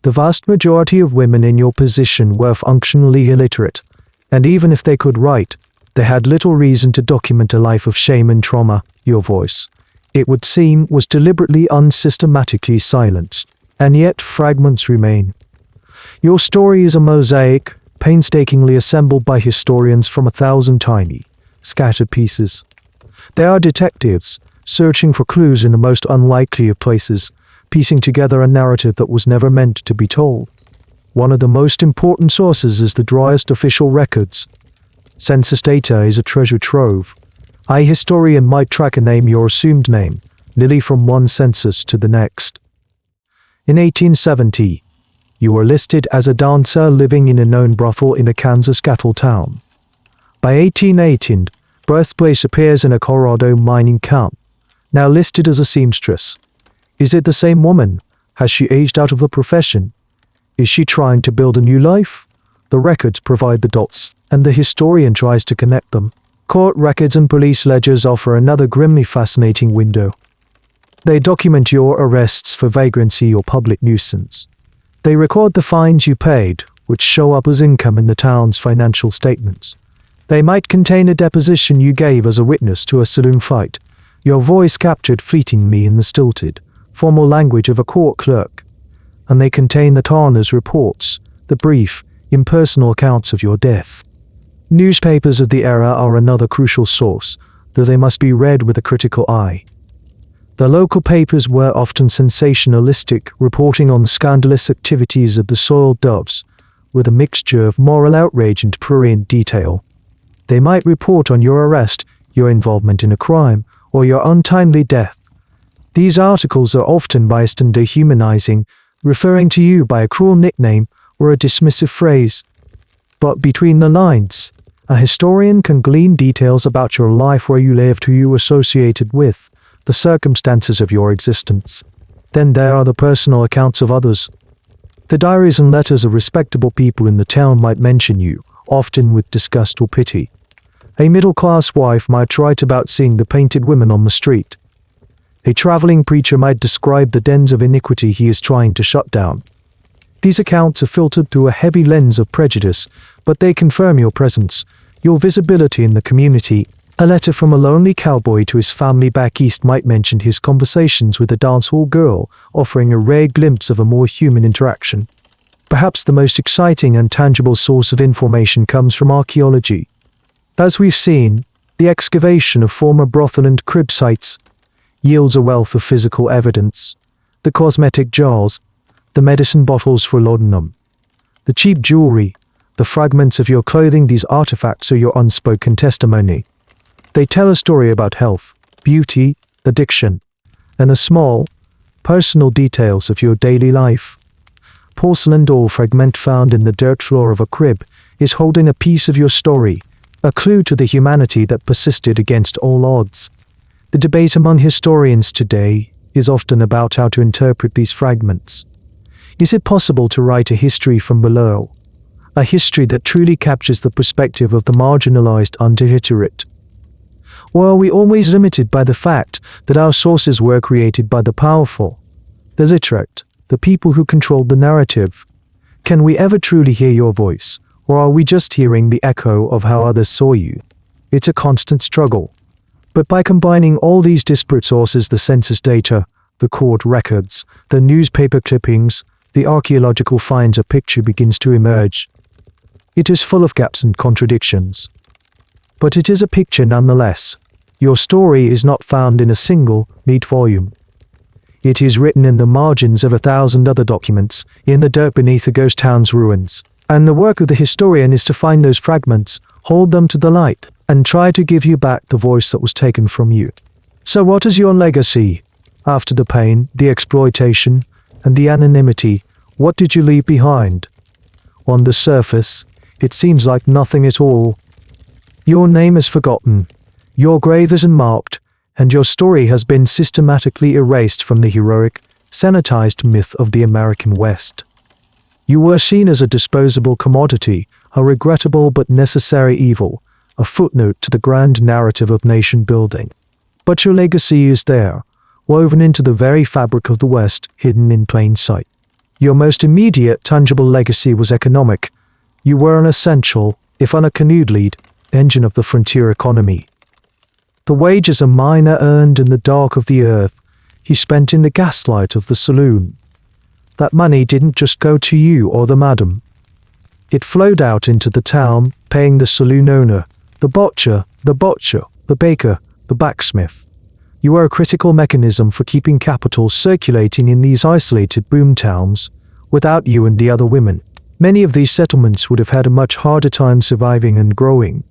The vast majority of women in your position were functionally illiterate, and even if they could write, they had little reason to document a life of shame and trauma. Your voice, it would seem, was deliberately unsystematically silenced, and yet fragments remain. Your story is a mosaic, painstakingly assembled by historians from 1,000 tiny, scattered pieces. There are detectives, searching for clues in the most unlikely of places, piecing together a narrative that was never meant to be told. One of the most important sources is the driest official records. Census data is a treasure trove. A historian might track a name, your assumed name, literally from one census to the next. In 1870, you were listed as a dancer living in a known brothel in a Kansas cattle town. By 1818, birthplace appears in a Colorado mining camp, now listed as a seamstress. Is it the same woman? Has she aged out of the profession? Is she trying to build a new life? The records provide the dots, and the historian tries to connect them. Court records and police ledgers offer another grimly fascinating window. They document your arrests for vagrancy or public nuisance. They record the fines you paid, which show up as income in the town's financial statements. They might contain a deposition you gave as a witness to a saloon fight, your voice captured fleetingly in the stilted, formal language of a court clerk. And they contain the coroner's reports, the brief, impersonal accounts of your death. Newspapers of the era are another crucial source, though they must be read with a critical eye. The local papers were often sensationalistic, reporting on the scandalous activities of the soiled doves, with a mixture of moral outrage and prurient detail. They might report on your arrest, your involvement in a crime, or your untimely death. These articles are often biased and dehumanizing, referring to you by a cruel nickname or a dismissive phrase. But between the lines, a historian can glean details about your life, where you lived, who you associated with, the circumstances of your existence. Then there are the personal accounts of others. The diaries and letters of respectable people in the town might mention you, often with disgust or pity. A middle-class wife might write about seeing the painted women on the street. A traveling preacher might describe the dens of iniquity he is trying to shut down. These accounts are filtered through a heavy lens of prejudice, but they confirm your presence, your visibility in the community. A letter from a lonely cowboy to his family back east might mention his conversations with a dancehall girl, offering a rare glimpse of a more human interaction. Perhaps the most exciting and tangible source of information comes from archaeology. As we've seen, the excavation of former brothel and crib sites yields a wealth of physical evidence. The cosmetic jars, the medicine bottles for laudanum, the cheap jewelry, the fragments of your clothing, these artifacts are your unspoken testimony. They tell a story about health, beauty, addiction, and the small, personal details of your daily life. Porcelain doll fragment found in the dirt floor of a crib is holding a piece of your story, a clue to the humanity that persisted against all odds. The debate among historians today is often about how to interpret these fragments. Is it possible to write a history from below? A history that truly captures the perspective of the marginalized, illiterate? Or are we always limited by the fact that our sources were created by the powerful, the literate, the people who controlled the narrative? Can we ever truly hear your voice, or are we just hearing the echo of how others saw you? It's a constant struggle. But by combining all these disparate sources, the census data, the court records, the newspaper clippings, the archaeological finds, a picture begins to emerge. It is full of gaps and contradictions. But it is a picture nonetheless. Your story is not found in a single, neat volume. It is written in the margins of 1,000 other documents, in the dirt beneath a ghost town's ruins. And the work of the historian is to find those fragments, hold them to the light, and try to give you back the voice that was taken from you. So what is your legacy? After the pain, the exploitation, and the anonymity, what did you leave behind? On the surface, it seems like nothing at all. Your name is forgotten, your grave is unmarked, and your story has been systematically erased from the heroic, sanitized myth of the American West. You were seen as a disposable commodity, a regrettable but necessary evil, a footnote to the grand narrative of nation building. But your legacy is there, woven into the very fabric of the West, hidden in plain sight. Your most immediate, tangible legacy was economic. You were an essential, if unaccompanied, engine of the frontier economy. The wages a miner earned in the dark of the earth, he spent in the gaslight of the saloon. That money didn't just go to you or the madam. It flowed out into the town, paying the saloon owner, the butcher, the baker, the blacksmith. You are a critical mechanism for keeping capital circulating in these isolated boom towns. Without you and the other women, many of these settlements would have had a much harder time surviving and growing.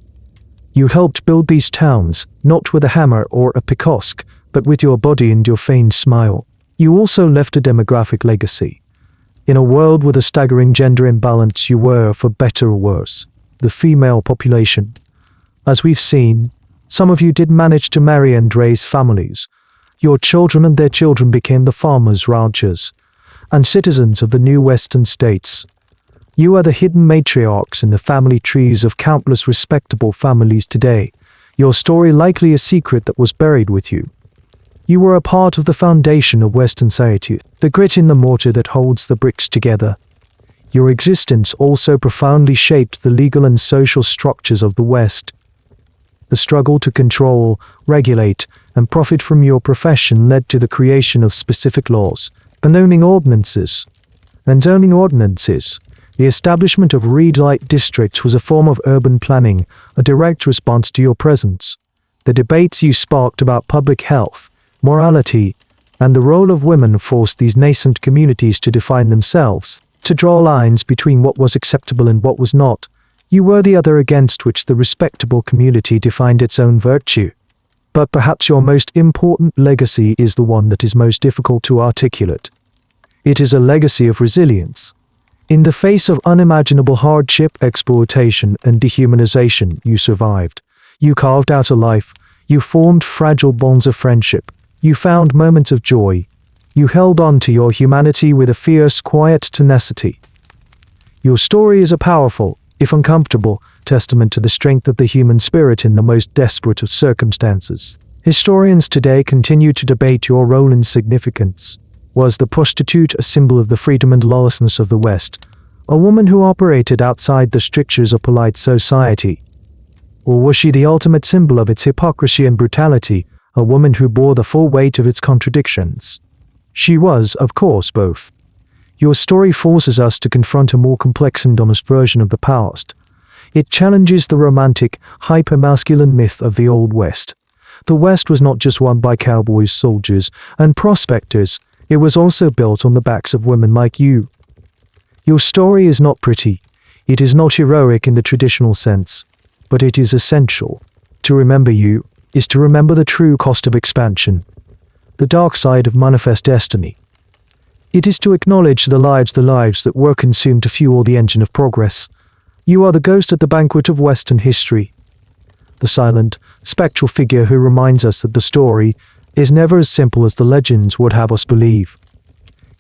You helped build these towns, not with a hammer or a pickaxe, but with your body and your feigned smile. You also left a demographic legacy. In a world with a staggering gender imbalance, you were, for better or worse, the female population. As we've seen, some of you did manage to marry and raise families. Your children and their children became the farmers, ranchers, and citizens of the new western states. You are the hidden matriarchs in the family trees of countless respectable families today. Your story likely a secret that was buried with you. You were a part of the foundation of Western society, the grit in the mortar that holds the bricks together. Your existence also profoundly shaped the legal and social structures of the West. The struggle to control, regulate, and profit from your profession led to the creation of specific laws, and zoning ordinances. The establishment of red light districts was a form of urban planning, a direct response to your presence. The debates you sparked about public health, morality, and the role of women forced these nascent communities to define themselves, to draw lines between what was acceptable and what was not. You were the other against which the respectable community defined its own virtue. But perhaps your most important legacy is the one that is most difficult to articulate. It is a legacy of resilience. In the face of unimaginable hardship, exploitation, and dehumanization, you survived. You carved out a life. You formed fragile bonds of friendship. You found moments of joy. You held on to your humanity with a fierce, quiet tenacity. Your story is a powerful, if uncomfortable, testament to the strength of the human spirit in the most desperate of circumstances. Historians today continue to debate your role and significance. Was the prostitute a symbol of the freedom and lawlessness of the West, a woman who operated outside the strictures of polite society? Or was she the ultimate symbol of its hypocrisy and brutality, a woman who bore the full weight of its contradictions? She was, of course, both. Your story forces us to confront a more complex and honest version of the past. It challenges the romantic, hyper-masculine myth of the Old West. The West was not just won by cowboys, soldiers, and prospectors. It was also built on the backs of women like you. Your story is not pretty. It is not heroic in the traditional sense. But it is essential. To remember you is to remember the true cost of expansion. The dark side of manifest destiny. It is to acknowledge the lives that were consumed to fuel the engine of progress. You are the ghost at the banquet of Western history. The silent, spectral figure who reminds us that the story is never as simple as the legends would have us believe.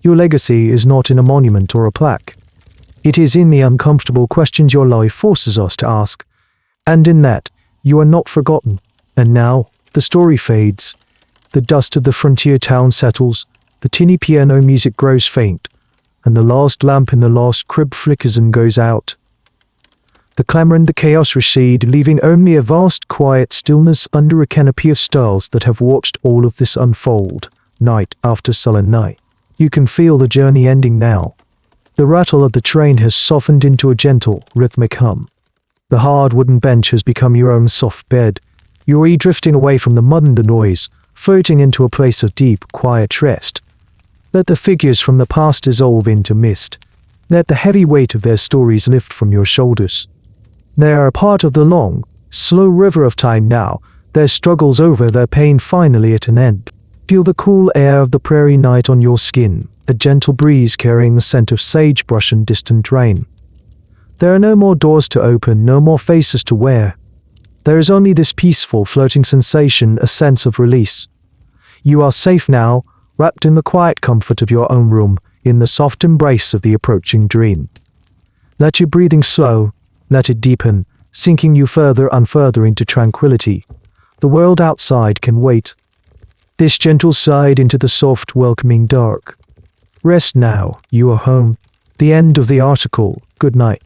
Your legacy is not in a monument or a plaque. It is in the uncomfortable questions your life forces us to ask. And in that, you are not forgotten. And now, the story fades. The dust of the frontier town settles. The tinny piano music grows faint, and the last lamp in the last crib flickers and goes out. The clamor and the chaos recede, leaving only a vast, quiet stillness under a canopy of stars that have watched all of this unfold, night after sullen night. You can feel the journey ending now. The rattle of the train has softened into a gentle, rhythmic hum. The hard wooden bench has become your own soft bed. You are drifting away from the mud and the noise, floating into a place of deep, quiet rest. Let the figures from the past dissolve into mist. Let the heavy weight of their stories lift from your shoulders. They are a part of the long, slow river of time now, their struggles over, their pain finally at an end. Feel the cool air of the prairie night on your skin, a gentle breeze carrying the scent of sagebrush and distant rain. There are no more doors to open, no more faces to wear. There is only this peaceful, floating sensation, a sense of release. You are safe now, wrapped in the quiet comfort of your own room, in the soft embrace of the approaching dream. Let your breathing slow, let it deepen, sinking you further and further into tranquility. The world outside can wait. This gentle slide into the soft, welcoming dark. Rest now, you are home. The end of the article. Good night.